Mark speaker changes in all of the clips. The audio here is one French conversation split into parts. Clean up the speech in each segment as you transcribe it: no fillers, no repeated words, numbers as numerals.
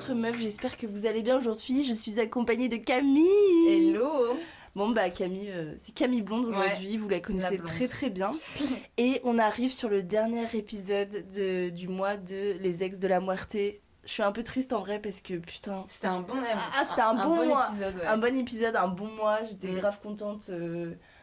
Speaker 1: entre meufs, j'espère que vous allez bien aujourd'hui. Je suis accompagnée de Camille.
Speaker 2: Hello.
Speaker 1: Bon bah Camille, c'est Camille Blonde aujourd'hui, vous la connaissez très très bien. Et on arrive sur le dernier épisode du mois de Les Ex de la Muerte. Je suis un peu triste en vrai parce que putain...
Speaker 2: C'était un bon
Speaker 1: c'était un bon
Speaker 2: épisode. Ouais.
Speaker 1: Un bon épisode, un bon mois, j'étais grave contente.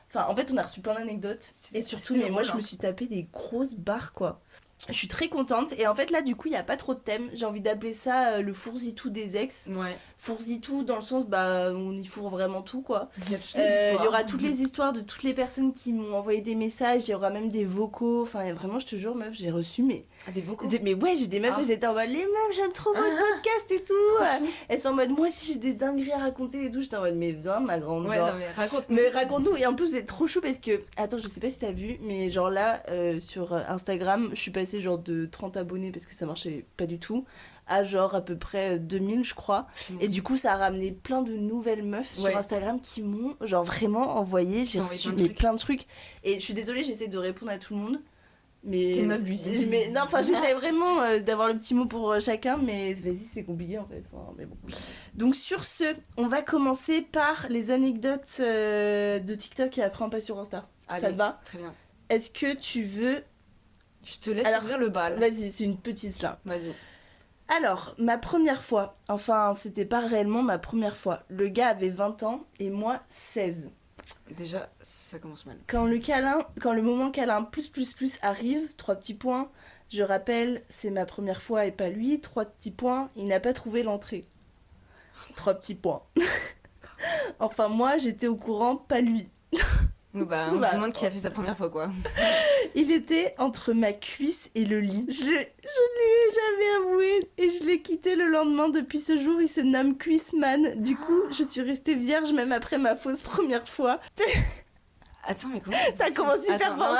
Speaker 1: Enfin en fait on a reçu plein d'anecdotes. Et surtout, mais moi je me suis tapé des grosses barres quoi. Je suis très contente et en fait là du coup il n'y a pas trop de thème, j'ai envie d'appeler ça le fourzitou des ex.
Speaker 2: Ouais.
Speaker 1: Fourzitou dans le sens on y fourre vraiment tout quoi.
Speaker 2: Il y a toutes les histoires.
Speaker 1: Il y aura toutes les histoires de toutes les personnes qui m'ont envoyé des messages, il y aura même des vocaux, enfin vraiment je te jure meuf j'ai reçu
Speaker 2: des vocaux.
Speaker 1: Mais ouais j'ai des meufs, elles étaient en mode les meufs j'aime trop votre podcast et tout. Elles sont en mode moi aussi j'ai des dingueries à raconter et tout, j'étais en mode mais viens ma grande
Speaker 2: ouais,
Speaker 1: genre.
Speaker 2: Non,
Speaker 1: mais raconte-nous et en plus c'est trop chou parce que attends je sais pas si t'as vu mais genre là sur Instagram je suis passée genre de 30 abonnés parce que ça marchait pas du tout à genre à peu près 2000 je crois et du coup ça a ramené plein de nouvelles meufs sur Instagram qui m'ont genre vraiment envoyé, j'ai reçu plein de trucs et je suis désolée j'essaie de répondre à tout le monde mais
Speaker 2: t'es une meuf busy
Speaker 1: non enfin j'essaie vraiment d'avoir le petit mot pour chacun mais vas-y c'est compliqué en fait enfin, mais bon. Donc sur ce on va commencer par les anecdotes de TikTok et après on passe sur Insta. Allez, ça te va?
Speaker 2: Très bien.
Speaker 1: Est-ce que tu veux...
Speaker 2: Je te laisse ouvrir le bal.
Speaker 1: Vas-y, c'est une petite là.
Speaker 2: Vas-y.
Speaker 1: Alors, ma première fois, enfin, c'était pas réellement ma première fois. Le gars avait 20 ans et moi 16.
Speaker 2: Déjà, ça commence mal.
Speaker 1: Quand le moment câlin plus arrive, 3 petits points, je rappelle, c'est ma première fois et pas lui, 3 petits points, il n'a pas trouvé l'entrée. 3 petits points. Enfin, moi, j'étais au courant, pas lui.
Speaker 2: On se demande qui a fait sa première fois quoi.
Speaker 1: Il était entre ma cuisse et le lit. Je lui ai jamais avoué et je l'ai quitté le lendemain. Depuis ce jour, il se nomme Cuissman. Du coup, je suis restée vierge même après ma fausse première fois.
Speaker 2: Attends, mais comment
Speaker 1: ça commence hyper fort.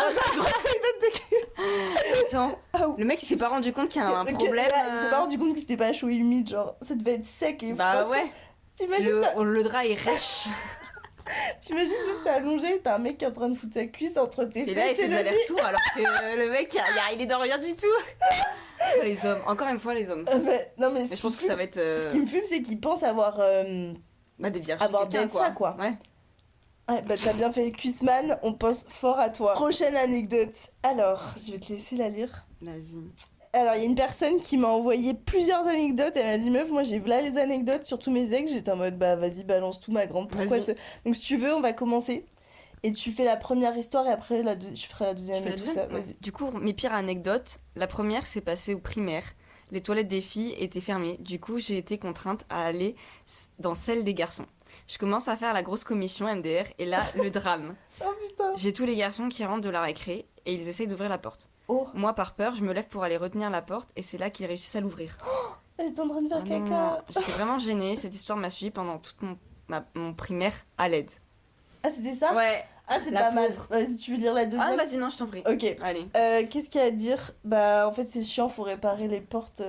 Speaker 2: Attends, le mec il s'est pas rendu compte qu'il y a un problème.
Speaker 1: Il s'est pas rendu compte que c'était pas chaud et humide, genre ça devait être sec et
Speaker 2: bah ouais.
Speaker 1: T'imagines
Speaker 2: le drap est rêche.
Speaker 1: T'imagines même t'es allongé, t'as un mec qui est en train de foutre sa cuisse entre tes fesses
Speaker 2: et là il fait des allers-retours alors que le mec il est dans rien du tout. Les hommes, encore une fois les hommes.
Speaker 1: Non mais
Speaker 2: je pense que ça va être.
Speaker 1: Ce qui me fume c'est qu'ils pensent avoir
Speaker 2: des virginités
Speaker 1: avoir d'être ça quoi.
Speaker 2: Ouais.
Speaker 1: Ouais, bah t'as bien fait Cuissman, on pense fort à toi. Prochaine anecdote. Alors, je vais te laisser la lire.
Speaker 2: Vas-y.
Speaker 1: Alors, il y a une personne qui m'a envoyé plusieurs anecdotes. Elle m'a dit, meuf, moi j'ai là les anecdotes sur tous mes ex. J'étais en mode, bah vas-y, balance tout, ma grande. Pourquoi Donc, si tu veux, on va commencer. Et tu fais la première histoire et après, je ferai la deuxième et tout ça. Vas-y.
Speaker 2: Du coup, mes pires anecdotes. La première, c'est passé au primaire. Les toilettes des filles étaient fermées. Du coup, j'ai été contrainte à aller dans celle des garçons. Je commence à faire la grosse commission MDR et là, le drame.
Speaker 1: Oh putain.
Speaker 2: J'ai tous les garçons qui rentrent de la récré et ils essayent d'ouvrir la porte.
Speaker 1: Oh.
Speaker 2: Moi, par peur, je me lève pour aller retenir la porte et c'est là qu'ils réussissent à l'ouvrir.
Speaker 1: Elle est en train de faire caca.
Speaker 2: Non. J'étais vraiment gênée. Cette histoire m'a suivi pendant toute mon primaire à l'aide.
Speaker 1: Ah, c'était ça?
Speaker 2: Ouais.
Speaker 1: Ah, c'est pas mal. Vas-y, tu veux lire la deuxième?
Speaker 2: Ah, vas-y, non, je t'en prie.
Speaker 1: Ok.
Speaker 2: Allez.
Speaker 1: Qu'est-ce qu'il y a à dire? Bah, en fait, c'est chiant, faut réparer les portes.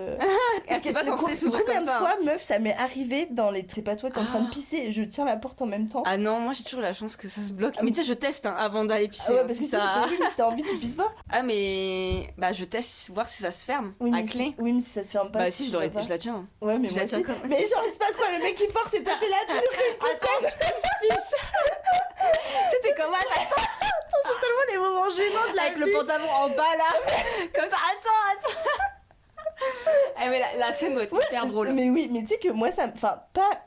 Speaker 2: C'est pas censé s'ouvrir comme ça.
Speaker 1: Combien de fois, meuf, ça m'est arrivé dans les trépatois, t'es en train de pisser et je tiens la porte en même temps?
Speaker 2: Ah non, moi j'ai toujours la chance que ça se bloque. Mais tu sais, je teste avant d'aller pisser.
Speaker 1: Ah ouais, parce que ça... si t'as envie, tu pisses pas?
Speaker 2: Ah, mais. Bah, je teste, voir si ça se ferme.
Speaker 1: Oui,
Speaker 2: à clé.
Speaker 1: Oui, mais si ça se ferme pas.
Speaker 2: Bah, si, je la tiens.
Speaker 1: Ouais, mais moi aussi. Mais genre, il se passe quoi? Le mec il force et toi t'es là,
Speaker 2: Attends, je pisse. Tu sais, t'es comment là?
Speaker 1: Attends, c'est tellement les moments gênants de la
Speaker 2: avec
Speaker 1: vie.
Speaker 2: Le pantalon en bas là. Comme ça, attends. Eh, mais la scène doit être hyper drôle.
Speaker 1: Mais oui, mais tu sais que moi, ça. Enfin, pas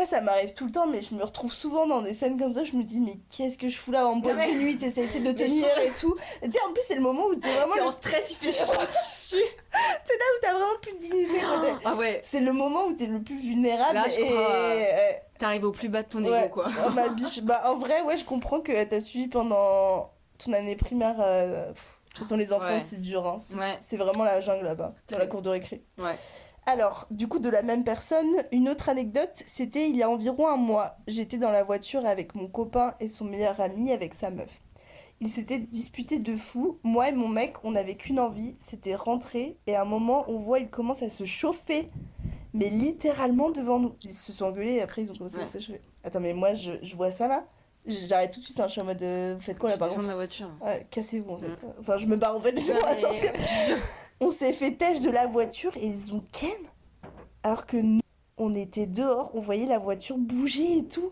Speaker 1: ça m'arrive tout le temps, mais je me retrouve souvent dans des scènes comme ça. Je me dis, mais qu'est-ce que je fous là en boîte de nuit? T'essayes de tenir et tout. Tu sais, en plus, c'est le moment où t'es vraiment.
Speaker 2: T'es en stress, il fait chaud.
Speaker 1: C'est là où t'as vraiment plus de dignité.
Speaker 2: Ah ouais.
Speaker 1: C'est le moment où t'es le plus vulnérable.
Speaker 2: Là, je crois. T'arrives au plus bas de ton ego, quoi.
Speaker 1: Oh, ma biche. Bah, en vrai, ouais, je comprends que t'as suivi pendant ton année primaire. De toute façon, les enfants, c'est dur. Hein. C'est vraiment la jungle là-bas, dans la cour de récré.
Speaker 2: Ouais.
Speaker 1: Alors, du coup, de la même personne, une autre anecdote, c'était il y a environ un mois. J'étais dans la voiture avec mon copain et son meilleur ami avec sa meuf. Ils s'étaient disputés de fou. Moi et mon mec, on n'avait qu'une envie, c'était rentrer. Et à un moment, on voit, ils commencent à se chauffer. Mais littéralement devant nous. Ils se sont engueulés et après, ils ont commencé à se chauffer. Attends, mais moi, je vois ça là. J'arrête tout de suite, hein, je suis en mode vous faites quoi là par contre?
Speaker 2: De la voiture.
Speaker 1: Ouais, cassez-vous en fait. Enfin, je me barre en fait, laissez-moi sortir. On s'est fait têche de la voiture et ils ont ken. Alors que nous, on était dehors, on voyait la voiture bouger et tout.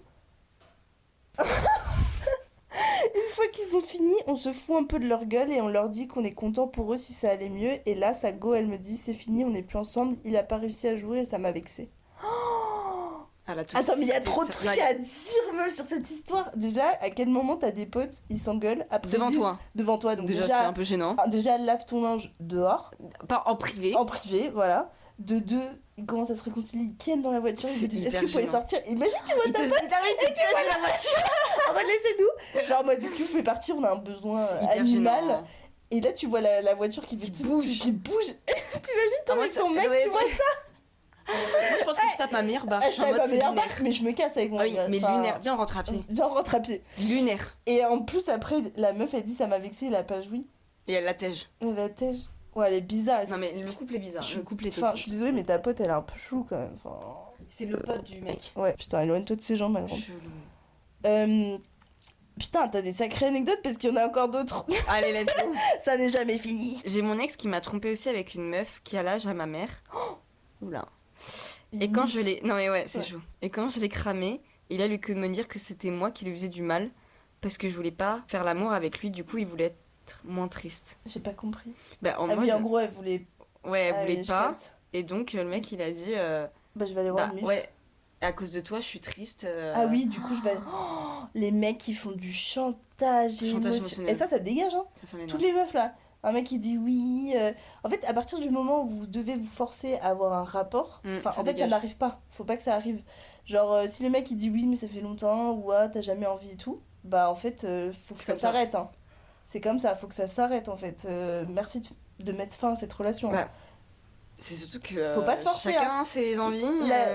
Speaker 1: Une fois qu'ils ont fini, on se fout un peu de leur gueule et on leur dit qu'on est content pour eux si ça allait mieux. Et là, sa go, elle me dit c'est fini, on n'est plus ensemble. Il a pas réussi à jouer et ça m'a vexée.
Speaker 2: Elle a tout-
Speaker 1: Attends, mais il y a trop de
Speaker 2: c'est-
Speaker 1: trucs à dire, meuf, sur cette histoire. Déjà, à quel moment t'as des potes, ils s'engueulent après
Speaker 2: Devant toi.
Speaker 1: Devant toi, donc
Speaker 2: Déjà, c'est
Speaker 1: déjà,
Speaker 2: un peu gênant.
Speaker 1: déjà, lave ton linge dehors,
Speaker 2: Pas en privé.
Speaker 1: en privé, voilà. De deux, ils commencent à se réconcilier, ils ken dans la voiture, ils
Speaker 2: C'est
Speaker 1: me disent est-ce
Speaker 2: hyper
Speaker 1: que vous pouvez
Speaker 2: gênant.
Speaker 1: sortir. Imagine, tu vois
Speaker 2: Il te
Speaker 1: ta
Speaker 2: dit,
Speaker 1: pote,
Speaker 2: il te
Speaker 1: voilà.
Speaker 2: la voiture.
Speaker 1: en mode laissez-nous. Genre, en mode est-ce que vous pouvez partir, on a un besoin
Speaker 2: C'est hyper
Speaker 1: animal.
Speaker 2: gênant.
Speaker 1: Et là, tu vois la voiture qui fait
Speaker 2: Qui
Speaker 1: tout-
Speaker 2: bouge.
Speaker 1: Qui bouge. T'imagines, toi,
Speaker 2: En
Speaker 1: avec
Speaker 2: mode,
Speaker 1: ton mec,
Speaker 2: ouais,
Speaker 1: tu vois
Speaker 2: ouais.
Speaker 1: ça.
Speaker 2: Moi, je pense que je tape ma meilleure barre.
Speaker 1: Ah,
Speaker 2: Je
Speaker 1: je
Speaker 2: suis en
Speaker 1: t'avais
Speaker 2: mode,
Speaker 1: pas
Speaker 2: c'est
Speaker 1: meilleur
Speaker 2: lunaire.
Speaker 1: bac, mais je me casse avec mon
Speaker 2: Ah oui,
Speaker 1: gars.
Speaker 2: mais
Speaker 1: Enfin,
Speaker 2: lunaire. Viens, on rentre à pied.
Speaker 1: Viens, on rentre à pied.
Speaker 2: Lunaire.
Speaker 1: Et en plus, après, la meuf, elle dit ça m'a vexé, il a pas joui.
Speaker 2: Et elle la tège.
Speaker 1: Et la tège. Ouais, elle est bizarre.
Speaker 2: Non, mais le couple est bizarre.
Speaker 1: Je-
Speaker 2: Le couple est
Speaker 1: Enfin, je suis
Speaker 2: toxique.
Speaker 1: désolée, mais ta pote, elle est un peu chou quand même. Enfin...
Speaker 2: C'est le pote du mec.
Speaker 1: Ouais, putain, éloigne-toi de ces gens, ma grande.
Speaker 2: Chelou.
Speaker 1: Putain, t'as des sacrées anecdotes parce qu'il y en a encore d'autres.
Speaker 2: Allez, let's go.
Speaker 1: Ça n'est jamais fini.
Speaker 2: J'ai mon ex qui m'a trompé aussi avec une meuf qui a l'âge à ma mère. Oula. Et quand je l'ai... Non mais ouais, c'est
Speaker 1: Ouais.
Speaker 2: chaud. Et quand je l'ai cramé, il a eu que de me dire que c'était moi qui lui faisais du mal parce que je voulais pas faire l'amour avec lui, du coup il voulait être moins triste.
Speaker 1: J'ai pas compris.
Speaker 2: Bah en
Speaker 1: Ah
Speaker 2: mode...
Speaker 1: oui, en gros, elle voulait.
Speaker 2: Ouais, elle
Speaker 1: Ah
Speaker 2: voulait
Speaker 1: oui, je
Speaker 2: pas.
Speaker 1: capte.
Speaker 2: Et donc le mec il a dit...
Speaker 1: Bah, je vais aller voir
Speaker 2: bah
Speaker 1: le mif.
Speaker 2: ouais, à cause de toi je suis triste.
Speaker 1: Ah oui, du coup, je vais. Oh, les mecs qui font du chantage,
Speaker 2: Chantage émotionnel.
Speaker 1: Et ça dégage, hein.
Speaker 2: Ça m'énerve.
Speaker 1: Toutes les meufs là. Un mec qui dit oui. En fait, à partir du moment où vous devez vous forcer à avoir un rapport,
Speaker 2: Ça
Speaker 1: en fait, ça
Speaker 2: dégage.
Speaker 1: n'arrive pas. Faut pas que ça arrive. Genre, si le mec il dit oui, mais ça fait longtemps, ou ah, t'as jamais envie et tout, bah en fait, faut que
Speaker 2: C'est
Speaker 1: ça
Speaker 2: comme ça.
Speaker 1: s'arrête. Hein. C'est comme ça, faut que ça s'arrête en fait. Merci de mettre fin à cette relation.
Speaker 2: Bah, c'est surtout que
Speaker 1: Faut pas se forcer,
Speaker 2: chacun ses envies.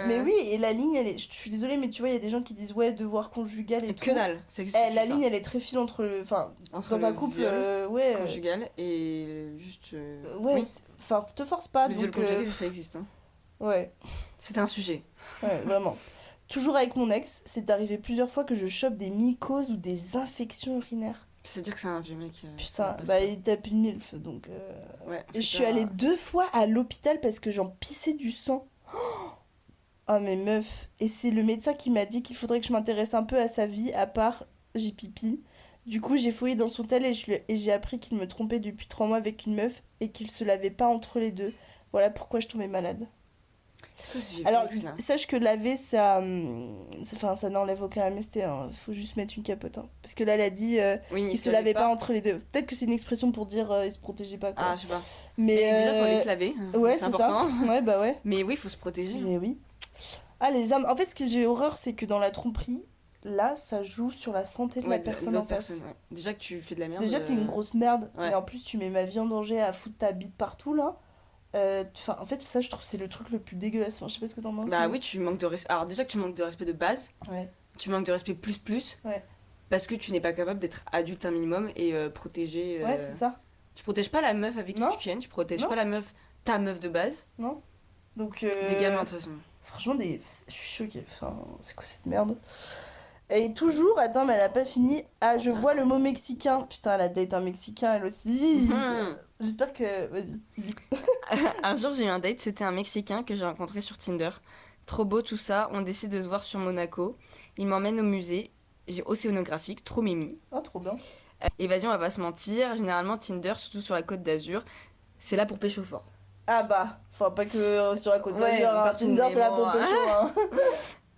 Speaker 1: Mais oui, et la ligne, elle est... je suis désolée, mais tu vois, il y a des gens qui disent ouais, devoir conjugal et tout.
Speaker 2: Que dalle, ça existe
Speaker 1: La
Speaker 2: plus, ça.
Speaker 1: ligne, elle est très fine entre. Enfin,
Speaker 2: Entre
Speaker 1: dans un
Speaker 2: le
Speaker 1: couple,
Speaker 2: viol
Speaker 1: ouais.
Speaker 2: conjugal et juste...
Speaker 1: Ouais,
Speaker 2: oui,
Speaker 1: enfin, te force pas.
Speaker 2: le viol
Speaker 1: donc,
Speaker 2: conjugal, ça existe. Hein.
Speaker 1: ouais.
Speaker 2: C'est un sujet.
Speaker 1: Ouais, vraiment. Toujours avec mon ex, c'est arrivé plusieurs fois que je chope des mycoses ou des infections urinaires.
Speaker 2: C'est-à-dire que c'est un vieux mec. ça
Speaker 1: Putain,
Speaker 2: va pas
Speaker 1: bah
Speaker 2: se
Speaker 1: il tape une milf, donc...
Speaker 2: passer. Ouais,
Speaker 1: Et
Speaker 2: c'est
Speaker 1: je suis
Speaker 2: pas-
Speaker 1: allée 2 fois à l'hôpital parce que j'en pissais du sang. Oh mais meuf. Et c'est le médecin qui m'a dit qu'il faudrait que je m'intéresse un peu à sa vie, à part j'ai pipi. Du coup, j'ai fouillé dans son tel et j'ai appris qu'il me trompait depuis 3 mois avec une meuf et qu'il se lavait pas entre les deux. Voilà pourquoi je tombais malade.
Speaker 2: C'est quoi ce vieux
Speaker 1: Alors,
Speaker 2: mec, là
Speaker 1: sache que laver, ça, enfin, ça n'enlève aucun MST. Hein. Faut juste mettre une capote. Hein. Parce que là, elle a dit,
Speaker 2: Oui,
Speaker 1: il se lavait pas entre les deux. Peut-être que c'est une expression pour dire, il se protégeait pas. Quoi.
Speaker 2: Ah, je sais pas.
Speaker 1: Mais
Speaker 2: Et déjà, faut aller se laver.
Speaker 1: ouais,
Speaker 2: c'est
Speaker 1: c'est
Speaker 2: important.
Speaker 1: ça. Ouais, bah ouais.
Speaker 2: Mais oui, il faut se protéger.
Speaker 1: Mais oui. Ah, les hommes. En fait, ce que j'ai horreur, c'est que dans la tromperie, là, ça joue sur la santé de
Speaker 2: Ouais,
Speaker 1: la personne
Speaker 2: l'autre
Speaker 1: en face.
Speaker 2: personne, ouais. Déjà que tu fais de la merde.
Speaker 1: Déjà, t'es une grosse merde.
Speaker 2: ouais.
Speaker 1: Et en plus, tu mets ma vie en danger à foutre ta bite partout, là. Enfin, en fait, ça, je trouve que c'est le truc le plus dégueulasse. Enfin, je sais pas ce que t'en penses.
Speaker 2: Bah
Speaker 1: mais-
Speaker 2: oui, tu manques de respect. Alors, déjà que tu manques de respect de base,
Speaker 1: Ouais.
Speaker 2: tu manques de respect plus.
Speaker 1: Ouais.
Speaker 2: Parce que tu n'es pas capable d'être adulte un minimum et protéger.
Speaker 1: Ouais, c'est ça.
Speaker 2: Tu protèges pas la meuf avec qui
Speaker 1: Non.
Speaker 2: tu viennes, tu protèges
Speaker 1: Non.
Speaker 2: pas la meuf, ta meuf de base.
Speaker 1: Donc,
Speaker 2: Des gamins, de toute façon.
Speaker 1: franchement, je suis choquée. Enfin, c'est quoi cette merde? Et toujours, attends, mais elle a pas fini. Ah, je vois le mot mexicain. Putain, elle a date un mexicain, elle aussi.
Speaker 2: Mhm.
Speaker 1: J'espère que. Vas-y.
Speaker 2: Un jour, j'ai eu un date, c'était un Mexicain que j'ai rencontré sur Tinder. Trop beau tout ça, on décide de se voir sur Monaco. Il m'emmène au musée océanographique, trop mimi.
Speaker 1: Oh, trop bien.
Speaker 2: Et vas-y, on va pas se mentir, généralement Tinder, surtout sur la Côte d'Azur, c'est là pour pécho fort.
Speaker 1: Ah bah, enfin, pas que sur la côte
Speaker 2: Ouais,
Speaker 1: d'Azur. Hein.
Speaker 2: partout,
Speaker 1: Tinder,
Speaker 2: mais
Speaker 1: t'es là
Speaker 2: bon,
Speaker 1: pour
Speaker 2: hein.
Speaker 1: pécho,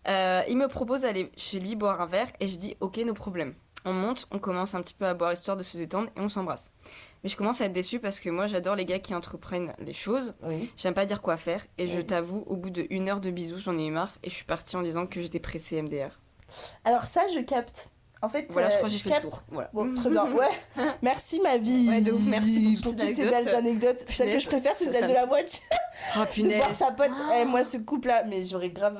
Speaker 1: hein.
Speaker 2: Il me propose d'aller chez lui boire un verre et je dis ok, no problème. On monte, on commence un petit peu à boire histoire de se détendre et on s'embrasse. Mais je commence à être déçue parce que moi j'adore les gars qui entreprennent les choses.
Speaker 1: Oui.
Speaker 2: J'aime pas dire quoi faire et je
Speaker 1: Oui.
Speaker 2: t'avoue, au bout de 1 heure de bisous, j'en ai eu marre et je suis partie en disant que j'étais pressée MDR.
Speaker 1: Alors, ça, je capte. En fait,
Speaker 2: Voilà, je crois que j'ai fait
Speaker 1: capte.
Speaker 2: le tour. Voilà.
Speaker 1: Bon, très bien. Ouais. Merci, ma vie.
Speaker 2: Ouais, de ouf, merci pour toutes ces
Speaker 1: toutes ces
Speaker 2: anecdotes.
Speaker 1: belles anecdotes. Celle que
Speaker 2: Punaise,
Speaker 1: je préfère, c'est
Speaker 2: ça-
Speaker 1: celle
Speaker 2: ça
Speaker 1: de
Speaker 2: me-
Speaker 1: la voiture.
Speaker 2: Ah
Speaker 1: De voir
Speaker 2: punaise.
Speaker 1: sa pote. Eh, moi, ce couple-là, mais j'aurais grave.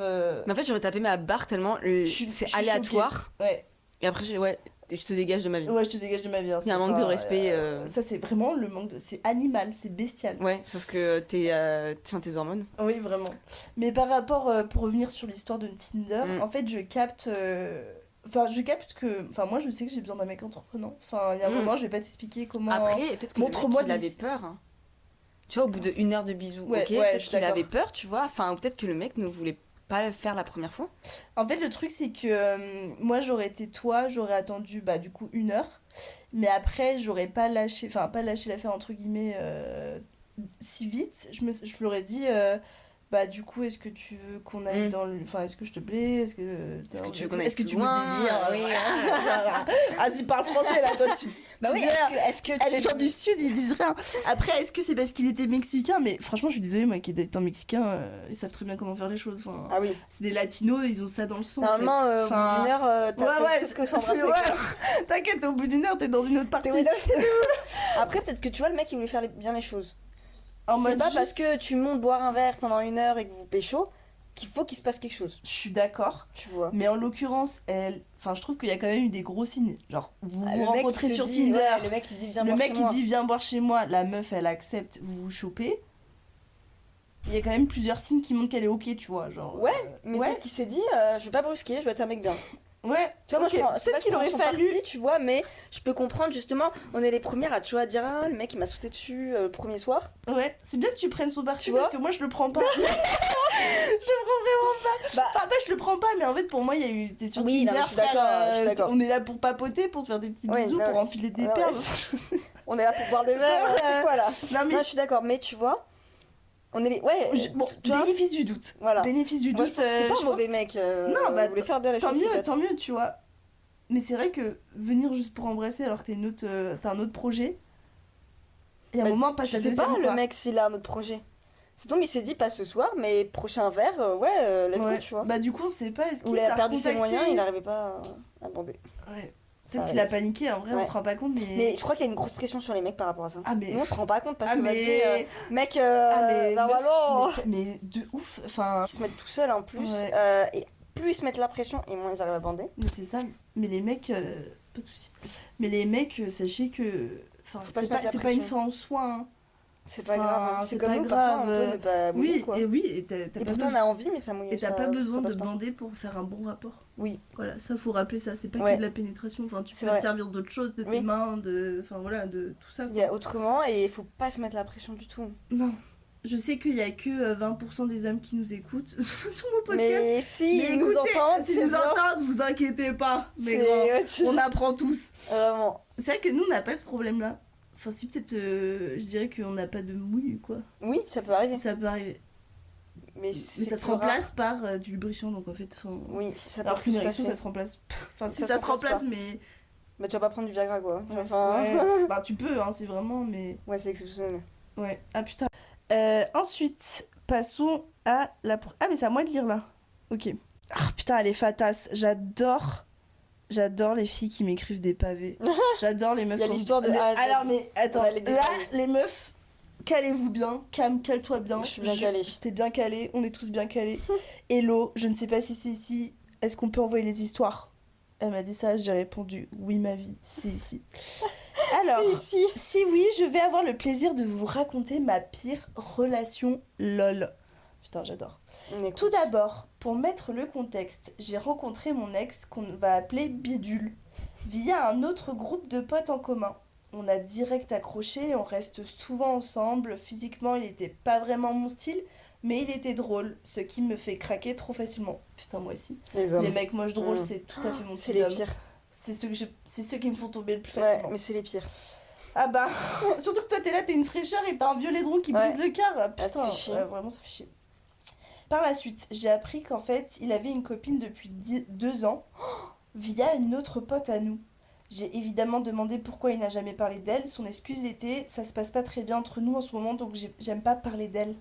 Speaker 2: Mais en fait, j'aurais tapé ma barre tellement
Speaker 1: Je suis
Speaker 2: c'est aléatoire.
Speaker 1: Ouais.
Speaker 2: Et après, je te dégage de ma vie.
Speaker 1: Ouais, je te dégage de ma vie. Hein.
Speaker 2: Il y a un
Speaker 1: C'est-
Speaker 2: manque de
Speaker 1: enfin,
Speaker 2: respect.
Speaker 1: Ça, c'est vraiment le manque de. C'est animal, c'est bestial.
Speaker 2: Ouais, sauf que tiens tes hormones.
Speaker 1: Oui, vraiment. Mais par rapport, pour revenir sur l'histoire de Tinder,
Speaker 2: Mm.
Speaker 1: en fait, je capte. Enfin, je capte que. Enfin, moi, je sais que j'ai besoin d'un mec entreprenant. Enfin, il y a un
Speaker 2: Mm.
Speaker 1: moment, je vais pas t'expliquer comment.
Speaker 2: Après, peut-être que le
Speaker 1: montre-moi
Speaker 2: mec, il
Speaker 1: des-
Speaker 2: avait peur. Hein. Tu vois, au bout de 1 heure de bisous,
Speaker 1: Ouais,
Speaker 2: ok,
Speaker 1: ouais, je
Speaker 2: peut-être
Speaker 1: suis
Speaker 2: qu'il
Speaker 1: d'accord.
Speaker 2: avait peur, tu vois. Enfin, ou peut-être que le mec ne voulait pas le faire la première fois.
Speaker 1: En fait, le truc, c'est que moi, j'aurais été toi, j'aurais attendu, bah, du coup, 1 heure. Mais après, j'aurais pas lâché, enfin, pas lâché l'affaire, entre guillemets, si vite. Je leur ai dit, bah, du coup, est-ce que tu veux qu'on aille
Speaker 2: Mm.
Speaker 1: dans le. Enfin, est-ce que je te plais?
Speaker 2: Est-ce que tu veux qu'on aille
Speaker 1: est-ce que
Speaker 2: plus
Speaker 1: tu me
Speaker 2: loin?
Speaker 1: désires?
Speaker 2: Oui.
Speaker 1: Voilà. Ah, tu parles français, là, toi,
Speaker 2: Bah
Speaker 1: tu
Speaker 2: oui,
Speaker 1: dis rien.
Speaker 2: est-ce que
Speaker 1: Les gens du Sud, ils disent rien. Après, est-ce que c'est parce qu'il était mexicain? Mais franchement, je suis désolée, moi, qui étant mexicain, ils savent très bien comment faire les choses. Enfin,
Speaker 3: Ah oui.
Speaker 1: c'est des latinos, ils ont ça dans le sang.
Speaker 3: Normalement,
Speaker 1: en fait.
Speaker 3: au bout d'une heure, t'as fait tout ce que s'embrasser.
Speaker 1: c'est- ouais. T'inquiète, au bout d'une heure, t'es dans une autre partie.
Speaker 3: Après, peut-être que tu vois, le mec, il voulait faire bien les choses.
Speaker 1: En
Speaker 3: C'est
Speaker 1: mode
Speaker 3: pas
Speaker 1: juste-
Speaker 3: parce que tu montes boire un verre pendant 1 heure et que vous pécho qu'il faut qu'il se passe quelque chose.
Speaker 1: Je suis d'accord.
Speaker 3: Tu vois.
Speaker 1: Mais en l'occurrence, enfin, je trouve qu'il y a quand même eu des gros signes. Genre, vous
Speaker 3: Ah,
Speaker 1: vous
Speaker 3: le mec,
Speaker 1: rencontrez
Speaker 3: il te
Speaker 1: sur
Speaker 3: dit,
Speaker 1: Tinder.
Speaker 3: ouais, le mec, il dit viens
Speaker 1: Le
Speaker 3: boire
Speaker 1: mec,
Speaker 3: chez
Speaker 1: il
Speaker 3: moi.
Speaker 1: dit viens boire chez moi. La meuf, elle accepte, vous vous chopez. Il y a quand même plusieurs signes qui montrent qu'elle est ok, tu vois. Genre,
Speaker 3: Ouais, Mais
Speaker 1: ouais.
Speaker 3: peut-être qu'il s'est dit je vais pas brusquer, je vais être un mec bien.
Speaker 1: Ouais,
Speaker 3: Tu vois,
Speaker 1: ok.
Speaker 3: moi, je prends, c'est
Speaker 1: Peut-être
Speaker 3: pas que
Speaker 1: qu'il
Speaker 3: je prends
Speaker 1: aurait
Speaker 3: son
Speaker 1: fallu.
Speaker 3: parti, tu vois, mais je peux comprendre justement, on est les premières à tu vois dire le mec il m'a sauté dessus le premier soir.
Speaker 1: Ouais, c'est bien que tu prennes son parti
Speaker 3: Tu
Speaker 1: parce
Speaker 3: vois
Speaker 1: que moi je le prends pas. Je le prends vraiment pas.
Speaker 3: Bah,
Speaker 1: Enfin, pas je le prends pas, mais en fait pour moi il y a eu. T'es sur
Speaker 3: Oui,
Speaker 1: Tinder,
Speaker 3: non, mais je suis
Speaker 1: frère,
Speaker 3: d'accord, je suis d'accord.
Speaker 1: on est là pour papoter, pour se faire des petits
Speaker 3: Ouais,
Speaker 1: bisous,
Speaker 3: ouais.
Speaker 1: pour enfiler des
Speaker 3: Ouais,
Speaker 1: perles.
Speaker 3: ouais. On est là pour boire des verres, c'est quoi là
Speaker 1: Non mais
Speaker 3: Non, je suis d'accord, mais tu vois, on est les. Ouais,
Speaker 1: bon,
Speaker 3: tu vois,
Speaker 1: bénéfice du doute.
Speaker 3: voilà.
Speaker 1: Bénéfice du
Speaker 3: Moi, je
Speaker 1: doute.
Speaker 3: pense que c'était pas
Speaker 1: je
Speaker 3: un
Speaker 1: pense-
Speaker 3: mauvais mec.
Speaker 1: Non, bah,
Speaker 3: il voulait faire bien les choses. peut-être.
Speaker 1: tant mieux, tu vois. Mais c'est vrai que venir juste pour embrasser alors que t'as un autre projet. Il y a un
Speaker 3: Bah,
Speaker 1: moment, pas
Speaker 3: Je
Speaker 1: ça
Speaker 3: sais
Speaker 1: deuxième,
Speaker 3: pas, le
Speaker 1: quoi.
Speaker 3: mec, s'il a un autre projet. C'est donc, il s'est dit pas ce soir, mais prochain verre, let's
Speaker 1: Ouais.
Speaker 3: go, tu vois.
Speaker 1: Bah du coup, on sait pas, est-ce
Speaker 3: Ou
Speaker 1: qu'il
Speaker 3: il a
Speaker 1: t'a
Speaker 3: perdu ses
Speaker 1: recontacté
Speaker 3: moyens, il n'arrivait pas à bander.
Speaker 1: Ouais.
Speaker 3: Ça
Speaker 1: Peut-être qu'il a
Speaker 3: arrive.
Speaker 1: paniqué, en vrai, on
Speaker 3: Ouais.
Speaker 1: se rend pas compte, mais.
Speaker 3: Mais je crois qu'il y a une grosse pression sur les mecs par rapport à ça.
Speaker 1: Ah, mais.
Speaker 3: Nous, on se rend pas compte parce
Speaker 1: Ah,
Speaker 3: que
Speaker 1: mais.
Speaker 3: vas-y, mec,
Speaker 1: Ah, mais.
Speaker 3: bah
Speaker 1: meuf,
Speaker 3: voilà.
Speaker 1: mais de ouf. Enfin.
Speaker 3: Ils se mettent tout seuls en plus.
Speaker 1: Ouais.
Speaker 3: Et plus ils se mettent la pression, et moins ils arrivent à bander.
Speaker 1: Mais c'est ça. Mais les mecs. Pas de soucis. Mais les mecs, sachez que. Enfin,
Speaker 3: Faut pas
Speaker 1: c'est
Speaker 3: se mettre la
Speaker 1: c'est pas une
Speaker 3: pression.
Speaker 1: fin en soi. Hein.
Speaker 3: C'est pas
Speaker 1: Enfin,
Speaker 3: grave.
Speaker 1: c'est
Speaker 3: C'est comme
Speaker 1: pas
Speaker 3: nous, parfois, on
Speaker 1: grave,
Speaker 3: peut ne pas mouiller,
Speaker 1: Oui,
Speaker 3: quoi.
Speaker 1: et oui, et t'as
Speaker 3: Et
Speaker 1: pas
Speaker 3: pourtant, on
Speaker 1: besoin,
Speaker 3: a envie, mais ça mouille.
Speaker 1: et t'as
Speaker 3: ça-
Speaker 1: pas besoin
Speaker 3: ça
Speaker 1: de
Speaker 3: passe pas.
Speaker 1: bander pour faire un bon rapport.
Speaker 3: Oui.
Speaker 1: Voilà, ça faut rappeler ça. C'est pas
Speaker 3: Ouais.
Speaker 1: que de la pénétration. Enfin, tu
Speaker 3: C'est
Speaker 1: peux
Speaker 3: vrai.
Speaker 1: te servir d'autres choses, de tes
Speaker 3: Oui.
Speaker 1: mains, enfin voilà, de tout ça.
Speaker 3: Il y a autrement, et il faut pas se mettre la pression du tout.
Speaker 1: Non. Je sais qu'il y a que 20% des hommes qui nous écoutent sur mon podcast.
Speaker 3: Mais si,
Speaker 1: Mais
Speaker 3: ils nous
Speaker 1: écoutez,
Speaker 3: entendent,
Speaker 1: s'ils
Speaker 3: c'est
Speaker 1: nous
Speaker 3: bien.
Speaker 1: entendent, vous inquiétez pas. Mais
Speaker 3: C'est-
Speaker 1: grands,
Speaker 3: ouais, tu-
Speaker 1: on apprend tous.
Speaker 3: Vraiment.
Speaker 1: C'est vrai que nous, on n'a pas ce problème-là. Enfin, si peut-être, je dirais qu'on n'a pas de mouille, quoi.
Speaker 3: Oui, ça peut arriver.
Speaker 1: Ça peut arriver.
Speaker 3: Mais
Speaker 1: Mais
Speaker 3: c'est
Speaker 1: ça se
Speaker 3: plus
Speaker 1: remplace
Speaker 3: rare.
Speaker 1: par du lubrifiant, donc en fait.
Speaker 3: Oui, ça peut
Speaker 1: Alors qu'une
Speaker 3: plus se
Speaker 1: érection,
Speaker 3: passer.
Speaker 1: ça se remplace. Enfin, si
Speaker 3: Ça
Speaker 1: ça
Speaker 3: se
Speaker 1: se
Speaker 3: remplace
Speaker 1: remplace, mais.
Speaker 3: Mais tu vas pas prendre du Viagra, quoi.
Speaker 1: Ouais,
Speaker 3: Enfin,
Speaker 1: ouais. Bah, tu peux, hein, c'est vraiment, mais.
Speaker 3: ouais, c'est exceptionnel.
Speaker 1: Ouais. Ah putain. Ensuite, passons à la. Ah, mais c'est à moi de lire là. Ok. Ah putain, elle est fatasse. J'adore les filles qui m'écrivent des pavés. J'adore les meufs.
Speaker 3: Il y a
Speaker 1: qui ont-
Speaker 3: l'histoire de A à Z.
Speaker 1: Alors, mais attends,
Speaker 3: On a les
Speaker 1: là,
Speaker 3: détails.
Speaker 1: les meufs, calez-vous bien. Cale-toi bien.
Speaker 3: Je suis bien calée.
Speaker 1: T'es bien calée, on est tous bien calés. Hello, je ne sais pas si c'est ici. Est-ce qu'on peut envoyer les histoires? Elle m'a dit ça, j'ai répondu oui, ma vie, c'est ici. Alors,
Speaker 3: C'est ici.
Speaker 1: si oui, je vais avoir le plaisir de vous raconter ma pire relation lol. Putain, j'adore.
Speaker 3: On écoute.
Speaker 1: Tout d'abord, pour mettre le contexte, j'ai rencontré mon ex qu'on va appeler Bidule via un autre groupe de potes en commun. On a direct accroché et on reste souvent ensemble. Physiquement, il était pas vraiment mon style, mais il était drôle, ce qui me fait craquer trop facilement. Putain, moi aussi.
Speaker 3: Les hommes.
Speaker 1: Les mecs moches drôles,
Speaker 3: Mm.
Speaker 1: c'est tout à fait mon
Speaker 3: C'est
Speaker 1: style
Speaker 3: les
Speaker 1: d'homme.
Speaker 3: pires.
Speaker 1: C'est ceux qui me font tomber le plus
Speaker 3: Ouais,
Speaker 1: facilement.
Speaker 3: mais c'est les pires.
Speaker 1: Ah bah, surtout que toi t'es là, t'es une fraîcheur et t'as un vieux laidron qui
Speaker 3: Ouais.
Speaker 1: brise le cœur.
Speaker 3: Ah,
Speaker 1: Putain,
Speaker 3: ça fait chier.
Speaker 1: ouais, vraiment ça fait chier. Par la suite, j'ai appris qu'en fait, il avait une copine depuis 2 ans via une autre pote à nous. J'ai évidemment demandé pourquoi il n'a jamais parlé d'elle. Son excuse était ça se passe pas très bien entre nous en ce moment donc j'aime pas parler d'elle.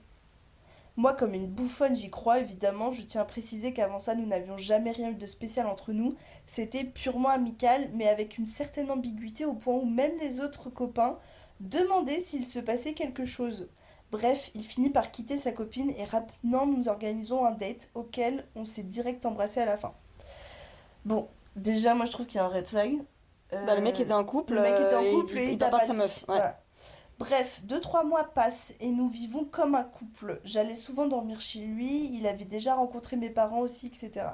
Speaker 1: Moi, comme une bouffonne, j'y crois évidemment. Je tiens à préciser qu'avant ça, nous n'avions jamais rien eu de spécial entre nous. C'était purement amical, mais avec une certaine ambiguïté au point où même les autres copains demandaient s'il se passait quelque chose. Bref, il finit par quitter sa copine et rapidement nous organisons un date auquel on s'est direct embrassé à la fin. Bon, déjà moi je trouve qu'il y a un red flag.
Speaker 3: Bah, le mec était en couple.
Speaker 1: Le mec était en
Speaker 3: et
Speaker 1: couple et
Speaker 3: il
Speaker 1: il
Speaker 3: t'a
Speaker 1: t'a
Speaker 3: pas
Speaker 1: pas
Speaker 3: de sa
Speaker 1: dit.
Speaker 3: meuf. Ouais.
Speaker 1: Voilà. Bref, 2-3 mois passent et nous vivons comme un couple. J'allais souvent dormir chez lui, il avait déjà rencontré mes parents aussi, etc.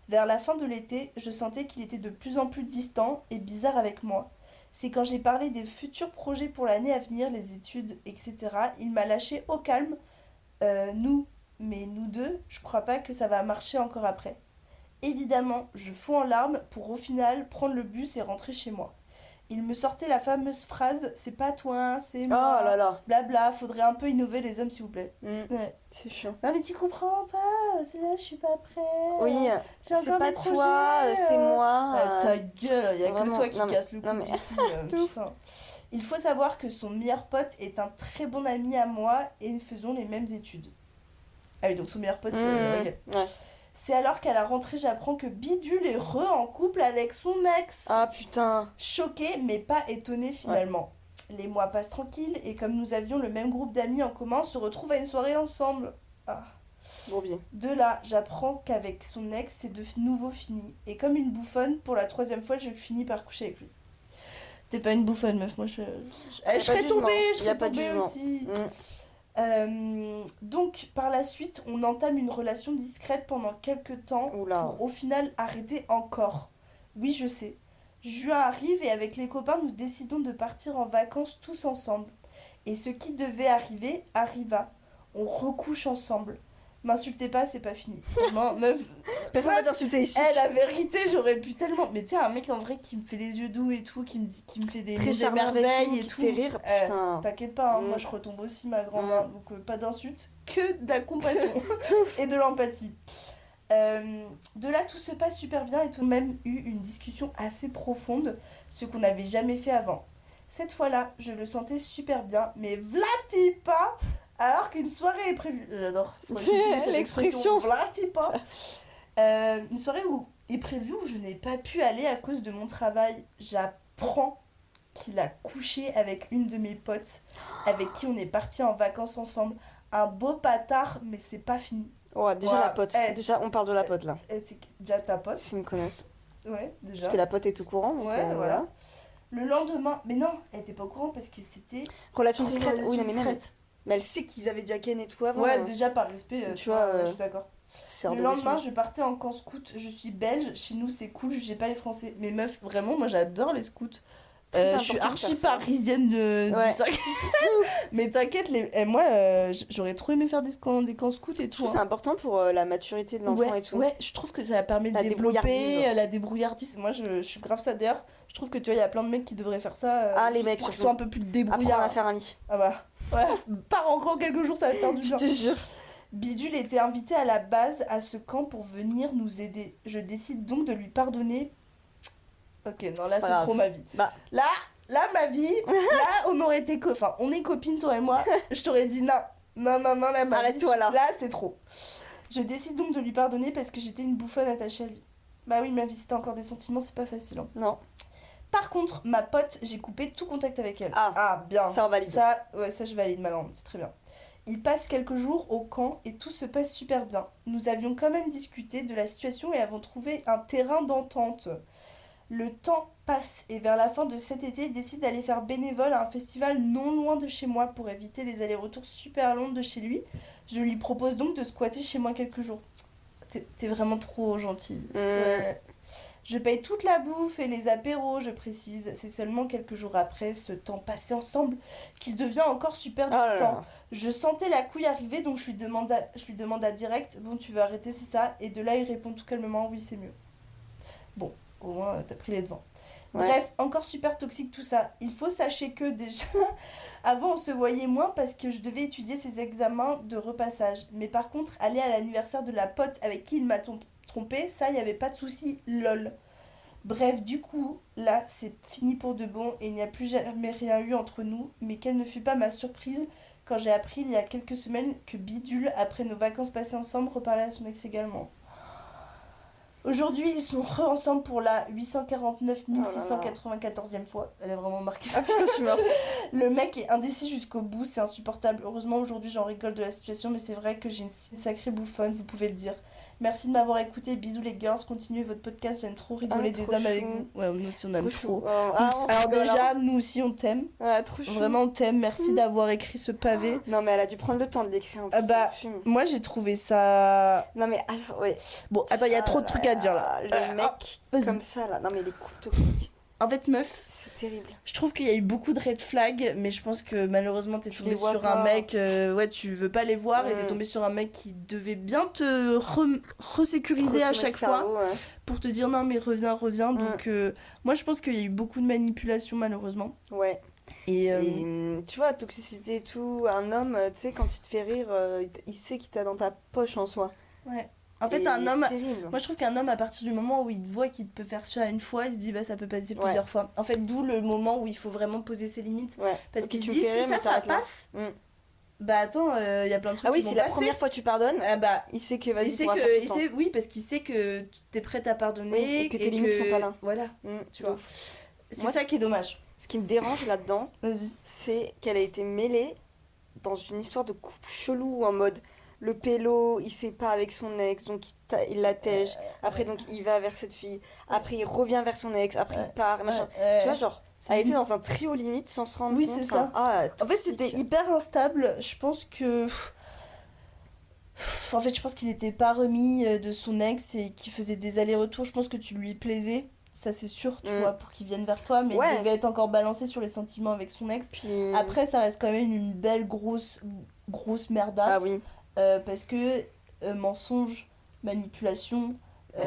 Speaker 1: Vers la fin de l'été, je sentais qu'il était de plus en plus distant et bizarre avec moi. C'est quand j'ai parlé des futurs projets pour l'année à venir, les études, etc. Il m'a lâché au calme. Nous deux, je crois pas que ça va marcher encore après. Évidemment, je fonds en larmes pour au final prendre le bus et rentrer chez moi. Il me sortait la fameuse phrase c'est pas toi, c'est
Speaker 3: Oh
Speaker 1: moi.
Speaker 3: là là.
Speaker 1: Blabla, faudrait un peu innover les hommes s'il vous plaît. Ouais.
Speaker 3: C'est chiant.
Speaker 1: Non mais tu comprends pas, c'est là, je suis pas prête.
Speaker 3: Oui,
Speaker 1: J'ai
Speaker 3: c'est
Speaker 1: encore
Speaker 3: pas
Speaker 1: mes projets.
Speaker 3: toi, c'est moi.
Speaker 1: Ah, ta gueule, y a
Speaker 3: Vraiment,
Speaker 1: que toi qui
Speaker 3: non, mais-
Speaker 1: casse le
Speaker 3: non,
Speaker 1: cou
Speaker 3: mais-
Speaker 1: ici. Putain. Il faut savoir que son meilleur pote est un très bon ami à moi et nous faisons les mêmes études. Ah oui, donc son meilleur pote, c'est... ok.
Speaker 3: Ouais.
Speaker 1: C'est alors qu'à la rentrée, j'apprends que Bidule est en couple avec son ex.
Speaker 3: Ah putain.
Speaker 1: Choquée, mais pas étonnée finalement. Les mois passent tranquilles et comme nous avions le même groupe d'amis en commun, on se retrouve à une soirée ensemble. Ah.
Speaker 3: Bourbier.
Speaker 1: De là, j'apprends qu'avec son ex, c'est de nouveau fini. Et comme une bouffonne, pour la 3e fois, je finis par coucher avec lui. T'es pas une bouffonne, meuf. Moi, je serais tombée, je serais tombée aussi. Donc, par la suite, on entame une relation discrète pendant quelques temps
Speaker 3: Oula.
Speaker 1: pour au final arrêter encore. Oui, je sais. Juin arrive et avec les copains, nous décidons de partir en vacances tous ensemble. Et ce qui devait arriver, arriva. On recouche ensemble. M'insultez pas, c'est pas fini. Franchement, meuf,
Speaker 3: Personne va t'insulter ici.
Speaker 1: la vérité, j'aurais pu tellement. Mais tu sais, un mec en vrai qui me fait les yeux doux et tout, qui me fait des
Speaker 3: Très
Speaker 1: mots
Speaker 3: charmant avec
Speaker 1: merveilles
Speaker 3: nous,
Speaker 1: et
Speaker 3: qui te
Speaker 1: tout.
Speaker 3: fait rire, putain.
Speaker 1: T'inquiète pas, hein,
Speaker 3: Mm.
Speaker 1: moi je retombe aussi ma grand-mère, donc pas d'insultes, que de la compassion et de l'empathie. De là, tout se passe super bien et tout de même eu une discussion assez profonde, ce qu'on n'avait jamais fait avant. Cette fois-là, je le sentais super bien, mais vlati pas, alors qu'une soirée est prévue. J'adore. faudrait que j'utilise cette
Speaker 3: L'expression.
Speaker 1: vlati pas. Une soirée est prévue où je n'ai pas pu aller à cause de mon travail. J'apprends qu'il a couché avec une de mes potes, avec qui on est parti en vacances ensemble. Un beau patard, mais c'est pas fini.
Speaker 3: Ouais, déjà
Speaker 1: Ouais.
Speaker 3: la pote. Déjà, on parle de la pote là.
Speaker 1: C'est déjà ta pote.
Speaker 3: C'est une connasse.
Speaker 1: Ouais, déjà.
Speaker 3: Parce que la pote est au courant. Donc,
Speaker 1: Ouais, voilà. Le lendemain, mais non, elle était pas au courant parce que c'était
Speaker 3: Relation
Speaker 1: une
Speaker 3: discrète.
Speaker 1: relation
Speaker 3: Oui, non, mais même.
Speaker 1: discrète.
Speaker 3: Mais elle sait qu'ils avaient déjà Ken et tout avant.
Speaker 1: Ouais, déjà par respect,
Speaker 3: Tu vois,
Speaker 1: je suis d'accord.
Speaker 3: C'est
Speaker 1: Le
Speaker 3: hors de
Speaker 1: lendemain,
Speaker 3: question.
Speaker 1: je partais en camp scout. Je suis belge, chez nous c'est cool, je sais pas les français. Mais meuf, vraiment, moi j'adore les scouts.
Speaker 3: Très
Speaker 1: Je suis
Speaker 3: important de
Speaker 1: archi
Speaker 3: faire ça.
Speaker 1: parisienne
Speaker 3: Ouais.
Speaker 1: du 5. Mais t'inquiète, moi j'aurais trop aimé faire des camps scouts et
Speaker 3: Je
Speaker 1: tout.
Speaker 3: trouve que c'est important pour la maturité de l'enfant
Speaker 1: Ouais,
Speaker 3: et tout.
Speaker 1: ouais, je trouve que ça permet de
Speaker 3: La
Speaker 1: développer
Speaker 3: débrouillardise.
Speaker 1: la débrouillardise. Moi je suis grave ça d'ailleurs. Je trouve que tu vois, il y a plein de mecs qui devraient faire ça.
Speaker 3: Ah, les
Speaker 1: juste
Speaker 3: mecs,
Speaker 1: pour qu'ils
Speaker 3: surtout.
Speaker 1: soient un peu plus
Speaker 3: Apprendre
Speaker 1: débrouillards.
Speaker 3: à faire un lit.
Speaker 1: Ah bah, ouais, pars encore quelques jours, ça va te faire du
Speaker 3: Je
Speaker 1: bien.
Speaker 3: te jure.
Speaker 1: Bidule était invité à la base à ce camp pour venir nous aider. Je décide donc de lui pardonner. Ok, non, là
Speaker 3: C'est pas
Speaker 1: c'est
Speaker 3: grave.
Speaker 1: trop ma vie.
Speaker 3: Bah.
Speaker 1: Là ma vie, là on aurait été enfin, on est copines toi et moi. Je t'aurais dit non, là ma vie.
Speaker 3: Arrête-toi là.
Speaker 1: Là c'est trop. Je décide donc de lui pardonner parce que j'étais une bouffonne attachée à lui. Bah oui, ma vie, si t'as encore des sentiments, c'est pas facile. Hein.
Speaker 3: Non.
Speaker 1: Par contre, ma pote, j'ai coupé tout contact avec elle.
Speaker 3: Ah,
Speaker 1: bien.
Speaker 3: ça, on valide.
Speaker 1: Ça, je valide, ma grande, c'est très bien. Il passe quelques jours au camp et tout se passe super bien. Nous avions quand même discuté de la situation et avons trouvé un terrain d'entente. Le temps passe et vers la fin de cet été, il décide d'aller faire bénévole à un festival non loin de chez moi pour éviter les allers-retours super longs de chez lui. Je lui propose donc de squatter chez moi quelques jours. T'es vraiment trop gentille. Ouais. Je paye toute la bouffe et les apéros, je précise. C'est seulement quelques jours après ce temps passé ensemble qu'il devient encore super
Speaker 3: là
Speaker 1: distant.
Speaker 3: là.
Speaker 1: Je sentais la couille arriver, donc je lui demande à direct, bon tu veux arrêter, c'est ça? Et de là il répond tout calmement, oui c'est mieux. Bon, au moins t'as pris les devants.
Speaker 3: Ouais.
Speaker 1: Bref, encore super toxique tout ça. Il faut sachez que déjà, avant on se voyait moins parce que je devais étudier ses examens de repassage. Mais par contre, aller à l'anniversaire de la pote avec qui il m'a trompé, ça y avait pas de souci, lol. Bref, du coup, là c'est fini pour de bon et il n'y a plus jamais rien eu entre nous. Mais quelle ne fut pas ma surprise quand j'ai appris il y a quelques semaines que Bidule, après nos vacances passées ensemble, reparlait à son ex également. Aujourd'hui, ils sont ensemble pour la 849 694e fois. Elle a vraiment marqué ça.
Speaker 3: Ah putain, je suis morte.
Speaker 1: Le mec est indécis jusqu'au bout, c'est insupportable. Heureusement, aujourd'hui, j'en rigole de la situation, mais c'est vrai que j'ai une sacrée bouffonne, vous pouvez le dire. Merci de m'avoir écouté. Bisous les girls, continuez votre podcast, j'aime trop rigoler des
Speaker 3: trop
Speaker 1: hommes avec
Speaker 3: chou.
Speaker 1: vous. Ouais, nous aussi on aime trop.
Speaker 3: Alors
Speaker 1: déjà, nous aussi on t'aime.
Speaker 3: Ouais, trop chou.
Speaker 1: Vraiment on t'aime, merci d'avoir écrit ce pavé.
Speaker 3: Non, mais elle a dû prendre le temps de l'écrire en plus.
Speaker 1: Ah bah,
Speaker 3: ça fume.
Speaker 1: moi j'ai trouvé ça...
Speaker 3: Non, mais attends, ouais.
Speaker 1: Bon, attends, il y a trop de trucs à dire là.
Speaker 3: Le mec
Speaker 1: vas-y.
Speaker 3: comme ça là. Non, mais les coups toxiques.
Speaker 1: En fait, meuf,
Speaker 3: C'est terrible.
Speaker 1: je trouve qu'il y a eu beaucoup de red flags, mais je pense que malheureusement t'es
Speaker 3: Tu
Speaker 1: tombé
Speaker 3: les vois
Speaker 1: sur
Speaker 3: pas.
Speaker 1: un mec, ouais, tu veux pas les voir et t'es
Speaker 3: Mm.
Speaker 1: tombé sur un mec qui devait bien te resécuriser à
Speaker 3: Retourner
Speaker 1: chaque
Speaker 3: le
Speaker 1: fois
Speaker 3: cerveau, ouais.
Speaker 1: pour te dire non mais reviens. Donc moi je pense qu'il y a eu beaucoup de manipulation malheureusement.
Speaker 3: Ouais.
Speaker 1: Et,
Speaker 3: Et tu vois, toxicité et tout, un homme, tu sais, quand il te fait rire, il sait qu'il t'a dans ta poche en soi.
Speaker 1: ouais. En fait
Speaker 3: Et
Speaker 1: un homme,
Speaker 3: c'est terrible.
Speaker 1: moi je trouve qu'un homme à partir du moment où il te voit qu'il te peut faire ça une fois, il se dit bah ça peut passer plusieurs fois. En fait d'où le moment où il faut vraiment poser ses limites.
Speaker 3: Ouais.
Speaker 1: Parce
Speaker 3: Ok,
Speaker 1: qu'il
Speaker 3: tu
Speaker 1: se
Speaker 3: me
Speaker 1: dit
Speaker 3: fais
Speaker 1: si
Speaker 3: rire, mais
Speaker 1: ça
Speaker 3: t'arrêtes là.
Speaker 1: passe,
Speaker 3: Mm.
Speaker 1: bah attends, il y a plein de trucs
Speaker 3: Ah oui,
Speaker 1: qui vont
Speaker 3: si la
Speaker 1: passer.
Speaker 3: première fois tu pardonnes,
Speaker 1: Ah bah
Speaker 3: il sait que vas-y,
Speaker 1: il sait
Speaker 3: pourra
Speaker 1: que
Speaker 3: faire tout le
Speaker 1: il
Speaker 3: temps.
Speaker 1: sait, oui parce qu'il sait que t'es prête à pardonner
Speaker 3: Oui, et que tes limites sont pas là.
Speaker 1: Voilà, tu vois. C'est
Speaker 3: Moi,
Speaker 1: ça qui est dommage.
Speaker 3: Ce qui me dérange là-dedans,
Speaker 1: Vas-y.
Speaker 3: c'est qu'elle a été mêlée dans une histoire de couple chelou en mode le pélo, il sait pas avec son ex, donc il l'attège. Après, donc il va vers cette fille. Après, il revient vers son ex. Après, il part. Machin. Tu vois, genre, elle était dans un trio limite sans se rendre
Speaker 1: Oui,
Speaker 3: compte.
Speaker 1: c'est
Speaker 3: Enfin,
Speaker 1: ça.
Speaker 3: ah,
Speaker 1: En fait, c'était
Speaker 3: toxique.
Speaker 1: hyper instable. Je pense que. En fait, je pense qu'il n'était pas remis de son ex et qu'il faisait des allers-retours. Je pense que tu lui plaisais, ça c'est sûr, tu vois, pour qu'il vienne vers toi. Mais
Speaker 3: Ouais.
Speaker 1: il devait être encore balancé sur les sentiments avec son ex.
Speaker 3: Puis...
Speaker 1: Après, ça reste quand même une belle grosse merdasse.
Speaker 3: Ah oui.
Speaker 1: Parce que mensonge, manipulation.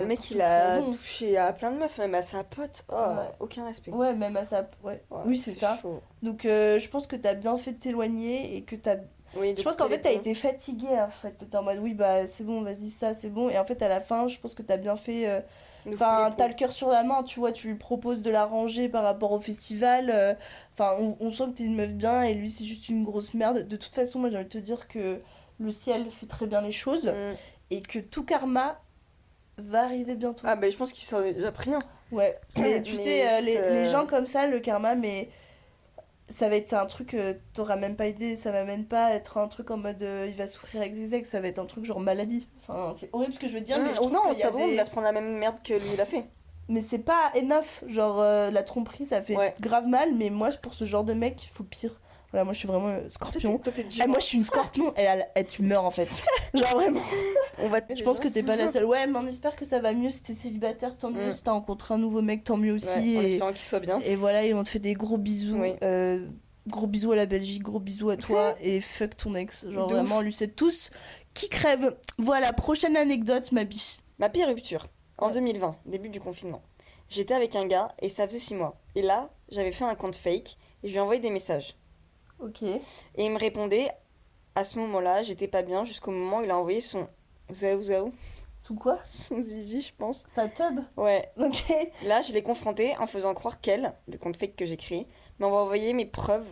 Speaker 3: Le mec,
Speaker 1: pour
Speaker 3: il
Speaker 1: toutes
Speaker 3: a
Speaker 1: raisons.
Speaker 3: touché à plein de meufs, même à sa pote. Oh,
Speaker 1: Ouais.
Speaker 3: aucun respect.
Speaker 1: Ouais, même à sa. Ouais.
Speaker 3: Ouais,
Speaker 1: Oui, c'est ça.
Speaker 3: chaud.
Speaker 1: Donc, je pense que t'as bien fait de t'éloigner et que t'as.
Speaker 3: Oui,
Speaker 1: Je pense qu'en fait, t'as été fatiguée. En fait, t'étais en mode oui, bah c'est bon, vas-y, ça, c'est bon. Et en fait, à la fin, je pense que t'as bien fait. Enfin, t'as le cœur sur la main, tu vois, tu lui proposes de l'arranger par rapport au festival. Enfin, on sent que t'es une meuf bien et lui, c'est juste une grosse merde. De toute façon, moi, j'ai envie de te dire que le ciel fait très bien les choses et que tout karma va arriver bientôt.
Speaker 3: Ah, bah je pense qu'il s'en est déjà pris un.
Speaker 1: Ouais, mais tu
Speaker 3: Mais
Speaker 1: sais,
Speaker 3: juste,
Speaker 1: les gens comme ça, le karma, mais ça va être un truc que t'auras même pas aidé, ça va même pas être un truc en mode il va souffrir avec ses ex, ça va être un truc genre maladie. Enfin, c'est horrible ce que je veux dire, mais je trouve
Speaker 3: non,
Speaker 1: qu'il y a
Speaker 3: c'est bon,
Speaker 1: des-
Speaker 3: il va se prendre la même merde que lui, il a fait.
Speaker 1: Mais c'est pas enough, genre la tromperie ça fait
Speaker 3: Ouais.
Speaker 1: grave mal, mais moi pour ce genre de mec, il faut pire. Voilà, moi je suis vraiment scorpion.
Speaker 3: Toi, t'es dur.
Speaker 1: Moi je suis une scorpion et tu meurs en fait. Genre vraiment.
Speaker 3: On va
Speaker 1: Je pense que t'es pas la seule. Ouais, mais on espère que ça va mieux si t'es célibataire, tant mieux. Si t'as rencontré un nouveau mec, tant mieux aussi.
Speaker 3: En
Speaker 1: et...
Speaker 3: espérant qu'il soit bien.
Speaker 1: Et voilà, et on te fait des gros bisous.
Speaker 3: Oui.
Speaker 1: Gros bisous à la Belgique, gros bisous à toi et fuck ton ex. Genre
Speaker 3: De
Speaker 1: vraiment, on lui souhaite tous qui crève. Voilà, prochaine anecdote, ma biche.
Speaker 3: Ma pire rupture, en
Speaker 1: Ouais.
Speaker 3: 2020, début du confinement. J'étais avec un gars et ça faisait 6 mois. Et là, j'avais fait un compte fake et je lui ai envoyé des messages.
Speaker 1: Ok.
Speaker 3: Et il me répondait, à ce moment-là, j'étais pas bien jusqu'au moment où il a envoyé son Zaou,
Speaker 1: Sous quoi?
Speaker 3: son zizi, je pense.
Speaker 1: Sa tub.
Speaker 3: Ouais.
Speaker 1: Ok.
Speaker 3: Là, je l'ai confronté en faisant croire qu'elle, le compte fake que j'ai créé, m'avait envoyé mes preuves.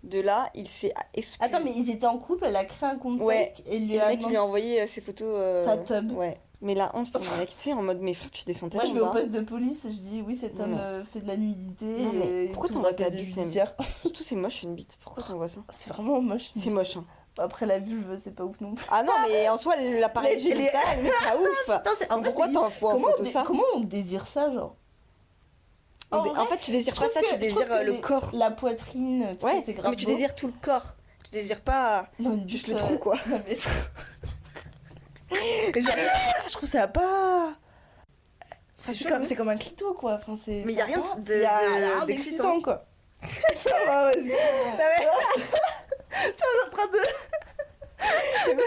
Speaker 3: De là, il s'est excusé.
Speaker 1: Attends, mais ils étaient en couple, elle a créé un compte
Speaker 3: Ouais.
Speaker 1: fake et il
Speaker 3: Et
Speaker 1: lui
Speaker 3: le
Speaker 1: a
Speaker 3: mec, il lui a envoyé ses photos.
Speaker 1: Sa tub.
Speaker 3: Ouais. Mais la honte pour le mec, tu sais, en mode, mes frères, tu descends
Speaker 1: Moi,
Speaker 3: tellement
Speaker 1: je vais au
Speaker 3: bas.
Speaker 1: poste de police, je dis oui, cet homme
Speaker 3: Non.
Speaker 1: fait de la nudité.
Speaker 3: Non, mais
Speaker 1: et
Speaker 3: pourquoi
Speaker 1: tout
Speaker 3: t'envoies
Speaker 1: va
Speaker 3: ta
Speaker 1: casier
Speaker 3: bite, même
Speaker 1: judiciaire.
Speaker 3: Surtout, c'est moche une bite. Pourquoi t'envoies ça?
Speaker 1: C'est vraiment moche.
Speaker 3: C'est moche, hein.
Speaker 1: Après la vulve, c'est pas ouf non plus.
Speaker 3: Ah non, mais en soi, l'appareil
Speaker 1: Les-
Speaker 3: génital, mais pas ouf.
Speaker 1: Putain, c'est- en vrai,
Speaker 3: Pourquoi
Speaker 1: c'est-
Speaker 3: t'envoies en
Speaker 1: comment,
Speaker 3: photo ça?
Speaker 1: comment on désire ça, genre
Speaker 3: En fait, tu désires pas ça, tu désires le corps.
Speaker 1: La poitrine, tu sais,
Speaker 3: Ouais,
Speaker 1: c'est grave
Speaker 3: mais tu
Speaker 1: beau.
Speaker 3: désires tout le corps. Tu désires pas
Speaker 1: Non, mais
Speaker 3: juste le trou, quoi.
Speaker 1: non, mais- Genre, je trouve ça pas.
Speaker 3: C'est
Speaker 1: C'est
Speaker 3: chelou.
Speaker 1: comme, c'est comme un clito, quoi. Enfin,
Speaker 3: Mais y a rien
Speaker 1: pas-
Speaker 3: de-
Speaker 1: y a rien
Speaker 3: d'excitant.
Speaker 1: d'excitant, quoi. Ça va, vas-y. Tu es en train de.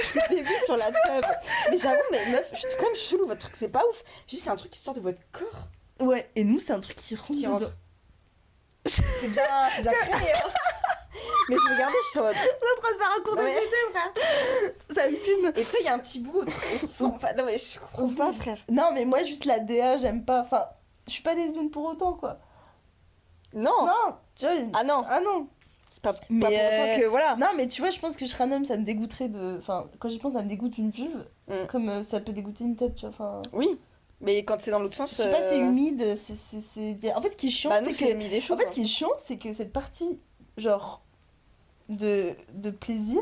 Speaker 3: C'est début sur la table. Mais j'avoue, mais meuf, je suis quand même chelou, votre truc, c'est pas ouf. Juste, c'est un truc qui sort de votre corps.
Speaker 1: Ouais, et nous, c'est un truc qui rentre
Speaker 3: Qui
Speaker 1: dedans.
Speaker 3: rentre. C'est bien créé, hein. Mais je regardais, je suis en mode.
Speaker 1: T'es en train de faire un cours
Speaker 3: Non, mais-
Speaker 1: d'activité, frère. Ça me fume.
Speaker 3: Et tu sais, il y a un petit bout au fond. Enfin, non, mais je comprends pas, frère.
Speaker 1: Non, mais moi, juste la DA, j'aime pas. Enfin, je suis pas des zooms pour autant, quoi.
Speaker 3: Non.
Speaker 1: Non, tu vois.
Speaker 3: Ah non.
Speaker 1: Ah non.
Speaker 3: C'est pas pour
Speaker 1: Mais,
Speaker 3: autant que voilà.
Speaker 1: Non, mais tu vois, je pense que je serais un homme, ça me dégoûterait de. Enfin, quand j'y pense, ça me dégoûte une vulve.
Speaker 3: Mm.
Speaker 1: Comme ça peut dégoûter une tête, tu vois. Enfin.
Speaker 3: Oui. Mais quand c'est dans l'autre
Speaker 1: Je
Speaker 3: sens.
Speaker 1: sais pas, c'est humide. En fait, ce qui est chiant,
Speaker 3: Bah, nous,
Speaker 1: c'est
Speaker 3: c'est
Speaker 1: que.
Speaker 3: mis des choses.
Speaker 1: En fait, ce qui est chiant, c'est que cette partie, genre, de plaisir,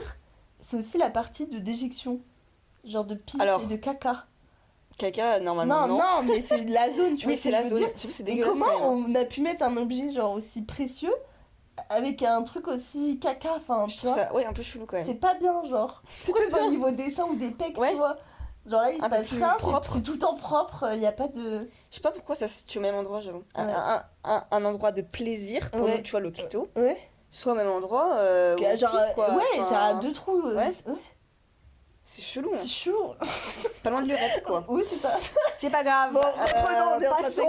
Speaker 1: c'est aussi la partie de déjection. Genre de pisse
Speaker 3: Alors,
Speaker 1: et de caca.
Speaker 3: Caca, normalement.
Speaker 1: Non, mais c'est la zone, tu vois.
Speaker 3: Oui,
Speaker 1: ce
Speaker 3: c'est
Speaker 1: que
Speaker 3: la
Speaker 1: je veux
Speaker 3: zone.
Speaker 1: dire.
Speaker 3: J'avoue, c'est
Speaker 1: Et
Speaker 3: dégueulasse.
Speaker 1: comment
Speaker 3: quand même.
Speaker 1: on a pu mettre un objet, genre, aussi précieux avec un truc aussi caca, enfin,
Speaker 3: Je
Speaker 1: tu
Speaker 3: trouve
Speaker 1: vois.
Speaker 3: ça, ouais, un peu chelou quand même.
Speaker 1: C'est pas bien, genre. Pourquoi
Speaker 3: pas
Speaker 1: c'est pas au
Speaker 3: bien.
Speaker 1: niveau des seins ou des pecs,
Speaker 3: Ouais.
Speaker 1: tu vois. Genre là, il se
Speaker 3: Un peu
Speaker 1: passe
Speaker 3: plus
Speaker 1: rien,
Speaker 3: propre.
Speaker 1: c'est tout le temps propre, il y a pas de...
Speaker 3: Je sais pas pourquoi ça se situe au même endroit, j'avoue.
Speaker 1: Ouais.
Speaker 3: Un endroit de plaisir pour
Speaker 1: Ouais.
Speaker 3: nous, tu vois, l'hôpital.
Speaker 1: Ouais.
Speaker 3: Soit au même endroit, où on
Speaker 1: Genre,
Speaker 3: pisse, quoi.
Speaker 1: ouais,
Speaker 3: Enfin,
Speaker 1: ça a 2 trous.
Speaker 3: ouais.
Speaker 1: Ouais.
Speaker 3: C'est chelou, hein.
Speaker 1: C'est chaud.
Speaker 3: C'est pas loin de l'urètre, quoi.
Speaker 1: Oui, c'est ça.
Speaker 3: C'est pas grave.
Speaker 1: Bon, reprenons, on est en train de
Speaker 3: passons.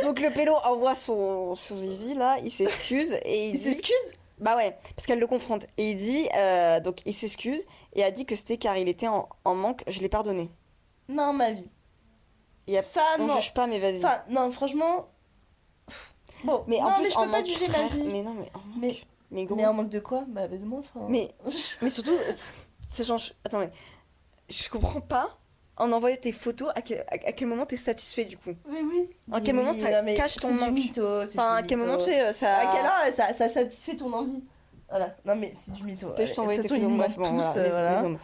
Speaker 3: Donc le pélo envoie son zizi, là, il s'excuse et il
Speaker 1: Il
Speaker 3: dit...
Speaker 1: s'excuse?
Speaker 3: Bah ouais, parce qu'elle le confronte. Et il dit, donc il s'excuse et a dit que c'était car il était en manque, je l'ai pardonné.
Speaker 1: Non, ma vie.
Speaker 3: Et
Speaker 1: Ça,
Speaker 3: on
Speaker 1: non.
Speaker 3: juge pas, mais vas-y.
Speaker 1: Enfin, non, franchement... Bon,
Speaker 3: Mais en
Speaker 1: non,
Speaker 3: plus,
Speaker 1: mais je
Speaker 3: en
Speaker 1: peux pas
Speaker 3: manque,
Speaker 1: juger ma
Speaker 3: frère,
Speaker 1: vie.
Speaker 3: Mais non, mais en manque.
Speaker 1: Mais,
Speaker 3: Mais gros.
Speaker 1: mais en manque de quoi? Bah, évidemment, enfin...
Speaker 3: Mais surtout, c'est genre... Attends, mais je comprends pas. En envoyant tes photos, à quel moment t'es satisfait du coup?
Speaker 1: Oui.
Speaker 3: À quel moment ça
Speaker 1: non, mais
Speaker 3: cache ton
Speaker 1: c'est du
Speaker 3: manque?
Speaker 1: mytho, c'est
Speaker 3: Enfin, à
Speaker 1: du
Speaker 3: quel moment
Speaker 1: mytho.
Speaker 3: tu sais, ça...
Speaker 1: À quelle heure ça satisfait ton envie? Voilà. Non, mais c'est du mytho.
Speaker 3: Peut-être je t'envoie
Speaker 1: De
Speaker 3: tes
Speaker 1: toute façon,
Speaker 3: photos,
Speaker 1: ils
Speaker 3: bref,
Speaker 1: mentent
Speaker 3: bon,
Speaker 1: tous,
Speaker 3: voilà,
Speaker 1: voilà.
Speaker 3: les hommes.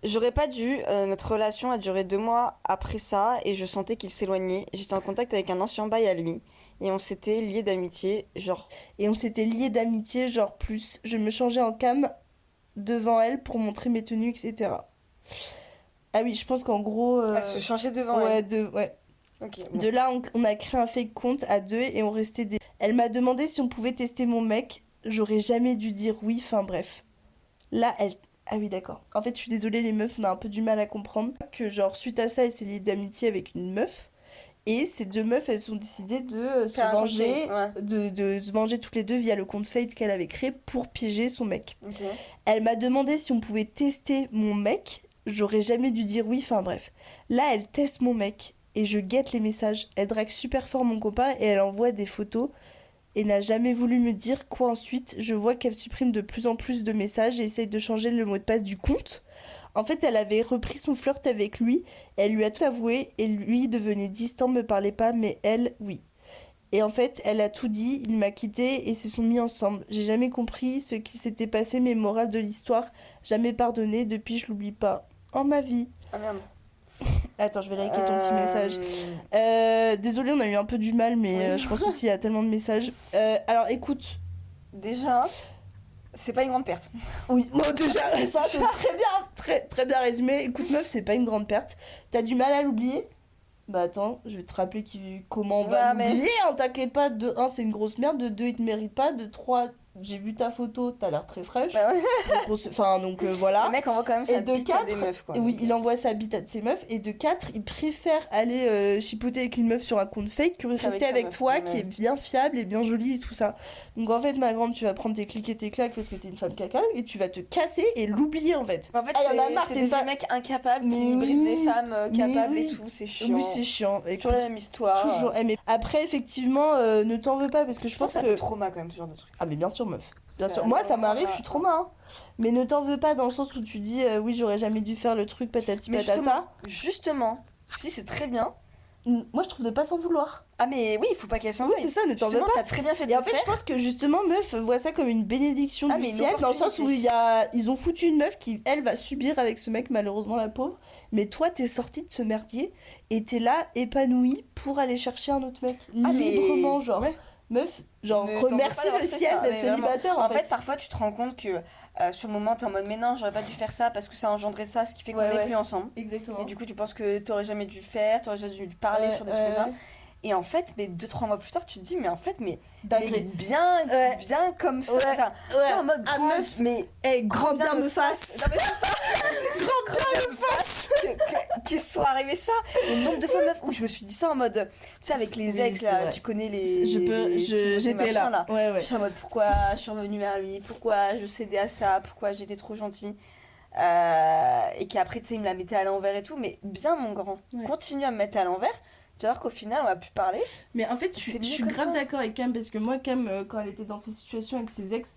Speaker 3: J'aurais pas dû, notre relation a duré 2 mois après ça et je sentais qu'il s'éloignait. J'étais en contact avec un ancien bail à lui et on s'était liés d'amitié, genre...
Speaker 1: Et on s'était liés d'amitié, genre plus. Je me changeais en cam devant elle pour montrer mes tenues, etc. Ah oui, je pense qu'en gros...
Speaker 3: Elle se changeait devant
Speaker 1: ouais,
Speaker 3: elle.
Speaker 1: ouais.
Speaker 3: Ok, bon.
Speaker 1: De là, on a créé un fake compte à 2 et on restait des... Elle m'a demandé si on pouvait tester mon mec. J'aurais jamais dû dire oui, enfin bref. Là, elle... Ah oui, d'accord. En fait, je suis désolée, les meufs, on a un peu du mal à comprendre que, genre, suite à ça, elle s'est liée d'amitié avec une meuf. Et ces 2 meufs, elles ont décidé de se
Speaker 3: Faire un
Speaker 1: venger,
Speaker 3: compte,
Speaker 1: de se venger toutes les 2 via le compte Fate qu'elle avait créé pour piéger son mec.
Speaker 3: Ok.
Speaker 1: Elle m'a demandé si on pouvait tester mon mec. J'aurais jamais dû dire oui, enfin bref. Là, elle teste mon mec et je guette les messages. Elle drague super fort mon copain et elle envoie des photos et n'a jamais voulu me dire quoi ensuite. Je vois qu'elle supprime de plus en plus de messages et essaye de changer le mot de passe du compte. En fait, elle avait repris son flirt avec lui, elle lui a tout avoué et lui devenait distant, me parlait pas, mais elle, oui. Et en fait, elle a tout dit, il m'a quitté et se sont mis ensemble. J'ai jamais compris ce qui s'était passé, mais morale de l'histoire, jamais pardonné, depuis je l'oublie pas. En ma vie.
Speaker 3: Ah merde.
Speaker 1: Attends, je vais liker ton petit message. Désolée, on a eu un peu du mal, mais
Speaker 3: Oui.
Speaker 1: je pense aussi il y a tellement de messages. Alors écoute.
Speaker 3: Déjà, c'est pas une grande perte.
Speaker 1: Oui, bon, déjà, ça c'est très bien résumé. Écoute, meuf, c'est pas une grande perte. T'as du mal à l'oublier? Bah attends, je vais te rappeler comment on va
Speaker 3: Ouais, mais-
Speaker 1: l'oublier, hein, t'inquiète pas. De 1, c'est une grosse merde. De 2, il te mérite pas. De 3, j'ai vu ta photo, t'as l'air très fraîche.
Speaker 3: Bah ouais.
Speaker 1: Enfin, donc voilà.
Speaker 3: Le mec envoie quand même sa
Speaker 1: Et de
Speaker 3: bite à des
Speaker 1: 4,
Speaker 3: meufs, quoi.
Speaker 1: oui, il envoie sa bite à de ses meufs. Et de 4, il préfère aller chipoter avec une meuf sur un compte fake que rester
Speaker 3: sa
Speaker 1: avec
Speaker 3: meuf,
Speaker 1: toi
Speaker 3: ouais.
Speaker 1: qui est bien fiable et bien jolie et tout ça. Donc en fait, ma grande, tu vas prendre tes clics et tes claques parce que t'es une femme caca et tu vas te casser et l'oublier en fait.
Speaker 3: En fait,
Speaker 1: Ah, y en a marre,
Speaker 3: c'est
Speaker 1: t'es
Speaker 3: des
Speaker 1: une femme-
Speaker 3: mecs incapables qui
Speaker 1: Mais
Speaker 3: brisent
Speaker 1: oui,
Speaker 3: des femmes
Speaker 1: mais
Speaker 3: capables
Speaker 1: oui.
Speaker 3: et tout, c'est chiant.
Speaker 1: Oui, c'est chiant.
Speaker 3: C'est
Speaker 1: Écoute,
Speaker 3: toujours la même histoire.
Speaker 1: toujours. Mais après, effectivement, ne t'en veux pas parce que je
Speaker 3: Je pense
Speaker 1: pense
Speaker 3: que ça
Speaker 1: que.
Speaker 3: fait trauma quand même, ce genre de truc.
Speaker 1: Ah, mais bien sûr, meuf. Bien
Speaker 3: Ça-
Speaker 1: sûr. Moi, ça m'arrive, je suis
Speaker 3: Voilà.
Speaker 1: trauma. Hein. Mais ne t'en veux pas dans le sens où tu dis oui, j'aurais jamais dû faire le truc patati
Speaker 3: Mais
Speaker 1: patata.
Speaker 3: justement, si c'est très bien.
Speaker 1: Moi, je trouve de pas s'en vouloir.
Speaker 3: Ah mais oui, il faut pas qu'elle s'en
Speaker 1: Oui,
Speaker 3: veuille.
Speaker 1: c'est ça, ne t'en veux
Speaker 3: Justement,
Speaker 1: pas.
Speaker 3: t'as très bien fait de
Speaker 1: Et en
Speaker 3: le
Speaker 1: fait, je
Speaker 3: faire.
Speaker 1: pense que justement, meuf voit ça comme une bénédiction
Speaker 3: Ah,
Speaker 1: du
Speaker 3: mais une
Speaker 1: ciel, dans le sens où
Speaker 3: opportunité.
Speaker 1: ils ont foutu une meuf qui, elle, va subir avec ce mec, malheureusement, la pauvre. Mais toi, t'es sortie de ce merdier et t'es là, épanouie, pour aller chercher un autre mec.
Speaker 3: Ah, mais-
Speaker 1: Librement, genre.
Speaker 3: Ouais.
Speaker 1: Meuf, genre,
Speaker 3: Ne t'en veux pas
Speaker 1: remercie
Speaker 3: d'avoir
Speaker 1: le
Speaker 3: fait
Speaker 1: ciel
Speaker 3: ça,
Speaker 1: d'être
Speaker 3: mais vraiment.
Speaker 1: célibataire,
Speaker 3: En fait, parfois, tu te rends compte que sur le moment, t'es en mode mais non, j'aurais pas dû faire ça parce que ça a engendré ça, ce qui fait qu'on
Speaker 1: Ouais,
Speaker 3: n'est
Speaker 1: ouais.
Speaker 3: plus ensemble.
Speaker 1: Exactement.
Speaker 3: Et du coup, tu penses que t'aurais jamais dû faire, t'aurais jamais dû parler sur des trucs comme ça.
Speaker 1: ouais.
Speaker 3: Et en fait, mais 2-3 mois plus tard, tu te dis, mais en fait, mais
Speaker 1: Dinguerie.
Speaker 3: bien,
Speaker 1: Ouais.
Speaker 3: bien comme ça.
Speaker 1: Ouais.
Speaker 3: Enfin,
Speaker 1: Ouais.
Speaker 3: tu sais, en mode
Speaker 1: Ah,
Speaker 3: grand,
Speaker 1: meuf.
Speaker 3: mais
Speaker 1: Eh, grand bien me
Speaker 3: fasse.
Speaker 1: fasse.
Speaker 3: Non, mais c'est ça. grand bien me fasse. Qu'il soit arrivé ça. Le nombre de fois, meuf, où je me suis dit ça en mode, tu sais, avec les
Speaker 1: Oui,
Speaker 3: ex,
Speaker 1: c'est
Speaker 3: là,
Speaker 1: vrai.
Speaker 3: tu connais les.
Speaker 1: J'étais
Speaker 3: Timothée,
Speaker 1: là.
Speaker 3: machin,
Speaker 1: Ouais, ouais.
Speaker 3: Je suis en mode, pourquoi je suis revenue vers lui, pourquoi je cédais à ça, pourquoi j'étais trop gentille. Et qu'après, tu sais, il me la mettait à l'envers et tout. Mais bien, mon grand,
Speaker 1: Ouais.
Speaker 3: continue à me mettre à l'envers. Tu vas voir qu'au final, on va plus parler.
Speaker 1: Mais en fait,
Speaker 3: C'est
Speaker 1: je
Speaker 3: mieux
Speaker 1: suis
Speaker 3: comme
Speaker 1: grave
Speaker 3: ça.
Speaker 1: d'accord avec Cam parce que moi, Cam, quand elle était dans ces situations avec ses ex,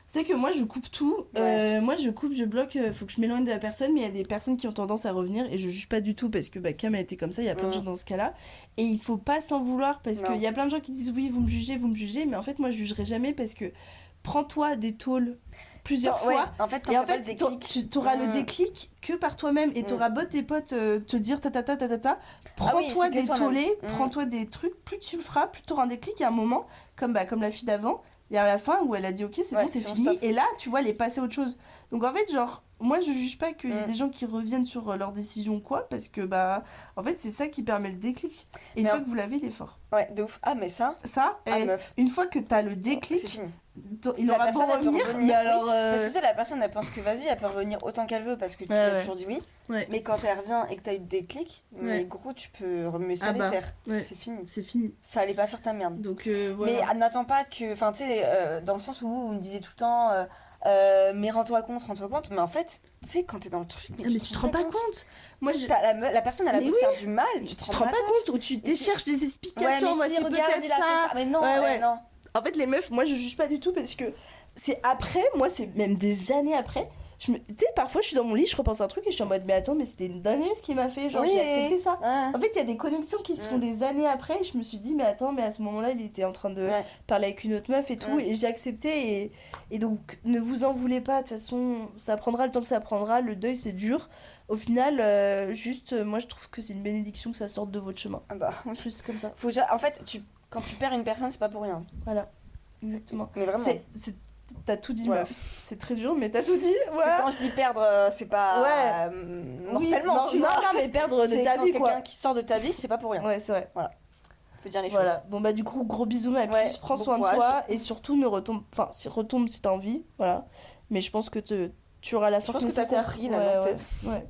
Speaker 1: c'est que moi je coupe tout. Moi je coupe, je bloque, faut que je m'éloigne de la personne, mais il y a des personnes qui ont tendance à revenir et je juge pas du tout parce que bah, Cam a été comme ça, il y a plein de gens dans ce cas-là. Et il faut pas s'en vouloir parce
Speaker 3: Non.
Speaker 1: qu'il y a plein de gens qui disent oui, vous me jugez, mais en fait, moi je jugerai jamais parce que prends-toi des tôles plusieurs
Speaker 3: Ouais,
Speaker 1: fois.
Speaker 3: en fait, quand
Speaker 1: Et en
Speaker 3: t'as
Speaker 1: fait,
Speaker 3: pas le déclic,
Speaker 1: tu auras le
Speaker 3: Mm.
Speaker 1: déclic que par toi-même et
Speaker 3: Mm.
Speaker 1: t'auras beau tes potes te dire ta.
Speaker 3: Ah oui,
Speaker 1: Prends-toi
Speaker 3: c'est que
Speaker 1: des
Speaker 3: toi-même.
Speaker 1: tollés,
Speaker 3: Mm.
Speaker 1: prends-toi des trucs, plus tu le feras, plus tu auras un déclic à un moment, comme la fille d'avant. Et à la fin, où elle a dit ok, c'est
Speaker 3: Ouais,
Speaker 1: bon, c'est
Speaker 3: c'est bon,
Speaker 1: fini.
Speaker 3: stop.
Speaker 1: Et là, tu vois, elle est passée à autre chose. Donc en fait, genre, moi, je juge pas qu'il y ait
Speaker 3: Mm.
Speaker 1: des gens qui reviennent sur leur décision ou quoi, parce que, bah, en fait, c'est ça qui permet le déclic. Et une
Speaker 3: Mais
Speaker 1: fois
Speaker 3: en-
Speaker 1: que vous l'avez, il est fort.
Speaker 3: Ouais, de ouf. Ah, mais ça,
Speaker 1: Ça,
Speaker 3: meuf.
Speaker 1: une fois que t'as le
Speaker 3: c'est
Speaker 1: déclic,
Speaker 3: fini.
Speaker 1: il
Speaker 3: La
Speaker 1: aura beau
Speaker 3: personne, elle peut
Speaker 1: revenir,
Speaker 3: revenir,
Speaker 1: mais
Speaker 3: oui.
Speaker 1: alors.
Speaker 3: Parce que tu sais, la personne, elle pense que vas-y, elle peut revenir autant qu'elle veut parce que tu
Speaker 1: Ouais,
Speaker 3: lui as
Speaker 1: ouais.
Speaker 3: toujours dit oui.
Speaker 1: Ouais.
Speaker 3: Mais quand elle revient et que t'as eu le déclic, mais
Speaker 1: Ouais.
Speaker 3: gros, tu peux remuer ça
Speaker 1: Ah
Speaker 3: les
Speaker 1: bah,
Speaker 3: terres.
Speaker 1: ouais.
Speaker 3: C'est fini.
Speaker 1: C'est fini.
Speaker 3: Fallait pas faire ta merde.
Speaker 1: Donc voilà.
Speaker 3: Mais n'attends pas que. Enfin, tu sais, dans le sens où vous me disiez tout le temps, mais rends-toi compte, rends-toi compte. Mais en fait, tu sais, quand t'es dans le truc,
Speaker 1: Ah, mais tu te rends pas compte. Moi, je.
Speaker 3: La personne, elle a
Speaker 1: Mais
Speaker 3: beau te
Speaker 1: oui.
Speaker 3: faire du mal,
Speaker 1: Tu te rends pas compte, ou tu
Speaker 3: Et si-
Speaker 1: cherches des
Speaker 3: Ouais,
Speaker 1: explications.
Speaker 3: mais
Speaker 1: Moi,
Speaker 3: si,
Speaker 1: c'est
Speaker 3: regarde,
Speaker 1: peut-être
Speaker 3: il a fait
Speaker 1: ça.
Speaker 3: ça. Mais non,
Speaker 1: Ouais, ouais.
Speaker 3: non.
Speaker 1: En fait, les meufs, moi, je juge pas du tout parce que c'est après, moi, c'est même des années après. Tu sais, parfois, je suis dans mon lit, je repense à un truc et je suis en mode, mais attends, mais c'était une dinguerie ce qu'il m'a fait. Genre,
Speaker 3: Oui.
Speaker 1: j'ai accepté ça.
Speaker 3: Ouais.
Speaker 1: En fait, il y a des connexions qui se font des années après. Et je me suis dit, mais attends, mais à ce moment-là, il était en train de
Speaker 3: Ouais.
Speaker 1: parler avec une autre meuf et tout.
Speaker 3: Ouais.
Speaker 1: Et j'ai accepté. Et donc, ne vous en voulez pas. De toute façon, ça prendra le temps que ça prendra. Le deuil, c'est dur. Au final, moi, je trouve que c'est une bénédiction que ça sorte de votre chemin.
Speaker 3: Ah bah, oui.
Speaker 1: C'est juste comme ça.
Speaker 3: En fait, quand tu perds une personne, c'est pas pour rien.
Speaker 1: Voilà. Exactement.
Speaker 3: Mais vraiment.
Speaker 1: T'as tout dit,
Speaker 3: Voilà.
Speaker 1: meuf. C'est très dur, mais t'as tout dit.
Speaker 3: Parce que
Speaker 1: Voilà.
Speaker 3: quand je dis perdre, c'est pas
Speaker 1: Ouais.
Speaker 3: mortellement,
Speaker 1: Oui,
Speaker 3: tu
Speaker 1: non,
Speaker 3: vois.
Speaker 1: non, mais perdre de
Speaker 3: C'est
Speaker 1: ta
Speaker 3: quand
Speaker 1: vie,
Speaker 3: quelqu'un
Speaker 1: quoi.
Speaker 3: qui sort de ta vie, c'est pas pour rien.
Speaker 1: Ouais, c'est vrai.
Speaker 3: Faut dire les
Speaker 1: Voilà.
Speaker 3: choses.
Speaker 1: Bon, bah, du coup, gros bisous, ma
Speaker 3: Ouais,
Speaker 1: puce. Prends
Speaker 3: bon
Speaker 1: soin de
Speaker 3: courage.
Speaker 1: toi. Et surtout, ne retombe. Enfin, retombe si t'as envie. Voilà. Mais je pense que tu auras la
Speaker 3: Je
Speaker 1: force
Speaker 3: pense que t'as
Speaker 1: nécessaire.
Speaker 3: compris, là,
Speaker 1: Ouais,
Speaker 3: non,
Speaker 1: ouais,
Speaker 3: peut-être.
Speaker 1: ouais.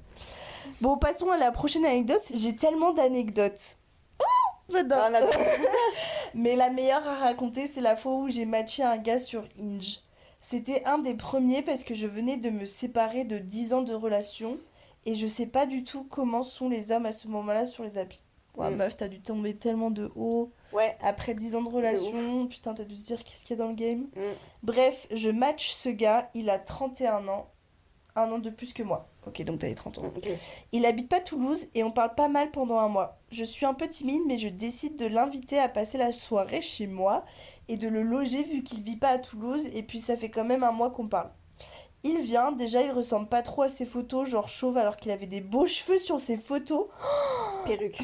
Speaker 1: Bon, passons à la prochaine anecdote. J'ai tellement d'anecdotes. Oh, j'adore.
Speaker 3: Ah, d'accord.
Speaker 1: Mais la meilleure à raconter, c'est la fois où j'ai matché un gars sur Hinge. C'était un des premiers parce que je venais de me séparer de 10 ans de relation et je sais pas du tout comment sont les hommes à ce moment-là sur les applis. Ouais, meuf, t'as dû tomber tellement de haut.
Speaker 3: Ouais.
Speaker 1: Après 10 ans de relation, putain, t'as dû se dire qu'est-ce qu'il y a dans le game.
Speaker 3: Mm.
Speaker 1: Bref, je match ce gars, il a 31 ans, un an de plus que moi. Ok, donc t'avais 30 ans.
Speaker 3: Ok.
Speaker 1: Il habite pas Toulouse et on parle pas mal pendant un mois. Je suis un peu timide, mais je décide de l'inviter à passer la soirée chez moi et de le loger vu qu'il vit pas à Toulouse et puis ça fait quand même un mois qu'on parle. Il vient, déjà il ressemble pas trop à ses photos, genre chauve alors qu'il avait des beaux cheveux sur ses photos.
Speaker 3: Perruque.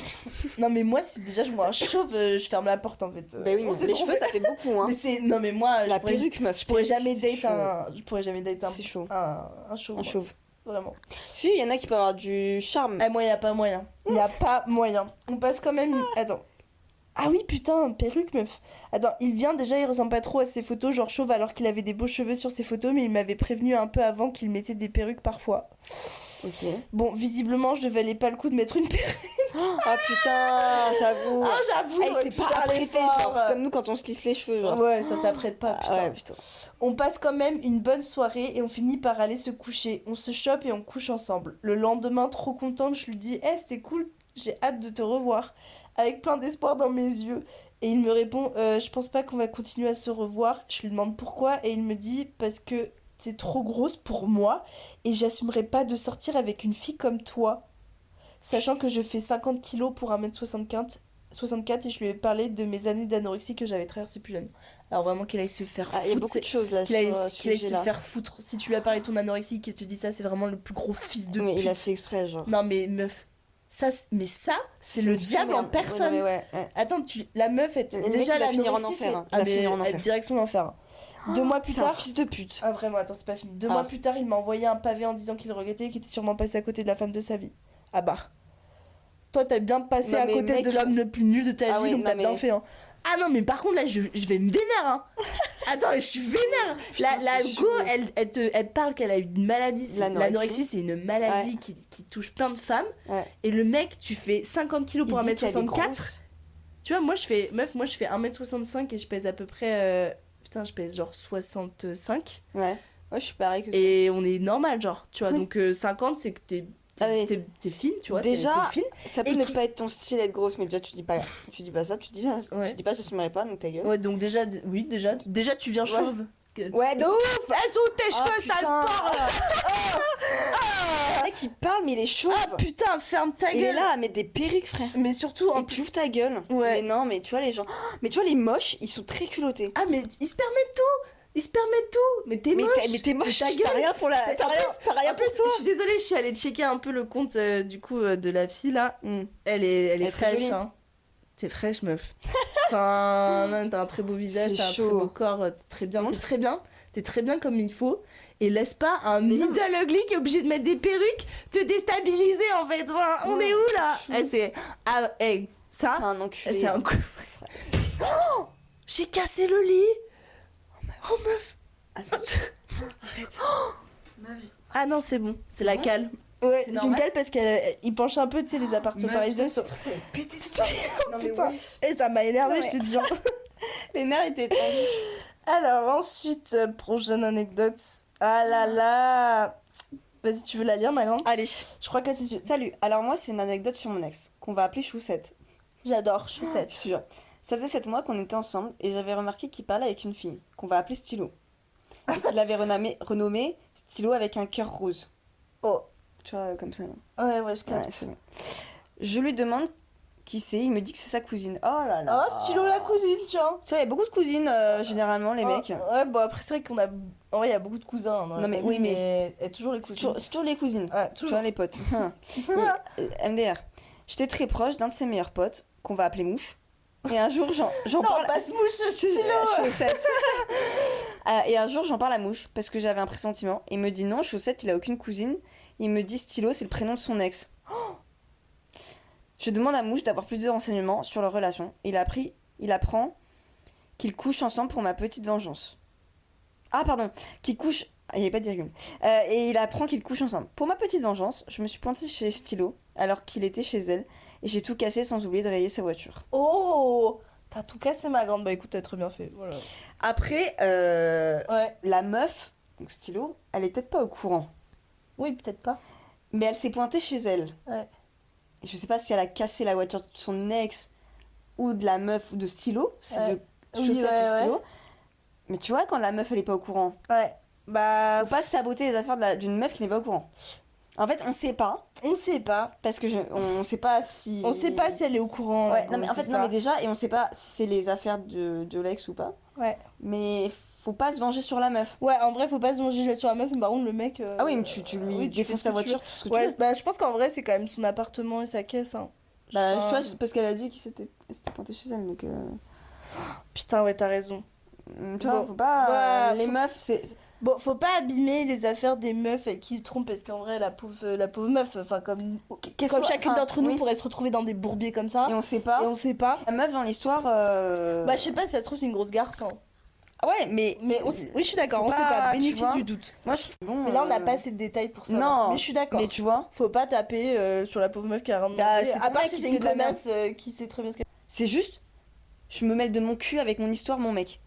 Speaker 1: Non mais moi si déjà je vois un chauve, je ferme la porte en fait.
Speaker 3: Bah oui,
Speaker 1: On s'est
Speaker 3: les
Speaker 1: trompé.
Speaker 3: cheveux, ça fait beaucoup, hein.
Speaker 1: Mais c'est non mais moi
Speaker 3: La perruque, meuf.
Speaker 1: je pourrais jamais
Speaker 3: c'est
Speaker 1: date
Speaker 3: chaud.
Speaker 1: un
Speaker 3: C'est chaud.
Speaker 1: un chauve.
Speaker 3: Un
Speaker 1: moi.
Speaker 3: chauve.
Speaker 1: Vraiment.
Speaker 3: Si, il y en a qui peuvent avoir du charme.
Speaker 1: Ah, moi, y a pas moyen. Y a pas moyen. On passe quand même. Attends. Ah oui, putain, perruque, meuf. Attends, il vient déjà, il ressemble pas trop à ses photos, genre chauve, alors qu'il avait des beaux cheveux sur ses photos, mais il m'avait prévenu un peu avant qu'il mettait des perruques parfois.
Speaker 3: Ok.
Speaker 1: Bon, visiblement, je valais pas le coup de mettre une perruque.
Speaker 3: Ah putain, j'avoue.
Speaker 1: Ah, j'avoue,
Speaker 3: Eh, c'est pas apprêté, genre. C'est comme nous quand on se lisse les cheveux, genre.
Speaker 1: Ouais, ça s'apprête pas, putain.
Speaker 3: Ah ouais, putain.
Speaker 1: On passe quand même une bonne soirée et on finit par aller se coucher. On se chope et on couche ensemble. Le lendemain, trop contente, je lui dis c'était cool, j'ai hâte de te revoir. Avec plein d'espoir dans mes yeux. Et il me répond je pense pas qu'on va continuer à se revoir. Je lui demande pourquoi et il me dit parce que t'es trop grosse pour moi et j'assumerai pas de sortir avec une fille comme toi. Sachant que je fais 50 kilos pour 1m64 et je lui ai parlé de mes années d'anorexie que j'avais traversées plus jeune. Alors vraiment qu'il aille se faire
Speaker 3: Ah, il y a
Speaker 1: foutre,
Speaker 3: beaucoup de choses là
Speaker 1: qu'il
Speaker 3: sur
Speaker 1: aille,
Speaker 3: ce
Speaker 1: qu'il aille se
Speaker 3: sujet-là.
Speaker 1: faire foutre. Si tu lui as parlé de ton anorexie et qu'il te dit ça, c'est vraiment le plus gros fils de
Speaker 3: Mais
Speaker 1: pute.
Speaker 3: il a fait exprès, genre.
Speaker 1: Non mais meuf, ça, c'est le
Speaker 3: une
Speaker 1: diable en
Speaker 3: merde.
Speaker 1: personne.
Speaker 3: Ouais, ouais, ouais.
Speaker 1: Attends, la meuf,
Speaker 3: Le mec, il va finir en
Speaker 1: l'anorexie,
Speaker 3: enfer, hein.
Speaker 1: c'est-
Speaker 3: Il va finir en enfer.
Speaker 1: direction l'enfer. 2 mois plus
Speaker 3: C'est un
Speaker 1: tard...
Speaker 3: fils de pute.
Speaker 1: Ah vraiment, attends, c'est pas fini. 2
Speaker 3: Ah.
Speaker 1: mois plus tard, il m'a envoyé un pavé en disant qu'il regrettait et qu'il était sûrement passé à côté de la femme de sa vie. Ah bah. Toi, t'as bien passé
Speaker 3: Non,
Speaker 1: à
Speaker 3: mais
Speaker 1: côté
Speaker 3: mec,
Speaker 1: de l'homme le plus nul de ta
Speaker 3: Ah
Speaker 1: vie,
Speaker 3: ouais,
Speaker 1: donc
Speaker 3: non,
Speaker 1: t'as bien
Speaker 3: mais-
Speaker 1: fait. Hein. Ah non, mais par contre, là, je vais me vénère. Hein. Attends, je suis vénère.
Speaker 3: Putain,
Speaker 1: la
Speaker 3: c'est
Speaker 1: go,
Speaker 3: chaud.
Speaker 1: elle parle qu'elle a une maladie.
Speaker 3: L'anorexie.
Speaker 1: L'anorexie, c'est une maladie qui touche plein de femmes.
Speaker 3: Ouais.
Speaker 1: Et le mec, tu fais 50 kilos pour
Speaker 3: Il dit qu'elle est
Speaker 1: 1m64.
Speaker 3: grosse.
Speaker 1: Tu vois, moi, je fais 1m65 et je pèse à peu près... Putain, je pèse genre 65.
Speaker 3: Ouais. Ouais, je suis pareil que ça.
Speaker 1: Et on est normal, genre. Tu vois,
Speaker 3: Oui.
Speaker 1: donc 50, c'est que t'es
Speaker 3: Ah oui.
Speaker 1: t'es fine, tu vois.
Speaker 3: Déjà,
Speaker 1: t'es fine.
Speaker 3: Ça peut
Speaker 1: Et
Speaker 3: ne
Speaker 1: qui-
Speaker 3: pas être ton style être grosse, mais déjà tu dis pas ça, tu dis pas j'assumerai pas, donc ta gueule.
Speaker 1: Ouais, donc déjà, oui, déjà tu viens
Speaker 3: Ouais.
Speaker 1: chauve.
Speaker 3: Ouais, de ouf.
Speaker 1: Elles ont tes
Speaker 3: Ah,
Speaker 1: cheveux, sale
Speaker 3: putain.
Speaker 1: porc.
Speaker 3: Le mec il parle, mais il est chauve.
Speaker 1: Ah putain, ferme ta
Speaker 3: Il est
Speaker 1: gueule.
Speaker 3: là à mettre des perruques, frère.
Speaker 1: Mais surtout, en
Speaker 3: Et tu ouvres ta gueule.
Speaker 1: Ouais.
Speaker 3: Mais non, mais tu vois les gens. Mais tu vois les moches, ils sont très culottés.
Speaker 1: Ah, mais ils se permettent tout. Ils se permettent tout. Mais t'es moche.
Speaker 3: Mais t'es moche,
Speaker 1: ta
Speaker 3: t'as
Speaker 1: gueule.
Speaker 3: rien pour la.
Speaker 1: En
Speaker 3: T'as rien
Speaker 1: En plus,
Speaker 3: pour toi.
Speaker 1: je suis désolée, je suis allée checker un peu le compte du coup de la fille là.
Speaker 3: Hmm.
Speaker 1: Elle est
Speaker 3: est très
Speaker 1: fraîche,
Speaker 3: jolie.
Speaker 1: hein. T'es fraîche, meuf. Enfin, non, t'as un très beau visage,
Speaker 3: C'est
Speaker 1: t'as un très
Speaker 3: chaud.
Speaker 1: beau corps, t'es très bien,
Speaker 3: Comment
Speaker 1: t'es très bien. T'es très bien comme il faut. Et laisse pas un middle ugly qui est obligé de mettre des perruques te déstabiliser en fait. Enfin, on est où là?
Speaker 3: Chou.
Speaker 1: Ah, hey,
Speaker 3: C'est
Speaker 1: ça,
Speaker 3: un enculé.
Speaker 1: c'est un coup. J'ai cassé le lit. Oh meuf.
Speaker 3: Attends, arrête.
Speaker 1: Ah non, c'est bon, c'est la
Speaker 2: bon
Speaker 1: cale. Ouais,
Speaker 2: C'est
Speaker 1: j'ai une
Speaker 2: normal
Speaker 1: cale parce qu'il penche un peu, tu sais, les appartements parisiens sont.
Speaker 3: Pété
Speaker 1: Oh, putain. Et ça m'a énervé,
Speaker 3: Non,
Speaker 1: je
Speaker 3: mais-
Speaker 1: te dis. Hein.
Speaker 3: Les nerfs étaient tendus.
Speaker 1: Alors ensuite, prochaine anecdote. Ah là là. Vas-y, tu veux la lire, ma grande?
Speaker 3: Allez.
Speaker 1: Je crois que c'est sûr.
Speaker 3: Salut. Alors moi, c'est une anecdote sur mon ex, qu'on va appeler Choussette.
Speaker 1: J'adore, chaussette.
Speaker 3: Je te jure. Ça faisait 7 mois qu'on était ensemble et j'avais remarqué qu'il parlait avec une fille, qu'on va appeler Stylo. Et qu'il avait renommé Stylo avec un cœur rose.
Speaker 1: Oh.
Speaker 3: Tu vois, comme ça. Là.
Speaker 1: Ouais, je capte.
Speaker 3: Ouais, c'est bon. Je lui demande qui c'est, il me dit que c'est sa cousine. Oh là là.
Speaker 1: Oh, stylo la cousine, tiens.
Speaker 3: Tu vois, il y a beaucoup de cousines, généralement, les mecs.
Speaker 1: Ouais, bon, après, c'est vrai qu'on a. En vrai, il y a beaucoup de cousins. Dans la
Speaker 3: Non, mais
Speaker 1: famille,
Speaker 3: oui, mais-
Speaker 1: il y a toujours les cousines.
Speaker 3: C'est toujours les cousines.
Speaker 1: Ouais,
Speaker 3: Tu
Speaker 1: toujours.
Speaker 3: vois, les potes. MDR. J'étais très proche d'un de ses meilleurs potes, qu'on va appeler Mouche. Et un jour, j'en
Speaker 1: Attends,
Speaker 3: parle.
Speaker 1: passe mouche, stylo.
Speaker 3: Chaussette. Et un jour, j'en parle à Mouche parce que j'avais un pressentiment. Il me dit non, Chaussette, il a aucune cousine. Il me dit Stylo, c'est le prénom de son ex. Je demande à Mouche d'avoir plus de renseignements sur leur relation. Il apprend qu'ils couchent ensemble pour ma petite vengeance. Ah, pardon, qu'ils couchent. Il n'y avait pas de virgule. Et il apprend qu'ils couchent ensemble. Pour ma petite vengeance, je me suis pointée chez Stylo alors qu'il était chez elle. Et j'ai tout cassé sans oublier de rayer sa voiture.
Speaker 1: Oh, t'as tout cassé, ma grande. Bah écoute, t'as très bien fait. Voilà.
Speaker 3: Après,
Speaker 1: Ouais.
Speaker 3: la meuf, donc Stylo, elle est peut-être pas au courant.
Speaker 1: Oui, peut-être pas.
Speaker 3: Mais elle s'est pointée chez elle.
Speaker 1: Ouais.
Speaker 3: Et je sais pas si elle a cassé la voiture de son ex ou de la meuf ou de Stylo. C'est
Speaker 1: Ouais.
Speaker 3: de
Speaker 1: Oui,
Speaker 3: Chaussette
Speaker 1: ouais,
Speaker 3: ou Stylo. Mais tu vois, quand la meuf elle est pas au courant,
Speaker 1: Ouais. Bah,
Speaker 3: faut pas saboter les affaires d'une meuf qui n'est pas au courant. En fait, on sait pas.
Speaker 1: on sait pas.
Speaker 3: Parce que on sait pas si.
Speaker 1: On sait pas si elle est au courant.
Speaker 3: Ouais,
Speaker 1: gros,
Speaker 3: non, mais en fait,
Speaker 1: c'est
Speaker 3: non,
Speaker 1: ça.
Speaker 3: mais déjà, et on sait pas si c'est les affaires de l'ex ou pas.
Speaker 1: Ouais.
Speaker 3: Mais faut pas se venger sur la meuf.
Speaker 1: Ouais, en vrai, faut pas se manger sur la meuf, mais par contre, le mec.
Speaker 3: Ah oui, mais tu lui
Speaker 1: oui, tu
Speaker 3: défonces
Speaker 1: fais
Speaker 3: sa
Speaker 1: ce que tu
Speaker 3: voiture, tout ce que
Speaker 1: veux.
Speaker 3: tu
Speaker 1: Ouais,
Speaker 3: veux.
Speaker 1: bah, je pense qu'en vrai, c'est quand même son appartement et sa caisse. Hein.
Speaker 3: Bah,
Speaker 1: Enfin,
Speaker 3: tu vois, parce qu'elle a dit qu'il s'était pointé chez elle, donc.
Speaker 1: Putain, ouais, t'as raison.
Speaker 3: Tu vois,
Speaker 1: Bon,
Speaker 3: faut pas.
Speaker 1: ouais,
Speaker 3: Les
Speaker 1: faut-
Speaker 3: meufs, c'est.
Speaker 1: Bon, faut pas abîmer les affaires des meufs avec qui ils trompent, parce qu'en vrai, la pauvre meuf, enfin, comme chacune d'entre nous
Speaker 3: oui.
Speaker 1: pourrait se retrouver dans des bourbiers comme ça,
Speaker 3: Et on sait pas.
Speaker 1: et on sait pas.
Speaker 3: La meuf dans l'histoire.
Speaker 1: Bah, je sais pas si ça se trouve, c'est une grosse garce. Hein.
Speaker 3: Ah ouais, mais.
Speaker 1: Mais oui, je suis d'accord,
Speaker 3: Faut
Speaker 1: on sait
Speaker 3: pas,
Speaker 1: pas,
Speaker 3: tu
Speaker 1: bénéfice
Speaker 3: vois.
Speaker 1: du doute.
Speaker 3: Moi, je trouve bon.
Speaker 1: Mais là, on n'a pas assez de détails pour ça.
Speaker 3: Non,
Speaker 1: Mais je suis d'accord.
Speaker 3: Mais tu vois,
Speaker 1: Faut pas taper sur la pauvre meuf qui a rien demandé.
Speaker 3: Bah, c'est
Speaker 1: à
Speaker 3: ton
Speaker 1: part
Speaker 3: mec
Speaker 1: si
Speaker 3: qui
Speaker 1: c'est
Speaker 3: fait
Speaker 1: une
Speaker 3: de la merde.
Speaker 1: connasse qui sait très bien ce qu'elle
Speaker 3: c'est juste. Je me mêle de mon cul avec mon histoire, mon mec.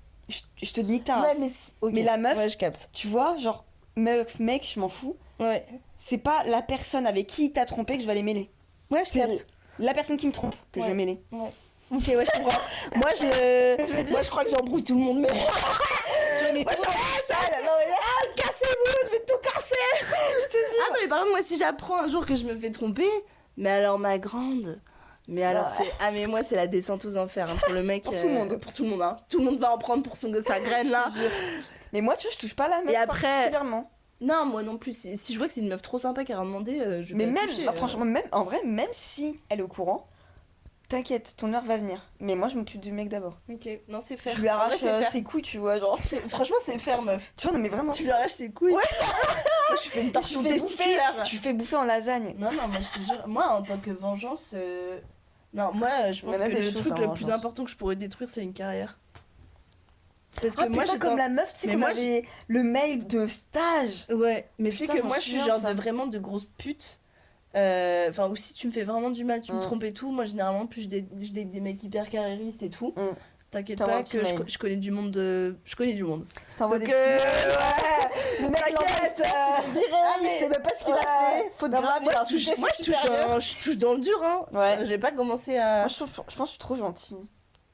Speaker 3: Je te nique ta
Speaker 1: Ouais,
Speaker 3: race.
Speaker 1: mais, ok.
Speaker 3: Mais la meuf-
Speaker 1: Ouais, je capte.
Speaker 3: Tu vois, genre, meuf, mec, je m'en fous.
Speaker 1: Ouais.
Speaker 3: C'est pas la personne avec qui il t'a trompé que je vais aller mêler.
Speaker 1: Ouais, je
Speaker 3: C'est
Speaker 1: capte.
Speaker 3: la personne qui me trompe que je
Speaker 1: Ouais.
Speaker 3: vais mêler.
Speaker 1: Ok, ouais, je comprends. moi, je crois que j'embrouille tout le monde, mais.
Speaker 3: Mais
Speaker 1: Moi, je suis ça, là, non, mais cassez-vous, je vais tout casser. Je te jure. Ah non, mais par contre, moi, si j'apprends un jour que je me fais tromper, mais alors ma grande. Mais alors,
Speaker 3: Ouais.
Speaker 1: c'est. Ah, mais moi, c'est la descente aux enfers hein, pour le mec.
Speaker 3: Pour tout le monde.
Speaker 1: Pour tout le monde, hein. Tout le monde va en prendre pour sa graine, là.
Speaker 3: Je te jure. Mais moi, tu vois, je touche pas la meuf
Speaker 1: Et après-
Speaker 3: particulièrement.
Speaker 1: Non, moi non plus. Si je vois que c'est une meuf trop sympa qui a rien demandé, je vais
Speaker 3: Mais
Speaker 1: pas la
Speaker 3: même,
Speaker 1: toucher,
Speaker 3: bah, franchement, même, en vrai, même si elle est au courant, t'inquiète, ton heure va venir. Mais moi, je m'occupe du mec d'abord.
Speaker 1: Ok, non, c'est faire.
Speaker 3: Je lui
Speaker 1: En vrai,
Speaker 3: arrache
Speaker 1: c'est faire.
Speaker 3: ses couilles, tu vois, genre.
Speaker 1: Franchement, c'est faire, meuf.
Speaker 3: Tu vois, non, mais vraiment.
Speaker 1: Tu lui arraches ses couilles.
Speaker 3: Ouais.
Speaker 1: Moi, je fais une torsion
Speaker 3: Tu fais
Speaker 1: testiculaire.
Speaker 3: Tu fais bouffer en lasagne.
Speaker 1: Non, non, moi je te jure, moi en tant que vengeance, non, moi je pense
Speaker 3: Mais là,
Speaker 1: que
Speaker 3: t'es
Speaker 1: le
Speaker 3: chaud,
Speaker 1: truc
Speaker 3: ça,
Speaker 1: le
Speaker 3: en
Speaker 1: plus
Speaker 3: vengeance.
Speaker 1: important que je pourrais détruire, c'est une carrière. Parce que
Speaker 3: Ah,
Speaker 1: moi
Speaker 3: putain,
Speaker 1: j'ai
Speaker 3: comme la meuf, tu sais,
Speaker 1: Mais
Speaker 3: qu'on
Speaker 1: moi,
Speaker 3: avait le mail de stage.
Speaker 1: Ouais, mais tu sais
Speaker 3: Putain,
Speaker 1: que
Speaker 3: je
Speaker 1: moi
Speaker 3: m'en
Speaker 1: je suis
Speaker 3: souviens,
Speaker 1: genre
Speaker 3: ça.
Speaker 1: de vraiment de grosse pute. Enfin, ou si tu me fais vraiment du mal, tu me
Speaker 3: Mm.
Speaker 1: trompes et tout, moi généralement, plus je date des mecs hyper carriéristes et tout.
Speaker 3: Mm.
Speaker 1: T'inquiète
Speaker 3: T'envoies
Speaker 1: pas
Speaker 3: un petit
Speaker 1: que
Speaker 3: mail.
Speaker 1: je connais du monde de. Je connais du monde.
Speaker 3: T'envoies
Speaker 1: Donc,
Speaker 3: des petits mails.
Speaker 1: ouais,
Speaker 3: Le mec, il envoie
Speaker 1: t'inquiète,
Speaker 3: il est viré,
Speaker 1: ah,
Speaker 3: il
Speaker 1: mais-
Speaker 3: sait même pas ce qu'il
Speaker 1: ouais.
Speaker 3: a fait. Faute
Speaker 1: Non,
Speaker 3: grave,
Speaker 1: moi,
Speaker 3: il a
Speaker 1: je touche,
Speaker 3: insulté
Speaker 1: moi,
Speaker 3: son
Speaker 1: je touche
Speaker 3: supérieur.
Speaker 1: je touche dans le dur, hein.
Speaker 3: Ouais.
Speaker 1: J'ai pas commencé à.
Speaker 3: Moi, je pense que je suis trop gentille.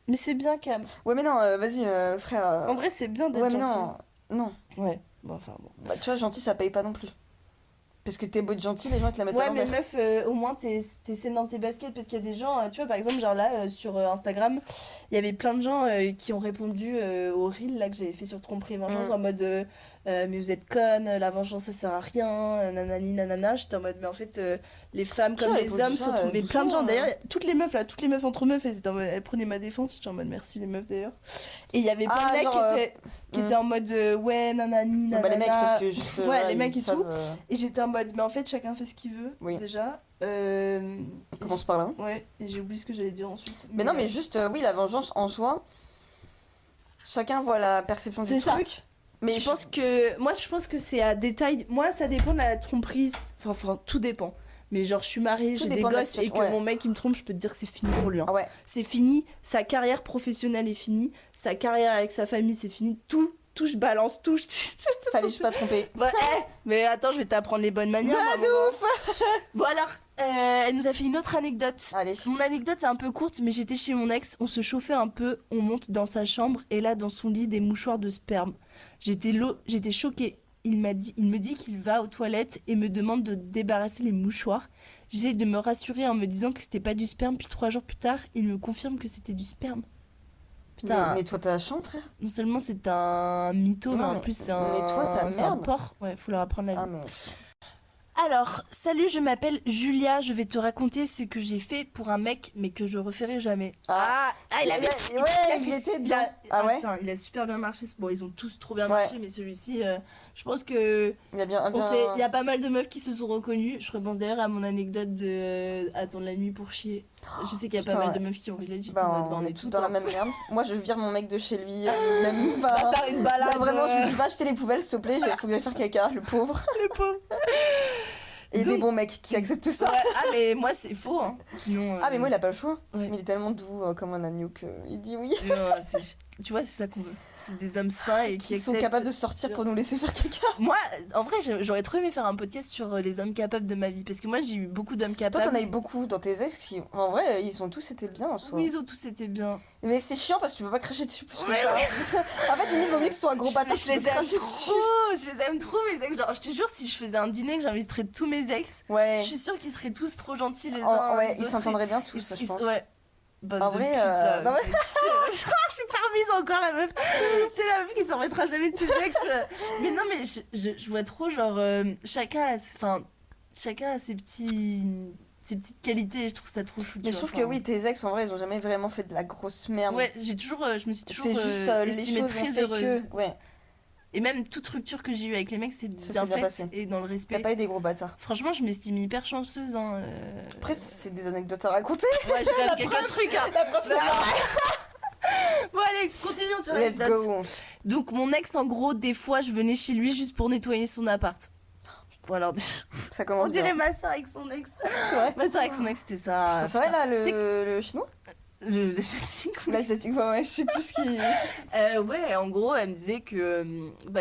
Speaker 1: Mais c'est bien, Cam.
Speaker 3: Ouais, mais non, vas-y, frère.
Speaker 1: En vrai, c'est bien d'être
Speaker 3: ouais, mais
Speaker 1: gentil.
Speaker 3: non.
Speaker 1: Ouais, bon, enfin bon.
Speaker 3: Bah, tu vois, gentil, ça paye pas non plus. Parce que t'es beau de gentil, les gens ils te la mettent à
Speaker 1: Ouais, mais
Speaker 3: l'envers.
Speaker 1: meuf, au moins t'es saine dans tes baskets parce qu'il y a des gens, tu vois, par exemple, genre là sur Instagram, il y avait plein de gens qui ont répondu au reel là que j'avais fait sur Tromperie et Vengeance
Speaker 3: Mm.
Speaker 1: en mode mais vous êtes connes, la vengeance ça sert à rien, nanani nanana. J'étais en mode mais en fait les femmes comme
Speaker 3: Qui a
Speaker 1: les
Speaker 3: répondu
Speaker 1: hommes
Speaker 3: ça,
Speaker 1: sont trop... Mais plein de gens
Speaker 3: doucement,
Speaker 1: d'ailleurs, toutes les meufs entre meufs, elles, étaient en mode, elles prenaient ma défense, j'étais en mode merci les meufs d'ailleurs. Et il y avait plein de mecs
Speaker 3: genre,
Speaker 1: qui étaient en mode ouais nanani nanana.
Speaker 3: Bah, les mecs, parce que juste.
Speaker 1: Ouais, les mecs
Speaker 3: ils
Speaker 1: et
Speaker 3: savent,
Speaker 1: tout. Et j'étais en mode mais en fait chacun fait ce qu'il veut
Speaker 3: Oui.
Speaker 1: déjà.
Speaker 3: On commence par là.
Speaker 1: Ouais, et j'ai oublié ce que j'allais dire ensuite.
Speaker 3: Mais non, mais juste, oui, la vengeance en soi, chacun voit la perception du
Speaker 1: C'est ça.
Speaker 3: truc. Mais
Speaker 1: je pense que c'est à détail. Moi, ça dépend de la tromperie. Enfin, tout dépend. Mais genre, je suis mariée,
Speaker 3: Tout
Speaker 1: j'ai des
Speaker 3: dépend de la
Speaker 1: gosses et que
Speaker 3: situation, ouais.
Speaker 1: mon mec il me trompe, je peux te dire que c'est fini pour lui. Hein.
Speaker 3: Ah ouais.
Speaker 1: C'est fini. Sa carrière professionnelle est finie. Sa carrière avec sa famille, c'est fini. Tout, je balance, tout.
Speaker 3: Fallait juste pas tromper.
Speaker 1: Ouais, mais attends, je vais t'apprendre les bonnes manières.
Speaker 3: Bah,
Speaker 1: maman.
Speaker 3: de ouf.
Speaker 1: Bon alors, elle nous a fait une autre anecdote.
Speaker 3: Allez.
Speaker 1: Mon anecdote est un peu courte, mais j'étais chez mon ex, on se chauffait un peu, on monte dans sa chambre et là dans son lit des mouchoirs de sperme. J'étais choquée. Il me dit qu'il va aux toilettes et me demande de débarrasser les mouchoirs. J'essaie de me rassurer en me disant que c'était pas du sperme, puis 3 jours plus tard, il me confirme que c'était du sperme. Putain,
Speaker 3: Mais toi, t'as la chambre, frère.
Speaker 1: non seulement c'est un mytho, mais
Speaker 3: Non,
Speaker 1: en
Speaker 3: mais-
Speaker 1: plus c'est
Speaker 3: mais
Speaker 1: un,
Speaker 3: toi, ta
Speaker 1: c'est un
Speaker 3: merde.
Speaker 1: porc. Ouais, faut leur apprendre la vie.
Speaker 3: Ah, mais.
Speaker 1: Alors, salut, je m'appelle Julia, je vais te raconter ce que j'ai fait pour un mec, mais que je referai jamais. Il avait...
Speaker 3: il était dedans. Ah ouais.
Speaker 1: Putain, il a super bien marché. Bon, ils ont tous trop bien
Speaker 3: Ouais.
Speaker 1: marché, mais celui-ci, je pense que...
Speaker 3: Il y a bien.
Speaker 1: Il y a pas mal de meufs qui se sont reconnues. Je repense d'ailleurs à mon anecdote de attendre la nuit pour chier. Je sais qu'il y a
Speaker 3: Putain,
Speaker 1: pas mal
Speaker 3: ouais.
Speaker 1: de meufs qui ont relate, j'étais
Speaker 3: Bah,
Speaker 1: en mode,
Speaker 3: on est
Speaker 1: tous
Speaker 3: tous dans la
Speaker 1: un
Speaker 3: même
Speaker 1: peu-
Speaker 3: merde. Moi, je vire mon mec de chez lui, même
Speaker 1: Va
Speaker 3: pas.
Speaker 1: faire une balade.
Speaker 3: Bah, vraiment, je lui dis va acheter les poubelles, s'il te plaît, il faut que j'aille faire caca, le pauvre.
Speaker 1: le pauvre.
Speaker 3: Et des
Speaker 1: Donc-
Speaker 3: bons mecs qui acceptent ça.
Speaker 1: Ouais, ah, mais moi, c'est faux. Hein. Sinon,
Speaker 3: Ah, mais moi, il a pas le choix.
Speaker 1: Ouais.
Speaker 3: Mais il est tellement doux comme un agneau qu'il dit oui.
Speaker 1: Tu vois, c'est ça qu'on veut. C'est des hommes sains et
Speaker 3: Qui sont
Speaker 1: acceptent-
Speaker 3: capables de sortir pour nous laisser faire caca.
Speaker 1: Moi, en vrai, j'aurais trop aimé faire un podcast sur les hommes capables de ma vie. Parce que moi, j'ai eu beaucoup d'hommes
Speaker 3: Toi,
Speaker 1: capables.
Speaker 3: t'en as eu beaucoup dans tes ex qui, en vrai, ils ont tous été bien en soi.
Speaker 1: Oui, ils ont tous été bien.
Speaker 3: Mais c'est chiant parce que tu peux pas cracher dessus plus que
Speaker 1: Ouais,
Speaker 3: ça.
Speaker 1: ouais.
Speaker 3: En fait, limite, vaut mieux que ce soit un gros bâtard.
Speaker 1: Je
Speaker 3: tu peux
Speaker 1: les aime
Speaker 3: cracher
Speaker 1: trop. Je les aime trop, mes ex. Genre, je te jure, si je faisais un dîner que j'inviterais tous mes ex,
Speaker 3: dessus. Ouais.
Speaker 1: je suis sûre qu'ils seraient tous trop gentils les uns.
Speaker 3: Ouais,
Speaker 1: les
Speaker 3: ils
Speaker 1: autres.
Speaker 3: s'entendraient bien tous,
Speaker 1: Ils-
Speaker 3: je
Speaker 1: ils-
Speaker 3: pense.
Speaker 1: Ouais. Bonne
Speaker 3: En
Speaker 1: de
Speaker 3: vrai,
Speaker 1: pute, là.
Speaker 3: non, mais-
Speaker 1: Putain, je crois que je suis pas remise encore la meuf. C'est la meuf qui s'en remettra jamais de ses ex. Mais non, mais je vois trop, genre, chacun a ses petites qualités. Je trouve ça trop chou.
Speaker 3: Mais je trouve que oui, tes ex, en vrai, ils ont jamais vraiment fait de la grosse merde.
Speaker 1: Ouais, je me suis toujours
Speaker 3: C'est juste les
Speaker 1: estimée
Speaker 3: choses ont
Speaker 1: très
Speaker 3: fait
Speaker 1: heureuse.
Speaker 3: que. Ouais,
Speaker 1: Et même toute rupture que j'ai eue avec les mecs, c'est
Speaker 3: Ça
Speaker 1: bien
Speaker 3: s'est bien
Speaker 1: fait
Speaker 3: passé.
Speaker 1: et dans le
Speaker 3: t'as
Speaker 1: respect.
Speaker 3: pas eu des gros bâtards.
Speaker 1: Franchement, je m'estime hyper chanceuse. Hein.
Speaker 3: Après, c'est des anecdotes à raconter.
Speaker 1: Ouais, j'ai quand même quelques trucs. Hein.
Speaker 3: La preuve,
Speaker 1: Bon, allez, continuons sur
Speaker 3: Let's
Speaker 1: les
Speaker 3: go.
Speaker 1: Donc, mon ex, en gros, des fois, je venais chez lui juste pour nettoyer son appart. Bon, alors,
Speaker 3: Ça
Speaker 1: on
Speaker 3: commence
Speaker 1: dirait
Speaker 3: bien.
Speaker 1: ma soeur avec son ex.
Speaker 3: C'est vrai.
Speaker 1: Ma soeur avec son ex, c'était ça.
Speaker 3: Ça serait là
Speaker 1: T'sais
Speaker 3: le chinois
Speaker 1: L'asiatique.
Speaker 3: L'asiatique, ouais, je sais plus ce qui.
Speaker 1: Ouais, en gros, elle me disait que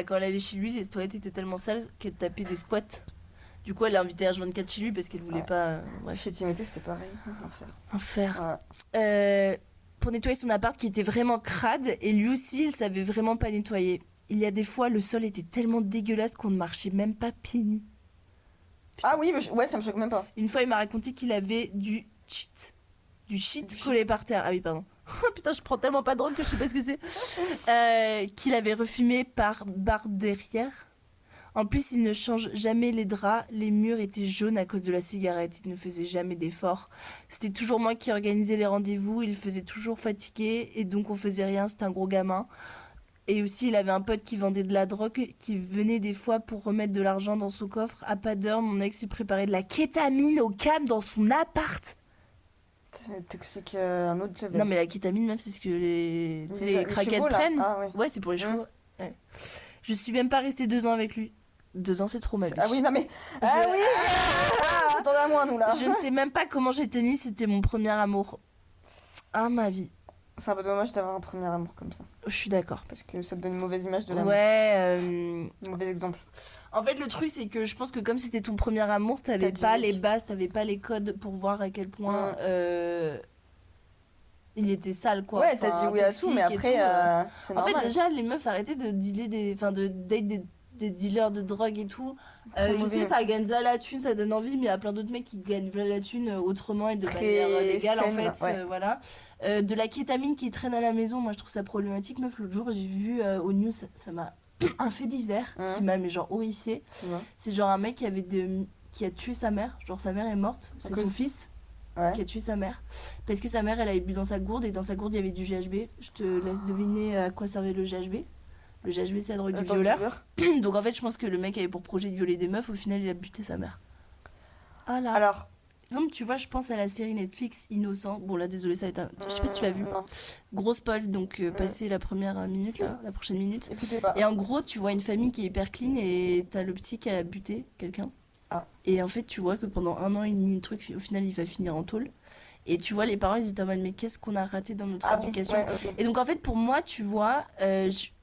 Speaker 1: quand elle allait chez lui, les toilettes étaient tellement sales qu'elle tapait des squats. Du coup, elle a invité H24 chez lui parce qu'elle voulait
Speaker 3: Ouais.
Speaker 1: pas. Ouais,
Speaker 3: Chez Timothée, c'était pareil. L'enfer.
Speaker 1: enfer.
Speaker 3: Voilà.
Speaker 1: Pour nettoyer son appart qui était vraiment crade et lui aussi, il savait vraiment pas nettoyer. Il y a des fois, le sol était tellement dégueulasse qu'on ne marchait même pas pieds nus.
Speaker 3: Ah oui, ouais, ça me choque même pas.
Speaker 1: Une fois, il m'a raconté qu'il avait du shit. Du shit
Speaker 3: Du
Speaker 1: collé par terre. Ah oui, pardon. Putain, je prends tellement pas de drogue que je sais pas ce que c'est. Qu'il avait refumé par barre derrière. En plus, il ne change jamais les draps. Les murs étaient jaunes à cause de la cigarette. Il ne faisait jamais d'efforts. C'était toujours moi qui organisais les rendez-vous. Il faisait toujours fatigué et donc on faisait rien. C'était un gros gamin. Et aussi, il avait un pote qui vendait de la drogue, qui venait des fois pour remettre de l'argent dans son coffre. À pas d'heure, mon ex lui préparait de la kétamine au cam dans son appart.
Speaker 3: C'est toxique un autre level.
Speaker 1: Non, mais la kétamine, même, c'est ce que les craquettes
Speaker 3: chevaux, là.
Speaker 1: prennent.
Speaker 3: Ah ouais.
Speaker 1: Ouais, c'est pour les chevaux. Ouais. Je suis même pas restée 2 ans avec lui. 2 ans, c'est trop ma vie.
Speaker 3: Ah oui, non mais. Ah oui Attendez à moi, nous là.
Speaker 1: Je ne sais même pas comment j'ai tenu, c'était mon premier amour. Ah, ma vie.
Speaker 3: C'est un peu dommage d'avoir un premier amour comme ça.
Speaker 1: Je suis d'accord.
Speaker 3: Parce que ça te donne une mauvaise image de l'amour.
Speaker 1: Ouais.
Speaker 3: Un mauvais exemple.
Speaker 1: En fait, le truc, c'est que je pense que comme c'était ton premier amour, t'avais
Speaker 3: T'as
Speaker 1: pas
Speaker 3: dit oui.
Speaker 1: les bases, t'avais pas les codes pour voir à quel point il était sale, quoi.
Speaker 3: Ouais, t'as dit oui à tout, mais
Speaker 1: toxique et
Speaker 3: après,
Speaker 1: tout,
Speaker 3: c'est
Speaker 1: En
Speaker 3: normal.
Speaker 1: fait, déjà, les meufs arrêtaient de dealer de date des dealers de drogue et tout.
Speaker 3: Très
Speaker 1: Je
Speaker 3: mauvais.
Speaker 1: sais, ça gagne v'là la thune, ça donne envie, mais il y a plein d'autres mecs qui gagnent v'là la thune autrement et de
Speaker 3: Très
Speaker 1: manière légale, en
Speaker 3: saine,
Speaker 1: fait.
Speaker 3: ouais.
Speaker 1: Voilà. De la kétamine qui traîne à la maison, moi je trouve ça problématique. Meuf, l'autre jour, j'ai vu au news, ça m'a un fait divers
Speaker 3: Ouais.
Speaker 1: qui m'a mais genre horrifiée.
Speaker 3: Tu vois.
Speaker 1: C'est genre un mec qui a tué sa mère. Genre sa mère est morte. C'est
Speaker 3: À
Speaker 1: son
Speaker 3: cause-
Speaker 1: fils
Speaker 3: Ouais.
Speaker 1: qui a tué sa mère. Parce que sa mère, elle avait bu dans sa gourde et dans sa gourde, il y avait du GHB. Je te laisse deviner à quoi servait le GHB. Le GHB, c'est la drogue du
Speaker 3: Attends,
Speaker 1: violeur. Donc en fait, je pense que le mec avait pour projet de violer des meufs. Au final, il a buté sa mère. Voilà.
Speaker 3: Alors.
Speaker 1: Par exemple, tu vois, je pense à la série Netflix Innocent. Bon, là, désolé, ça va être un... Je sais pas si tu l'as vu.
Speaker 3: Non,
Speaker 1: Gros spoil, donc passer la première minute, là, la prochaine minute.
Speaker 3: écoutez pas.
Speaker 1: Et en gros, tu vois une famille qui est hyper clean et t'as le petit qui a buté quelqu'un.
Speaker 3: Ah.
Speaker 1: Et en fait, tu vois que pendant 1 an, il nie le truc, au final, il va finir en tôle. Et tu vois, les parents, ils étaient en mode, mais qu'est-ce qu'on a raté dans notre
Speaker 3: Ah oui,
Speaker 1: éducation?
Speaker 3: ouais, ok.
Speaker 1: Et donc, en fait, pour moi, tu vois,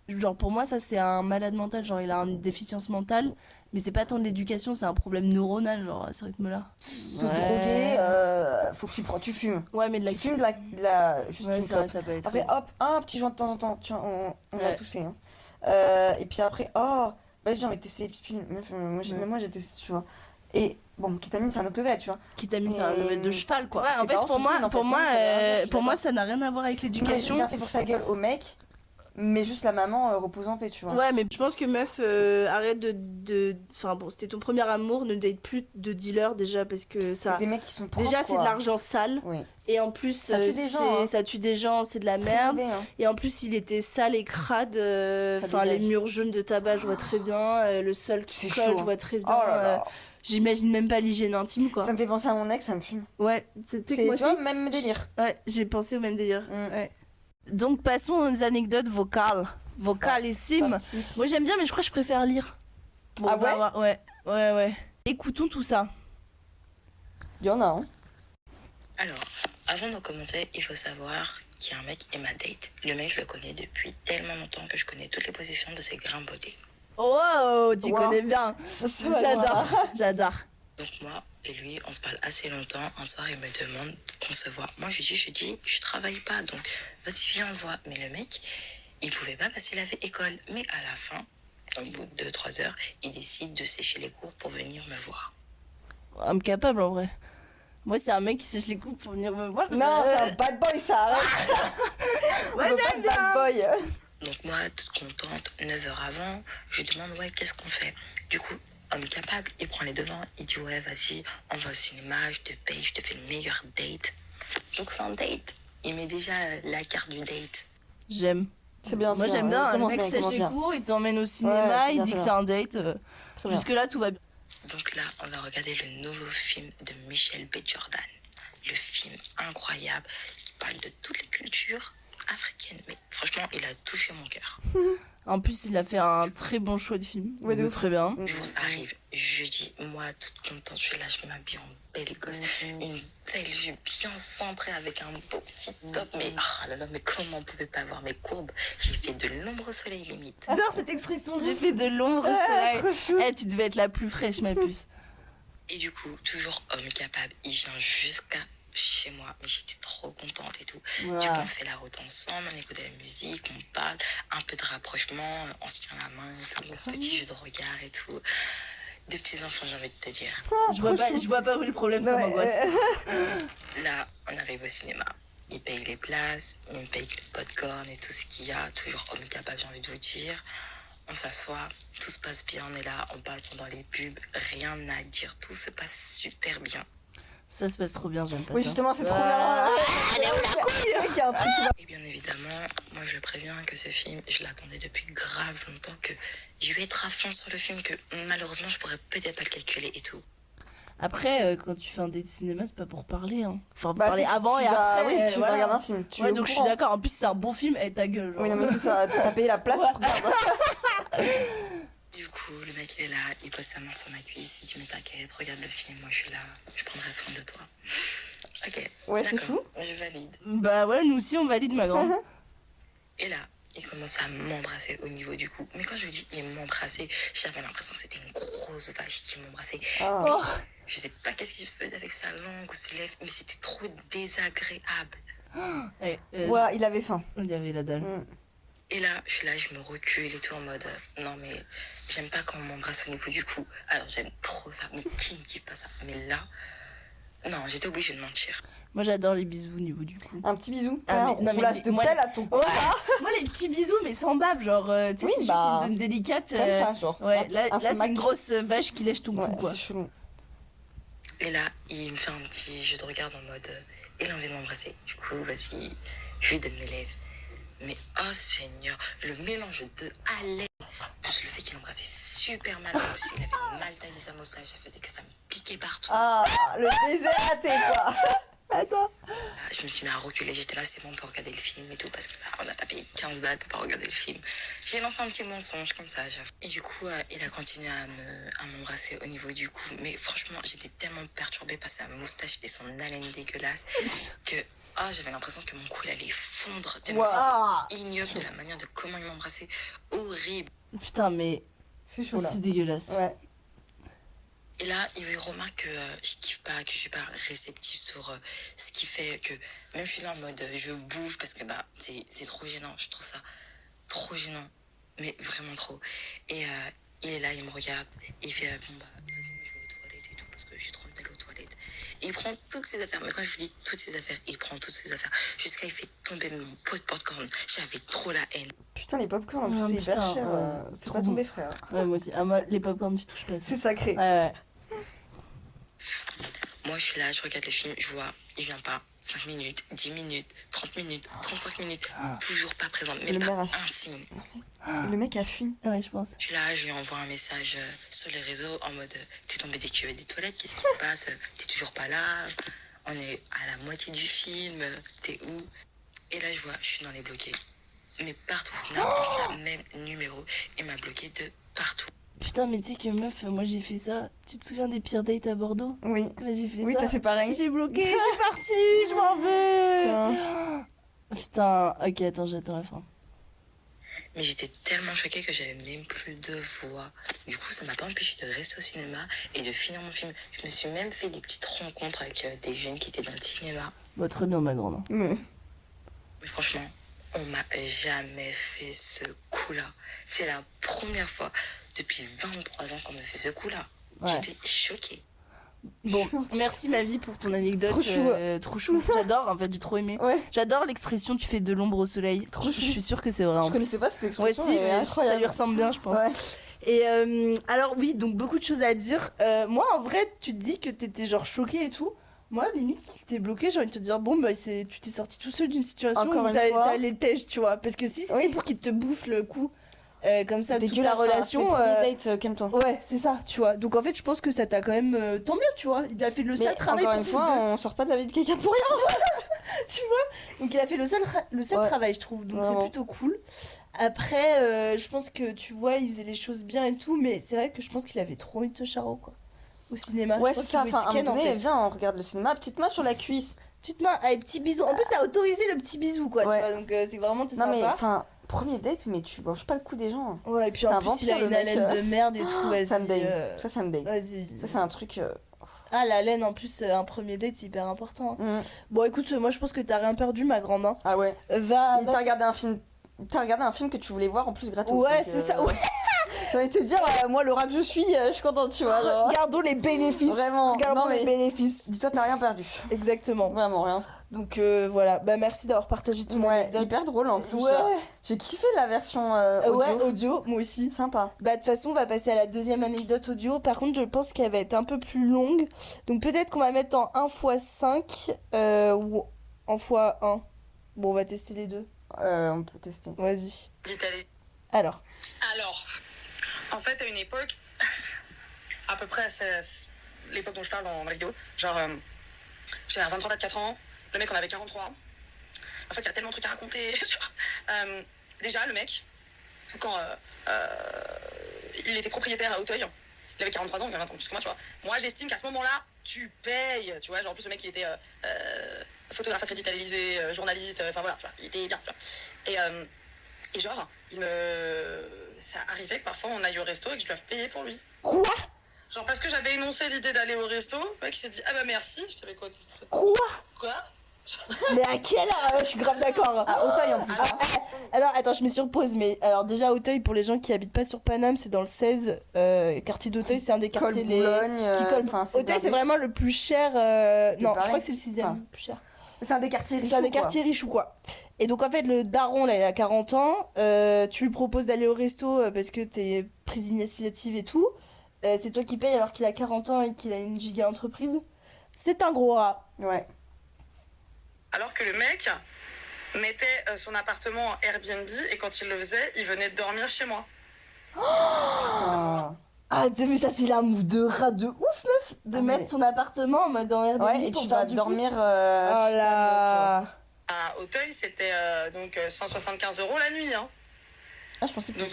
Speaker 1: genre, pour moi, ça, c'est un malade mental, genre, il a une déficience mentale, mais c'est pas tant de l'éducation, c'est un problème neuronal, genre, à ce rythme-là.
Speaker 3: Se droguer, faut que tu fumes.
Speaker 1: Ouais, mais de la
Speaker 3: Tu fumes juste
Speaker 1: Ouais,
Speaker 3: une
Speaker 1: c'est vrai,
Speaker 3: clope.
Speaker 1: ça peut être.
Speaker 3: Après, hop, un petit joint de temps en temps. Tu vois, on l'a
Speaker 1: Ouais.
Speaker 3: tous fait. Hein. Et puis après, oh, vas-y, j'ai envie de tester les petites pilles. Même moi, j'ai testé, tu vois. Et bon, kétamine, c'est un autre level, tu vois.
Speaker 1: Kétamine, c'est un
Speaker 3: Et-
Speaker 1: level de cheval, quoi. Ouais,
Speaker 3: Ses
Speaker 1: en fait,
Speaker 3: parents
Speaker 1: pour
Speaker 3: sont
Speaker 1: moi,
Speaker 3: clean, en
Speaker 1: pour
Speaker 3: fait.
Speaker 1: moi,
Speaker 3: Non, ça veut rien dire, je suis
Speaker 1: pour moi,
Speaker 3: d'accord.
Speaker 1: ça n'a rien à voir avec
Speaker 3: Mais
Speaker 1: l'éducation.
Speaker 3: bien fait pour sa gueule au mec, mais juste la maman repose en paix, tu vois.
Speaker 1: Ouais, mais je pense que meuf, arrête de... Enfin bon, c'était ton premier amour, ne date plus de dealer déjà, parce que ça...
Speaker 3: Des mecs qui sont propres,
Speaker 1: Déjà, c'est de
Speaker 3: quoi.
Speaker 1: l'argent sale,
Speaker 3: Oui.
Speaker 1: et en plus,
Speaker 3: Ça tue des gens, hein.
Speaker 1: ça tue des gens, c'est de la
Speaker 3: Très
Speaker 1: merde.
Speaker 3: mauvais, hein.
Speaker 1: Et en plus, il était sale et crade,
Speaker 3: Ça
Speaker 1: enfin, les
Speaker 3: dégage.
Speaker 1: murs jaunes de tabac, je vois très bien, le sol qui
Speaker 3: C'est
Speaker 1: colle,
Speaker 3: chaud,
Speaker 1: je vois très
Speaker 3: Oh
Speaker 1: bien.
Speaker 3: là là.
Speaker 1: J'imagine même pas l'hygiène intime, quoi.
Speaker 3: Ça me fait penser à mon ex, ça me fume.
Speaker 1: Ouais, c'était
Speaker 3: C'est,
Speaker 1: que moi
Speaker 3: tu
Speaker 1: aussi.
Speaker 3: vois, même délire.
Speaker 1: Ouais, j'ai pensé au même délire.
Speaker 3: Mm.
Speaker 1: Ouais. Donc, passons aux anecdotes vocales. Vocalissimes.
Speaker 3: Parti.
Speaker 1: Moi, j'aime bien, mais je crois que je préfère lire. Bon,
Speaker 3: Ah
Speaker 1: on va
Speaker 3: ouais
Speaker 1: voir. Ouais. Écoutons tout ça.
Speaker 3: Il y en a, hein.
Speaker 4: Alors, avant de commencer, il faut savoir qu'il y a un mec et ma date. Le mec, je le connais depuis tellement longtemps que je connais toutes les positions de ses grains beauté.
Speaker 1: Oh, tu
Speaker 3: Wow.
Speaker 1: connais bien.
Speaker 3: Ça va
Speaker 1: J'adore.
Speaker 3: loin.
Speaker 1: J'adore.
Speaker 4: Donc moi et lui, on se parle assez longtemps. Un soir, il me demande qu'on se voit. Moi, je dis, je travaille pas, donc vas-y, viens, on se voit. Mais le mec, il pouvait pas parce qu'il avait école. Mais à la fin, au bout de 2-3 heures, il décide de sécher les cours pour venir me voir.
Speaker 1: Incapable, en vrai. Moi, c'est un mec qui sèche les coups pour venir me voir.
Speaker 3: Non, c'est un bad boy, ça, arrête.
Speaker 1: Moi,
Speaker 3: On veut pas
Speaker 1: j'aime
Speaker 3: de bad boy.
Speaker 4: Donc moi, toute contente, 9 heures avant, je lui demande, ouais, qu'est-ce qu'on fait? Du coup, homme capable, il prend les devants, il dit, ouais, vas-y, on va au cinéma, je te paye, je te fais le meilleur date. Donc c'est un date. Il met déjà la carte du date.
Speaker 1: J'aime.
Speaker 3: C'est bien,
Speaker 1: Moi, j'aime bien. Le mec sèche les
Speaker 3: bien.
Speaker 1: cours, il t'emmène au cinéma,
Speaker 3: c'est
Speaker 1: il
Speaker 3: bien,
Speaker 1: dit
Speaker 3: c'est
Speaker 1: que
Speaker 3: bien.
Speaker 1: c'est un date.
Speaker 3: Très bien.
Speaker 1: Jusque-là, tout va bien.
Speaker 4: Donc là, on va regarder le nouveau film de Michel B. Jordan. Le film incroyable qui parle de toutes les cultures africaines. Mais franchement, il a touché mon cœur.
Speaker 1: En plus, il a fait un très bon choix de film.
Speaker 3: Ouais, de ouf.
Speaker 1: Très bien.
Speaker 4: Le jour arrive, jeudi, moi toute contente, je suis là, je m'habille en belle gosse, une belle jupe bien centrée avec un beau petit top. Mais oh là là, mais comment on pouvait pas voir mes courbes? J'ai fait de l'ombre au soleil limite.
Speaker 1: J'adore cette expression, j'ai fait de l'ombre au soleil.
Speaker 3: Trop chou.
Speaker 1: Eh, tu devais être la plus fraîche, ma puce.
Speaker 4: Et du coup, toujours homme capable, il vient jusqu'à chez moi, mais j'étais trop contente et tout. Du coup, on fait la route ensemble, on écoute de la musique, on parle, un peu de rapprochement, on se tient la main et tout, petit jeu de regard et tout. Deux petits enfants, j'ai envie de te dire.
Speaker 1: Je vois pas où est le problème, ça
Speaker 3: Ouais,
Speaker 1: m'angoisse.
Speaker 4: Là, on arrive au cinéma. Il paye les places, il me paye le popcorn et tout ce qu'il y a. Toujours homme capable, j'ai envie de vous dire. On s'assoit, tout se passe bien, on est là, on parle pendant les pubs, rien à dire, tout se passe super bien.
Speaker 1: Ça se passe trop bien, j'aime pas
Speaker 3: Oui,
Speaker 1: ça.
Speaker 3: justement, c'est trop
Speaker 1: Ah,
Speaker 3: bien. C'est vrai qu'il y a un truc qui va.
Speaker 4: Et bien évidemment, moi je le préviens que ce film, je l'attendais depuis grave longtemps, que je vais être à fond sur le film, que malheureusement je pourrais peut-être pas le calculer et tout.
Speaker 1: Après, quand tu fais un date cinéma, c'est pas pour parler. Hein. Enfin, pour
Speaker 3: Bah,
Speaker 1: parler
Speaker 3: si,
Speaker 1: avant
Speaker 3: tu
Speaker 1: et
Speaker 3: vas-
Speaker 1: après.
Speaker 3: Oui, tu vas
Speaker 1: voilà.
Speaker 3: regarder un film. Tu
Speaker 1: Ouais,
Speaker 3: es au
Speaker 1: donc je suis
Speaker 3: courant.
Speaker 1: d'accord. En plus, c'est un bon film. Et ta gueule. Genre.
Speaker 3: Oui, non, mais c'est ça. T'as payé la place pour regarder.
Speaker 4: Du coup, le mec il est là, il pose sa main sur ma cuisse, il dit mais t'inquiète, regarde le film, moi je suis là, je prendrai soin de toi. Ok,
Speaker 3: Ouais, c'est
Speaker 4: d'accord, je valide.
Speaker 1: Bah ouais, nous aussi, on valide, ma grande.
Speaker 4: Et là, il commence à m'embrasser au niveau du cou. Mais quand je vous dis il m'embrassait, j'avais l'impression que c'était une grosse vache qui m'embrassait.
Speaker 3: Ah.
Speaker 1: Oh.
Speaker 4: Je sais pas qu'est-ce qu'il faisait avec sa langue ou ses lèvres, mais c'était trop désagréable.
Speaker 1: Ouais,
Speaker 3: Ouais, il avait faim.
Speaker 1: il y avait la dalle.
Speaker 4: Et là, je me recule et tout en mode non mais j'aime pas quand on m'embrasse au niveau du cou. Alors j'aime trop ça, mais qui ne kiffe pas ça? Mais là, non, j'étais obligée de mentir.
Speaker 1: Moi, j'adore les bisous au niveau du cou.
Speaker 3: Un petit bisou.
Speaker 1: Ah,
Speaker 3: Ah,
Speaker 1: mais- non, mais
Speaker 3: roulage de
Speaker 1: moi-
Speaker 3: pelle à ton cou.
Speaker 1: Ouais. Moi, les petits bisous, mais sans bave, genre, tu sais,
Speaker 3: Oui,
Speaker 1: c'est
Speaker 3: bah,
Speaker 1: juste une zone délicate.
Speaker 3: Comme ça, genre.
Speaker 1: Ouais, là,
Speaker 3: un
Speaker 1: c'est
Speaker 3: smack.
Speaker 1: une grosse vache qui lèche ton
Speaker 3: Ouais,
Speaker 1: cou, quoi.
Speaker 3: c'est chelou.
Speaker 4: Et là, il me fait un petit jeu de regard en mode il a envie de m'embrasser. Du coup, vas-y, je lui donne mes lèvres. Mais oh Seigneur, le mélange de haleine, plus le fait qu'il embrassait super mal. En plus, il avait mal taillé sa moustache, ça faisait que ça me piquait partout.
Speaker 3: Ah, le baiser raté, quoi.
Speaker 1: Attends.
Speaker 4: Je me suis mis à reculer, j'étais là, c'est bon pour regarder le film et tout, parce que on n'a pas payé 15 balles pour pas regarder le film. J'ai lancé un petit mensonge comme ça, j'avoue. Et du coup, il a continué à m'embrasser au niveau du cou. Mais franchement, j'étais tellement perturbée par sa moustache et son haleine dégueulasse que j'avais l'impression que mon cou il allait fondre. Tellement c'était ignoble de la manière de comment il m'embrassait. Horrible.
Speaker 1: Putain, mais
Speaker 3: C'est chaud, là.
Speaker 1: c'est dégueulasse.
Speaker 3: Ouais.
Speaker 4: Et là, il remarque que je kiffe pas, que je suis pas réceptive sur ce qui fait que même je suis là en mode je bouffe parce que c'est trop gênant. Je trouve ça trop gênant, mais vraiment trop. Et il est là, il me regarde, il fait bon vas-y, moi je vais aux toilettes et tout parce que j'ai trop envie d'aller aux toilettes. Et il prend toutes ses affaires, mais quand je vous dis toutes ses affaires, il prend toutes ses affaires jusqu'à il fait tomber mon pot de popcorn. J'avais trop la haine.
Speaker 3: Putain, les popcorn, en plus,
Speaker 1: Ah,
Speaker 3: c'est hyper
Speaker 1: putain,
Speaker 3: cher.
Speaker 1: ouais.
Speaker 3: C'est
Speaker 1: Trop
Speaker 3: pas
Speaker 1: bon.
Speaker 3: tombé, frère.
Speaker 1: Ouais, moi aussi. Ah, moi, les popcorn, tu touches pas à ça.
Speaker 3: C'est sacré.
Speaker 1: Ouais.
Speaker 4: Moi, je suis là, je regarde le film, je vois, il vient pas. 5 minutes, 10 minutes, 30 minutes, 35 minutes, toujours pas présent, même
Speaker 3: Le
Speaker 4: pas
Speaker 3: maire a
Speaker 4: un signe.
Speaker 3: Le mec a fui.
Speaker 1: Ouais, je pense.
Speaker 4: Je suis là, je lui envoie un message sur les réseaux en mode t'es tombé des cuvettes des toilettes, qu'est-ce qui se passe? T'es toujours pas là, on est à la moitié du film, t'es où? Et là, je vois, je suis dans les bloqués. Mais partout, Snap, même numéro, il m'a bloqué de partout.
Speaker 1: Putain, mais tu sais que meuf, moi j'ai fait ça. Tu te souviens des pires dates à Bordeaux?
Speaker 3: Oui.
Speaker 1: Bah, j'ai fait
Speaker 3: Oui,
Speaker 1: ça.
Speaker 3: t'as fait pareil.
Speaker 1: J'ai bloqué, je suis partie, je m'en veux. Putain, ok, attends, j'attends la fin.
Speaker 4: Mais j'étais tellement choquée que j'avais même plus de voix. Du coup, ça m'a pas empêché de rester au cinéma et de finir mon film. Je me suis même fait des petites rencontres avec des jeunes qui étaient dans le cinéma.
Speaker 1: Bah, très bien, ma grande.
Speaker 3: Ouais.
Speaker 4: Mais franchement, on m'a jamais fait ce coup-là. C'est la première fois depuis 23 ans qu'on me fait ce coup-là.
Speaker 1: Ouais.
Speaker 4: J'étais choquée.
Speaker 1: Bon, merci ma vie pour ton anecdote.
Speaker 3: Trop chou.
Speaker 1: Trop chou. J'adore, en fait, j'ai trop aimé.
Speaker 3: Ouais.
Speaker 1: J'adore l'expression tu fais de l'ombre au soleil.
Speaker 3: Trop
Speaker 1: Je
Speaker 3: chou.
Speaker 1: suis sûre que c'est vrai. en
Speaker 3: Je connaissais
Speaker 1: plus.
Speaker 3: pas cette
Speaker 1: Ouais,
Speaker 3: expression.
Speaker 1: si,
Speaker 3: mais
Speaker 1: mais ça lui ressemble bien, je pense.
Speaker 3: Ouais.
Speaker 1: Et alors, oui, donc beaucoup de choses à dire. Moi, en vrai, tu te dis que t'étais genre choquée et tout. Moi, limite, qui t'es bloqué, j'ai envie de te dire, bon, bah, tu t'es sorti tout seul d'une situation
Speaker 3: Encore
Speaker 1: où
Speaker 3: une fois.
Speaker 1: t'as les tèches, tu vois. Parce que si c'était
Speaker 3: Oui.
Speaker 1: pour qu'il te bouffe le coup, comme ça, toute la
Speaker 3: Dégueulasse,
Speaker 1: relation.
Speaker 3: date, calme-toi.
Speaker 1: Ouais, c'est ça, tu vois. Donc en fait, je pense que ça t'a quand même. Tant mieux, tu vois. Il a fait le
Speaker 3: Mais
Speaker 1: sale travail
Speaker 3: encore
Speaker 1: pour
Speaker 3: une
Speaker 1: vous
Speaker 3: fois,
Speaker 1: deux,
Speaker 3: on sort pas de la vie de quelqu'un pour rien.
Speaker 1: tu vois. Donc il a fait le sale
Speaker 3: Ouais.
Speaker 1: travail, je trouve. Donc
Speaker 3: Vraiment.
Speaker 1: c'est plutôt cool. Après, je pense que tu vois, il faisait les choses bien et tout, mais c'est vrai que je pense qu'il avait trop envie de te charo, quoi. Au cinéma.
Speaker 3: Ouais,
Speaker 1: Je
Speaker 3: c'est
Speaker 1: pense
Speaker 3: ça.
Speaker 1: qu'il
Speaker 3: Enfin, à un
Speaker 1: voulait te
Speaker 3: moment
Speaker 1: ken,
Speaker 3: donné,
Speaker 1: en fait.
Speaker 3: viens, on regarde le cinéma. Petite main sur la cuisse.
Speaker 1: Petite main, avec petit bisou. En plus, t'as autorisé le petit bisou, quoi.
Speaker 3: Ouais.
Speaker 1: Tu vois, donc c'est vraiment t'es
Speaker 3: Non, mais
Speaker 1: sympa.
Speaker 3: enfin, premier date, mais tu manges pas le coup des gens.
Speaker 1: Ouais, et puis
Speaker 3: c'est
Speaker 1: en
Speaker 3: un
Speaker 1: plus, il
Speaker 3: vampire,
Speaker 1: a
Speaker 3: le
Speaker 1: une
Speaker 3: mec,
Speaker 1: haleine de merde et tout. Vas-y.
Speaker 3: Ça me date. Ça me date.
Speaker 1: Vas-y.
Speaker 3: Ça, c'est un truc.
Speaker 1: Ah, la laine, en plus, un premier date, c'est hyper important.
Speaker 3: Mm.
Speaker 1: Bon, écoute, moi, je pense que t'as rien perdu, ma grande. Hein.
Speaker 3: Ah ouais.
Speaker 1: Va.
Speaker 3: T'as regardé un film. T'as regardé un film que tu voulais voir en plus gratos.
Speaker 1: Ouais,
Speaker 3: donc,
Speaker 1: c'est ça. Ouais.
Speaker 3: J'ai envie de te dire, moi, Laura que je suis contente, tu vois. genre.
Speaker 1: Regardons les bénéfices.
Speaker 3: Vraiment.
Speaker 1: Regardons
Speaker 3: Non, mais
Speaker 1: les bénéfices.
Speaker 3: dis-toi, t'as rien perdu.
Speaker 1: Exactement.
Speaker 3: Vraiment rien.
Speaker 1: Donc voilà, bah merci d'avoir partagé ton
Speaker 3: Ouais,
Speaker 1: anecdote.
Speaker 3: hyper drôle en plus.
Speaker 1: Ouais.
Speaker 3: J'ai kiffé la version audio.
Speaker 1: Ouais, audio, moi aussi.
Speaker 3: Sympa.
Speaker 1: Bah de toute façon, on va passer à la deuxième anecdote audio. Par contre, je pense qu'elle va être un peu plus longue. Donc peut-être qu'on va mettre en 1x5 ou en x1. Bon, on va tester les deux.
Speaker 3: On peut tester.
Speaker 1: Vas-y.
Speaker 4: Vite allez.
Speaker 1: Alors.
Speaker 5: Alors, en fait, à une époque, à peu près, c'est l'époque dont je parle dans la vidéo, genre, j'étais à 23-24 ans, le mec en avait 43. En fait, il y a tellement de trucs à raconter. Genre, déjà, le mec, quand il était propriétaire à Auteuil, il avait 43 ans, il avait 20 ans de plus que moi, tu vois. Moi, j'estime qu'à ce moment-là, tu payes, tu vois. Genre, en plus, le mec, il était photographe accrédité à l'Élysée, journaliste, enfin voilà, tu vois, il était bien, tu vois. Et genre, ça arrivait que parfois on aille au resto et que je doive payer pour lui.
Speaker 1: Quoi?
Speaker 5: Genre, parce que j'avais énoncé l'idée d'aller au resto, le mec il s'est dit, ah bah merci, je savais quoi.
Speaker 1: Quoi?
Speaker 5: Quoi?
Speaker 1: Mais à quelle heure? Je suis grave d'accord.
Speaker 6: À Auteuil en plus.
Speaker 1: Ah, alors, attends, je me surpose, mais alors déjà, Auteuil, pour les gens qui habitent pas sur Paname, c'est dans le 16, quartier d'Auteuil, c'est un des quartiers
Speaker 6: Boulogne,
Speaker 1: qui colle.
Speaker 6: enfin, c'est
Speaker 1: Auteuil, c'est
Speaker 6: blindé.
Speaker 1: vraiment le plus cher. Non, je
Speaker 6: Paris.
Speaker 1: crois que c'est le 6e
Speaker 6: Enfin,
Speaker 1: plus cher.
Speaker 6: C'est un des quartiers riches.
Speaker 1: C'est un des quartiers riches ou quoi. Et donc, en fait, le daron, là, il a 40 ans, tu lui proposes d'aller au resto parce que t'es prise d'initiative et tout. C'est toi qui payes alors qu'il a 40 ans et qu'il a une giga entreprise. C'est un gros rat.
Speaker 6: Ouais.
Speaker 5: Alors que le mec mettait son appartement en Airbnb et quand il le faisait, il venait dormir chez moi.
Speaker 6: Putain.
Speaker 1: Ah, mais ça, c'est la move de rat de ouf, meuf, de
Speaker 6: Ah,
Speaker 1: mettre
Speaker 6: mais-
Speaker 1: son appartement en mode en Airbnb
Speaker 6: Ouais, et
Speaker 1: pour
Speaker 6: tu
Speaker 1: faire
Speaker 6: vas
Speaker 1: du
Speaker 6: dormir.
Speaker 1: plus.
Speaker 6: chez
Speaker 1: Oh
Speaker 6: ta
Speaker 1: là.
Speaker 5: À Auteuil, c'était donc 175 € la nuit. Hein.
Speaker 6: Ah, je pensais plus.
Speaker 5: Donc,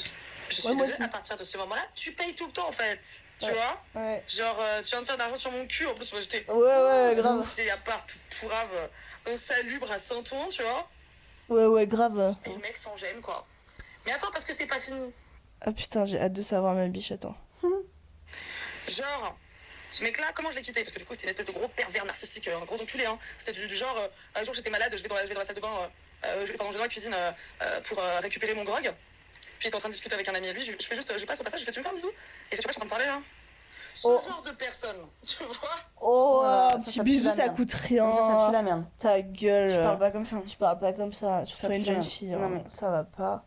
Speaker 5: je suis
Speaker 1: Ouais, moi
Speaker 5: désolée,
Speaker 1: aussi.
Speaker 5: à partir de ce moment-là, tu payes tout le temps en fait. Tu
Speaker 1: Ouais.
Speaker 5: vois
Speaker 1: Ouais,
Speaker 5: Genre, tu viens de faire de l'argent sur mon cul. En plus, moi j'étais.
Speaker 1: ouais, grave.
Speaker 5: C'est à part tout pourrave, insalubre à Saint-Ouen, tu vois.
Speaker 1: Ouais, grave.
Speaker 5: Et le mec s'en gêne, quoi. Mais attends, parce que c'est pas fini.
Speaker 1: Ah putain, j'ai hâte de savoir ma biche, attends.
Speaker 5: Genre, ce mec-là, comment je l'ai quitté? Parce que du coup, c'était une espèce de gros pervers narcissique, un gros enculé. Hein. C'était du genre, un jour j'étais malade, je vais dans la salle de bain, je vais dans la cuisine pour récupérer mon grog. Puis il était en train de discuter avec un ami à lui, je fais juste, je passe au passage, je fais tu me fais un bisou? Et je sais pas, je suis en train de parler là. Ce
Speaker 1: Oh.
Speaker 5: genre de personne, tu vois?
Speaker 1: Oh,
Speaker 6: Ouais,
Speaker 1: un
Speaker 6: ça,
Speaker 1: petit
Speaker 6: ça pue
Speaker 1: bisou,
Speaker 6: la
Speaker 1: ça
Speaker 6: merde.
Speaker 1: coûte rien.
Speaker 6: Comme ça pue la merde.
Speaker 1: Ta gueule.
Speaker 6: Tu parles pas comme ça.
Speaker 1: Tu parles pas comme ça, surtout
Speaker 6: Ça
Speaker 1: une
Speaker 6: pue
Speaker 1: jeune
Speaker 6: la-
Speaker 1: fille.
Speaker 6: Non,
Speaker 1: hein.
Speaker 6: mais-
Speaker 1: Ça va pas.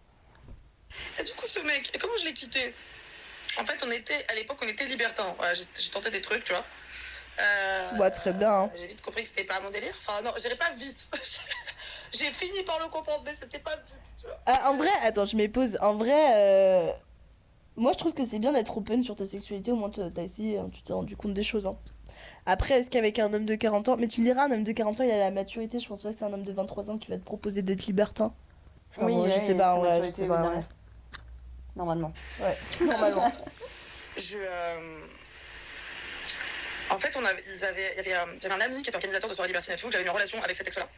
Speaker 5: Et du coup, ce mec, comment je l'ai quitté? En fait, à l'époque, on était libertins. Voilà, j'ai tenté des trucs, tu vois.
Speaker 1: Ouais, très bien, hein.
Speaker 5: J'ai vite compris que c'était pas mon délire. Enfin, non, je dirais pas vite. J'ai fini par le comprendre, mais c'était pas vite, tu vois.
Speaker 1: Ah, en vrai, attends, je m'épose. En vrai, moi je trouve que c'est bien d'être open sur ta sexualité, au moins t'as essayé, hein, tu t'es rendu compte des choses. Hein. Après, est-ce qu'avec un homme de 40 ans, mais tu me diras, un homme de 40 ans, il a la maturité, je pense pas que c'est un homme de 23 ans qui va te proposer d'être libertin. Enfin, bon, je sais pas,
Speaker 6: c'est
Speaker 1: ouais, je
Speaker 6: maturité,
Speaker 1: sais
Speaker 6: oui,
Speaker 1: pas.
Speaker 6: derrière.
Speaker 1: Ouais,
Speaker 6: Normalement.
Speaker 1: ouais. Normalement.
Speaker 5: En fait, j'avais un ami qui était organisateur de soirées libertines et tout, que j'avais mis en relation avec cet ex-là.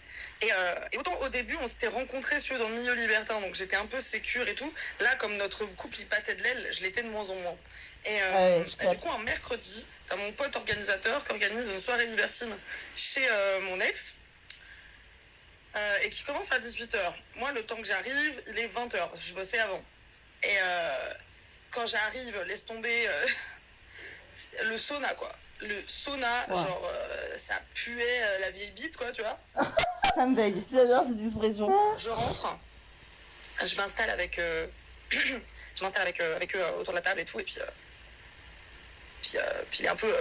Speaker 5: Et autant au début, on s'était rencontrés dans le milieu libertin, donc j'étais un peu sécure et tout. Là, comme notre couple il battait de l'aile, je l'étais de moins en moins.
Speaker 1: Ouais, je
Speaker 5: Et du coup, un mercredi, t'as mon pote organisateur qui organise une soirée libertine chez mon ex. Et qui commence à 18h. Moi, le temps que j'arrive, il est 20h. Je bossais avant. Et quand j'arrive, laisse tomber le sauna, quoi. Le sauna,
Speaker 6: Ouais.
Speaker 5: genre, ça puait la vieille bite, quoi, tu vois.
Speaker 6: Ça me dégue.
Speaker 1: J'adore cette expression.
Speaker 5: Je rentre, je m'installe avec, avec eux autour de la table et tout. Et puis il est un peu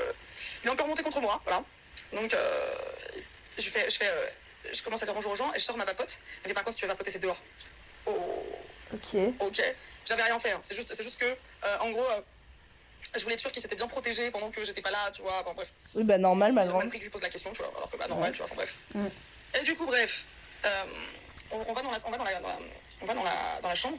Speaker 5: remonté contre moi, voilà. Donc, je commence à dire bonjour aux gens et je sors ma vapote. Elle me dit par contre, si tu veux vapoter, c'est dehors. Oh,
Speaker 1: Ok.
Speaker 5: ok. J'avais rien fait. Hein. C'est juste que, en gros, je voulais être sûre qu'il s'était bien protégé pendant que j'étais pas là, tu vois. Enfin, bref.
Speaker 1: Oui, bah normal, ma
Speaker 5: Il a mal
Speaker 1: grande.
Speaker 5: pris que je lui pose la question, tu vois. Alors que, bah, normal,
Speaker 1: Ouais.
Speaker 5: tu vois. Enfin, bref.
Speaker 6: Mm.
Speaker 5: Et du coup, bref, on va dans la chambre.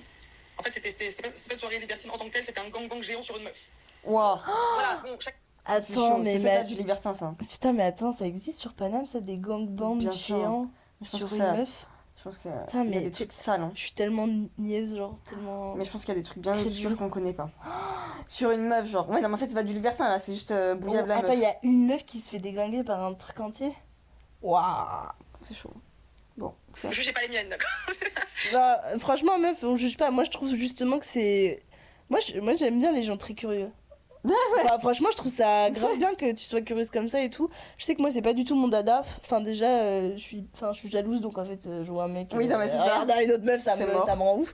Speaker 5: En fait, c'était pas une soirée libertine en tant que telle, c'était un gang géant sur une meuf.
Speaker 6: Waouh.
Speaker 5: Voilà, bon, chaque...
Speaker 6: C'est
Speaker 1: Attends,
Speaker 6: chaud.
Speaker 1: mais
Speaker 6: C'est pas
Speaker 1: ma...
Speaker 6: du libertin, ça.
Speaker 1: Putain, mais attends, ça existe sur Paname, ça, des gangbangs
Speaker 6: Bien sûr.
Speaker 1: géants
Speaker 6: Je pense
Speaker 1: sur
Speaker 6: que
Speaker 1: une
Speaker 6: ça-
Speaker 1: meuf?
Speaker 6: Je pense que
Speaker 1: Putain,
Speaker 6: il y a
Speaker 1: mais
Speaker 6: des trucs sales. Hein.
Speaker 1: Je suis tellement niaise, genre, tellement...
Speaker 6: Mais je pense qu'il y a des trucs bien
Speaker 1: Crédule.
Speaker 6: obscurs qu'on connaît pas. Sur une meuf, genre. Ouais, non, mais en fait, c'est pas du libertin, là. C'est juste bouillable la
Speaker 1: Attends,
Speaker 6: meuf.
Speaker 1: il y a une meuf qui se fait déglinguer par un truc entier? Waouh!
Speaker 6: C'est chaud. Bon, ça.
Speaker 5: Jugez pas les miennes, d'accord.
Speaker 1: Bah, franchement, meuf, on juge pas. Moi, je trouve justement que c'est... Moi, j'aime bien les gens très curieux. Enfin, franchement, je trouve ça grave bien que tu sois curieuse comme ça et tout. Je sais que moi, c'est pas du tout mon dada. Enfin, déjà, je suis jalouse, donc en fait, je vois un mec
Speaker 6: Oui, non, mais c'est ça.
Speaker 1: regarder une autre meuf, ça
Speaker 6: C'est
Speaker 1: me
Speaker 6: mort.
Speaker 1: rend ouf.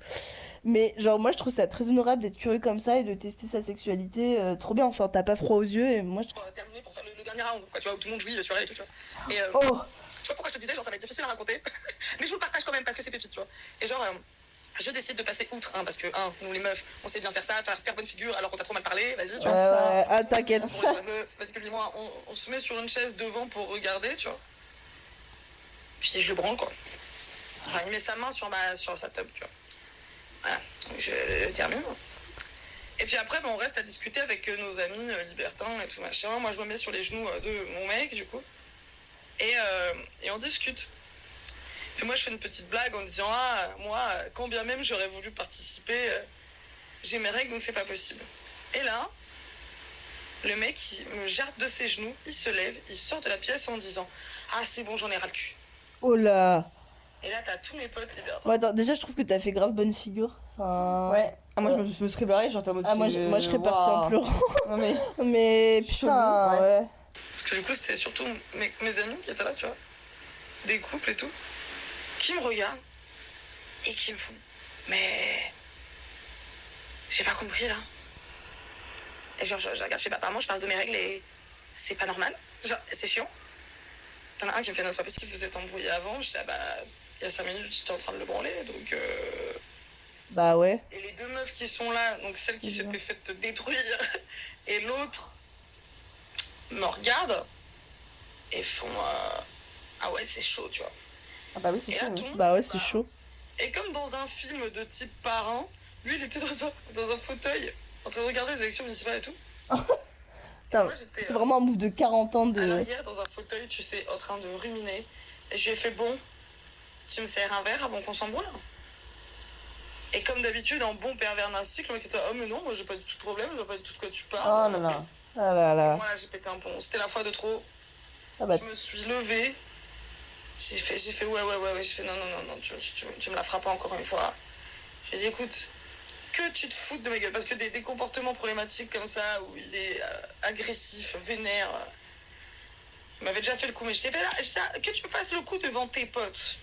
Speaker 1: Mais genre, moi, je trouve ça très honorable d'être curieux comme ça et de tester sa sexualité. Trop bien, enfin, t'as pas froid aux yeux et moi, je trouve...
Speaker 5: Terminé pour faire le dernier round, quoi, tu vois, où tout le monde jouit sur elle et tout, tu vois. Et
Speaker 1: Oh!
Speaker 5: tu vois pourquoi je te disais, genre, ça va être difficile à raconter. Mais je vous le partage quand même parce que c'est pépite, tu vois. Et genre, je décide de passer outre, hein, parce que, nous les meufs, on sait bien faire ça, faire bonne figure alors qu'on t'a trop mal parlé, vas-y, tu vois.
Speaker 1: Ah, t'inquiète.
Speaker 5: Pour être la meuf, vas-y, que moi, on se met sur une chaise devant pour regarder, tu vois. Puis je le branle, quoi. Enfin, il met sa main sur sa tub, tu vois. Voilà, donc je termine. Et puis après, on reste à discuter avec nos amis libertins et tout machin. Moi, je me mets sur les genoux de mon mec, du coup. Et on discute. Puis moi, je fais une petite blague en disant « Ah, moi, quand bien même j'aurais voulu participer, j'ai mes règles, donc c'est pas possible. » Et là, le mec, il me jarte de ses genoux, il se lève, il sort de la pièce en disant « Ah, c'est bon, j'en ai ras le cul. »
Speaker 1: Oh là.
Speaker 5: Et là, t'as tous mes potes libertins.
Speaker 1: Bon, attends, déjà, je trouve que t'as fait grave bonne figure. Enfin...
Speaker 6: Ouais. Ah, moi, je me serais barrée, genre, t'es en mode.
Speaker 1: Ah, moi, je serais partie en pleurant.
Speaker 6: Non, mais.
Speaker 1: Mais putain,
Speaker 6: Chelou,
Speaker 1: ouais.
Speaker 5: Parce que du coup, c'était surtout mes amis qui étaient là, tu vois. Des couples et tout. Qui me regardent et qui me font. Mais. J'ai pas compris là. Et genre, je regarde, je fais apparemment, je parle de mes règles et c'est pas normal. Genre, c'est chiant. T'en as un qui me fait non, c'est pas possible, vous êtes embrouillé avant. Je dis, ah bah, il y a 5 minutes, j'étais en train de le branler, donc.
Speaker 1: Bah ouais.
Speaker 5: Et les deux meufs qui sont là, donc celle qui s'était faite détruire et l'autre, me regardent et font ah ouais, c'est chaud, tu vois.
Speaker 6: Ah, bah oui, c'est
Speaker 5: Et
Speaker 6: chaud.
Speaker 5: là,
Speaker 6: Oui.
Speaker 5: tout le monde
Speaker 1: Bah ouais,
Speaker 5: se
Speaker 1: c'est
Speaker 5: barre.
Speaker 1: chaud.
Speaker 5: Et comme dans un film de type parrain, lui il était dans un fauteuil en train de regarder les élections municipales et tout.
Speaker 1: Putain,
Speaker 5: Moi, j'étais,
Speaker 1: c'est vraiment un move de 40 ans
Speaker 5: à
Speaker 1: de...
Speaker 5: l'arrière dans un fauteuil, tu sais, en train de ruminer. Et je lui ai fait bon, tu me sers un verre avant qu'on s'embrouille. Et comme d'habitude, en bon pervers narcissique, le mec était oh mais non, moi j'ai pas du tout de problème, je vois pas du tout de quoi tu parles.
Speaker 6: Oh là là.
Speaker 1: Ah là là.
Speaker 5: Moi là j'ai pété un pont, c'était la fois de trop.
Speaker 1: Ah bah,
Speaker 5: Je me suis levée, j'ai fait ouais, j'ai fait non, tu me la feras pas encore une fois. J'ai dit écoute, que tu te foutes de ma gueule, parce que des comportements problématiques comme ça, où il est agressif, vénère, il m'avait déjà fait le coup, mais j'étais fait là, que tu me fasses le coup devant tes potes.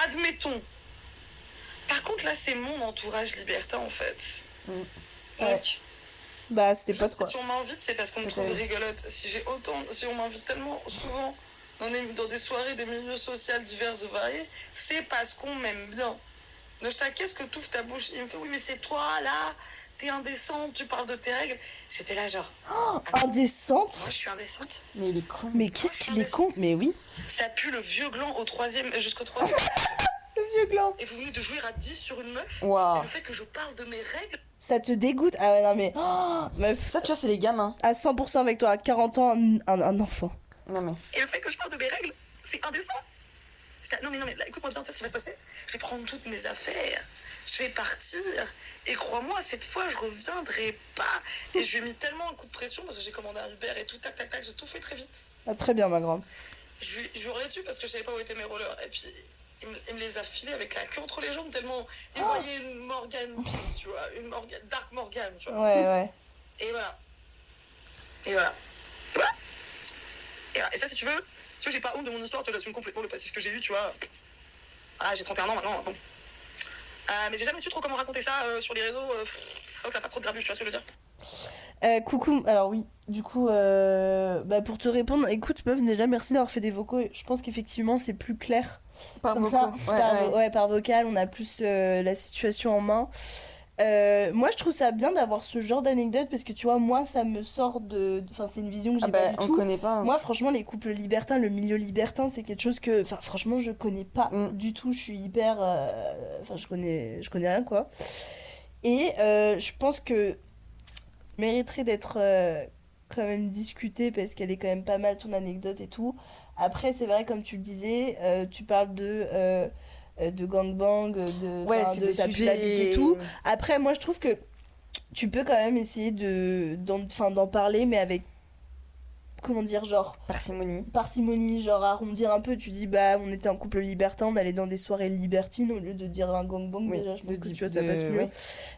Speaker 5: Admettons. Par contre là c'est mon entourage libertin en fait.
Speaker 6: Mm.
Speaker 5: Donc,
Speaker 1: bah c'était pote quoi.
Speaker 5: si on m'invite, c'est parce qu'on me trouve rigolote. Si on m'invite tellement souvent dans des soirées, des milieux sociaux divers et variés, c'est parce qu'on m'aime bien. Nojta, qu'est-ce que t'ouvres ta bouche? Il me fait oui, mais c'est toi là, t'es indécente, tu parles de tes règles. J'étais là genre.
Speaker 1: Indécente?
Speaker 5: Moi je suis indécente.
Speaker 6: Mais il est con.
Speaker 1: Mais qu'est-ce qu'il est con? Mais oui.
Speaker 5: Ça pue le vieux gland jusqu'au 3e.
Speaker 1: Le vieux gland.
Speaker 5: Et vous venez de jouer à 10 sur une meuf.
Speaker 6: Waouh.
Speaker 5: Et le fait que je parle de mes règles.
Speaker 1: Ça te dégoûte? Ah ouais, non mais... Oh, meuf,
Speaker 6: Ça, tu vois, c'est les gamins.
Speaker 1: à 100% avec toi, à 40 ans, un enfant.
Speaker 6: Non, mais.
Speaker 5: Et le fait que je parle de mes règles, c'est indécent. Non mais là, écoute-moi bien, tu sais ce qui va se passer? Je vais prendre toutes mes affaires, je vais partir, et crois-moi, cette fois, je reviendrai pas. Et je lui ai mis tellement un coup de pression, parce que j'ai commandé un Uber et tout, tac, j'ai tout fait très vite.
Speaker 1: Ah, très bien, ma grande.
Speaker 5: Je lui hurlais dessus parce que je savais pas où étaient mes rollers. Et puis, il me les a filés avec la queue entre les jambes, tellement il voyait une Morgane bis, tu vois, une Morgane, Dark Morgane, tu vois.
Speaker 1: Ouais.
Speaker 5: Et voilà. Et ça, si tu veux, j'ai pas honte de mon histoire, tu vois, j'assume complètement le passif que j'ai eu, tu vois. Ah, j'ai 31 ans maintenant, bon. Mais j'ai jamais su trop comment raconter ça sur les réseaux, sans que ça fasse trop de grabuge, tu vois ce que je veux dire?
Speaker 1: Coucou, alors oui, du coup, bah pour te répondre, écoute, meuf, déjà merci d'avoir fait des vocaux. Je pense qu'effectivement, c'est plus clair.
Speaker 6: Par
Speaker 1: Comme
Speaker 6: vocaux.
Speaker 1: ça, par vocal, on a plus la situation en main. Moi, je trouve ça bien d'avoir ce genre d'anecdote parce que tu vois, moi, ça me sort de. Enfin, c'est une vision que j'ai
Speaker 6: Ah
Speaker 1: pas
Speaker 6: bah,
Speaker 1: du
Speaker 6: on
Speaker 1: tout.
Speaker 6: connaît pas. Hein.
Speaker 1: Moi, franchement, les couples libertins, le milieu libertin, c'est quelque chose que. Enfin, franchement, je connais pas du tout. Je suis hyper. Enfin, je connais rien, quoi. Et je pense que mériterait d'être quand même discutée parce qu'elle est quand même pas mal ton anecdote et tout. Après, c'est vrai, comme tu le disais, tu parles de gangbang, de ta pullabilité et tout. Après, moi, je trouve que tu peux quand même essayer d'en parler, mais avec, comment dire, genre... Parcimonie, genre arrondir un peu. Tu dis, bah, on était un couple libertin, on allait dans des soirées libertines au lieu de dire un gangbang, déjà, je pense que tu vois, ça passe mieux. Ouais.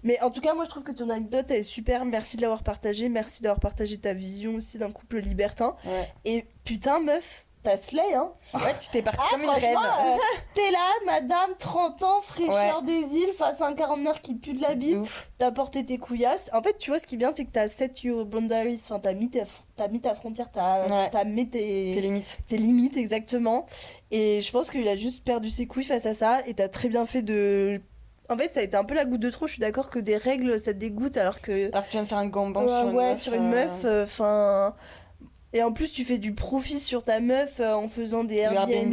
Speaker 1: Mais en tout cas, moi, je trouve que ton anecdote, elle est super. Merci de l'avoir partagée. Merci d'avoir partagé ta vision aussi d'un couple libertin.
Speaker 6: Ouais.
Speaker 1: Et putain, meuf, t'as slay, hein.
Speaker 6: Ouais, tu t'es partie comme une reine.
Speaker 1: T'es là, madame, 30 ans, fraîcheur des îles, face à un quarantenaire qui pue de la bite. T'as porté tes couillasses. En fait, tu vois, ce qui est bien, c'est que t'as set your boundaries. Enfin, t'as mis ta frontière, t'as mis tes limites. Tes limites, exactement. Et je pense qu'il a juste perdu ses couilles face à ça. Et t'as très bien fait de... En fait, ça a été un peu la goutte de trop. Je suis d'accord que des règles, ça te dégoûte, alors que...
Speaker 6: Alors que tu viens de faire un gangbang sur une meuf.
Speaker 1: Enfin... Et en plus, tu fais du profit sur ta meuf en faisant des Airbnb.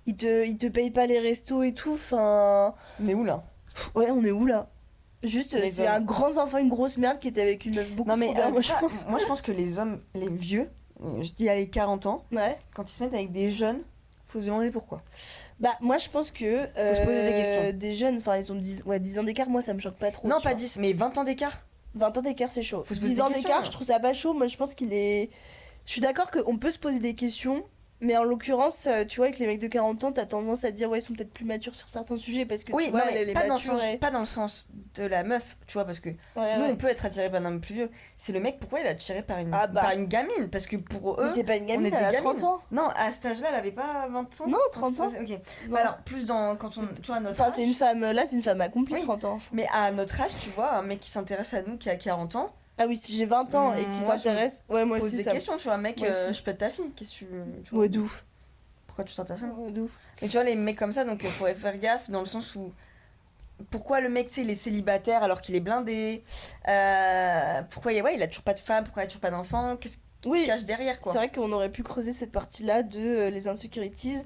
Speaker 1: Ils te payent pas les restos et tout. Enfin...
Speaker 6: On est où là?
Speaker 1: Ouais, on est où là? Juste, c'est un grand enfant, une grosse merde qui était avec une meuf beaucoup trop bien, moi, je pense.
Speaker 6: Moi, je pense que les hommes, les vieux, je dis à les 40 ans, quand ils se mettent avec des jeunes, faut se demander pourquoi.
Speaker 1: Bah, moi, je pense que...
Speaker 6: faut se poser des questions.
Speaker 1: Des jeunes, enfin, ils ont 10 ans d'écart, moi, ça me choque pas trop.
Speaker 6: Non, pas 10, mais 20 ans d'écart.
Speaker 1: 20 ans d'écart, c'est chaud.
Speaker 6: Faut se
Speaker 1: 10 ans d'écart, je trouve ça pas chaud. Moi, je pense qu'il est... Je suis d'accord qu'on peut se poser des questions, Mais en l'occurrence, tu vois, avec les mecs de 40 ans, t'as tendance à te dire, ouais, ils sont peut-être plus matures sur certains sujets parce que
Speaker 6: Oui,
Speaker 1: tu vois,
Speaker 6: non, mais
Speaker 1: elle est
Speaker 6: pas
Speaker 1: mature.
Speaker 6: pas dans le sens de la meuf, tu vois, parce que
Speaker 1: Ouais,
Speaker 6: nous,
Speaker 1: ouais.
Speaker 6: on peut être attiré par un homme plus vieux. C'est le mec, pourquoi il est attiré par une,
Speaker 1: Ah bah.
Speaker 6: par une gamine? Parce que pour eux,
Speaker 1: Mais c'est pas une
Speaker 6: on
Speaker 1: gamine,
Speaker 6: est des
Speaker 1: elle a
Speaker 6: gamines.
Speaker 1: 30 ans.
Speaker 6: Non, à cet âge-là, elle avait pas 20 ans?
Speaker 1: Non, 30 ans.
Speaker 6: Ok.
Speaker 1: Non.
Speaker 6: Bah alors, plus dans. Quand on. Tu vois, à notre
Speaker 1: Enfin,
Speaker 6: âge.
Speaker 1: c'est une femme, là, c'est une femme accomplie,
Speaker 6: Oui.
Speaker 1: 30 ans.
Speaker 6: Mais à notre âge, tu vois, un mec qui s'intéresse à nous, qui a 40 ans,
Speaker 1: Ah oui, si j'ai 20 ans et qui
Speaker 6: Moi,
Speaker 1: s'intéresse, ouais, moi
Speaker 6: pose
Speaker 1: aussi,
Speaker 6: des
Speaker 1: ça.
Speaker 6: questions, tu vois, mec,
Speaker 1: Moi aussi.
Speaker 6: je peux être ta fille, qu'est-ce que tu vois,
Speaker 1: Ouais, d'ouf.
Speaker 6: pourquoi tu t'intéresses à moi?
Speaker 1: Ouais, d'ouf.
Speaker 6: Mais tu vois, les mecs comme ça, donc faut faire gaffe dans le sens où. Pourquoi le mec, tu sais, il est célibataire alors qu'il est blindé? Pourquoi il a toujours pas de femme? Pourquoi il a toujours pas d'enfant? Qu'est-ce qu'il
Speaker 1: Oui,
Speaker 6: cache derrière, quoi?
Speaker 1: c'est vrai qu'on aurait pu creuser cette partie-là de les insecurities.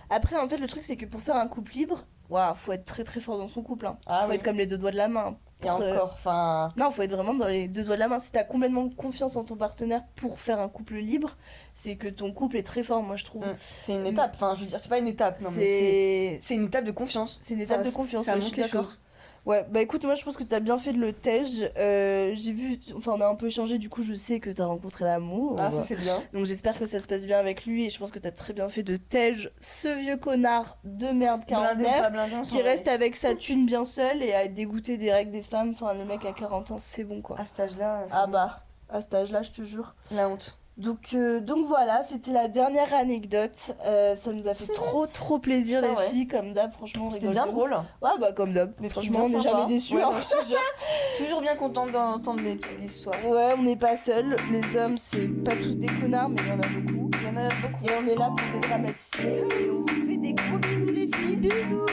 Speaker 1: Après, en fait, le truc, c'est que pour faire un couple libre, waouh, faut être très très fort dans son couple. Hein.
Speaker 6: Ah
Speaker 1: Faut
Speaker 6: oui.
Speaker 1: être comme les deux doigts de la main.
Speaker 6: Et encore, enfin.
Speaker 1: Non, faut être vraiment dans les deux doigts de la main. Si t'as complètement confiance en ton partenaire pour faire un couple libre, c'est que ton couple est très fort, moi je trouve.
Speaker 6: C'est une étape, enfin, je veux dire, c'est pas une étape, non, mais c'est une étape de confiance.
Speaker 1: C'est une étape
Speaker 6: Enfin,
Speaker 1: de confiance,
Speaker 6: ça
Speaker 1: ouais, je
Speaker 6: montre
Speaker 1: suis
Speaker 6: les
Speaker 1: d'accord.
Speaker 6: choses.
Speaker 1: Ouais, bah écoute, moi je pense que t'as bien fait de le tège. J'ai vu, enfin on a un peu échangé, du coup je sais que t'as rencontré l'amour.
Speaker 6: Ah, ça c'est bien.
Speaker 1: Donc j'espère que ça se passe bien avec lui et je pense que t'as très bien fait de tège ce vieux connard de merde
Speaker 6: Blindé ou pas
Speaker 1: quarantenaire
Speaker 6: blindé, on s'en
Speaker 1: qui
Speaker 6: va.
Speaker 1: reste avec sa thune bien seul et à être dégoûté des règles des femmes. Enfin le mec à 40 ans, c'est bon quoi.
Speaker 6: À cet âge-là, c'est
Speaker 1: Ah
Speaker 6: bon.
Speaker 1: bah, à cet âge-là, je te jure.
Speaker 6: La honte.
Speaker 1: Donc voilà, c'était la dernière anecdote. Ça nous a fait trop plaisir
Speaker 6: Putain,
Speaker 1: les
Speaker 6: ouais.
Speaker 1: filles, comme d'hab, franchement. on
Speaker 6: C'était
Speaker 1: rigole
Speaker 6: bien
Speaker 1: de ouf.
Speaker 6: drôle.
Speaker 1: Ouais, bah comme d'hab.
Speaker 6: Des trucs
Speaker 1: Franchement, on
Speaker 6: bien
Speaker 1: n'est
Speaker 6: sympas.
Speaker 1: jamais déçus.
Speaker 6: Ouais,
Speaker 1: hein,
Speaker 6: non.
Speaker 1: je te jure.
Speaker 6: Toujours bien contente d'entendre des petites histoires.
Speaker 1: Ouais, on n'est pas seuls. Les hommes, c'est pas tous des connards, mais il y en a beaucoup.
Speaker 6: Il y en a beaucoup.
Speaker 1: Et on est là pour dédramatiser. Et on vous fait des gros bisous les filles. Bisous.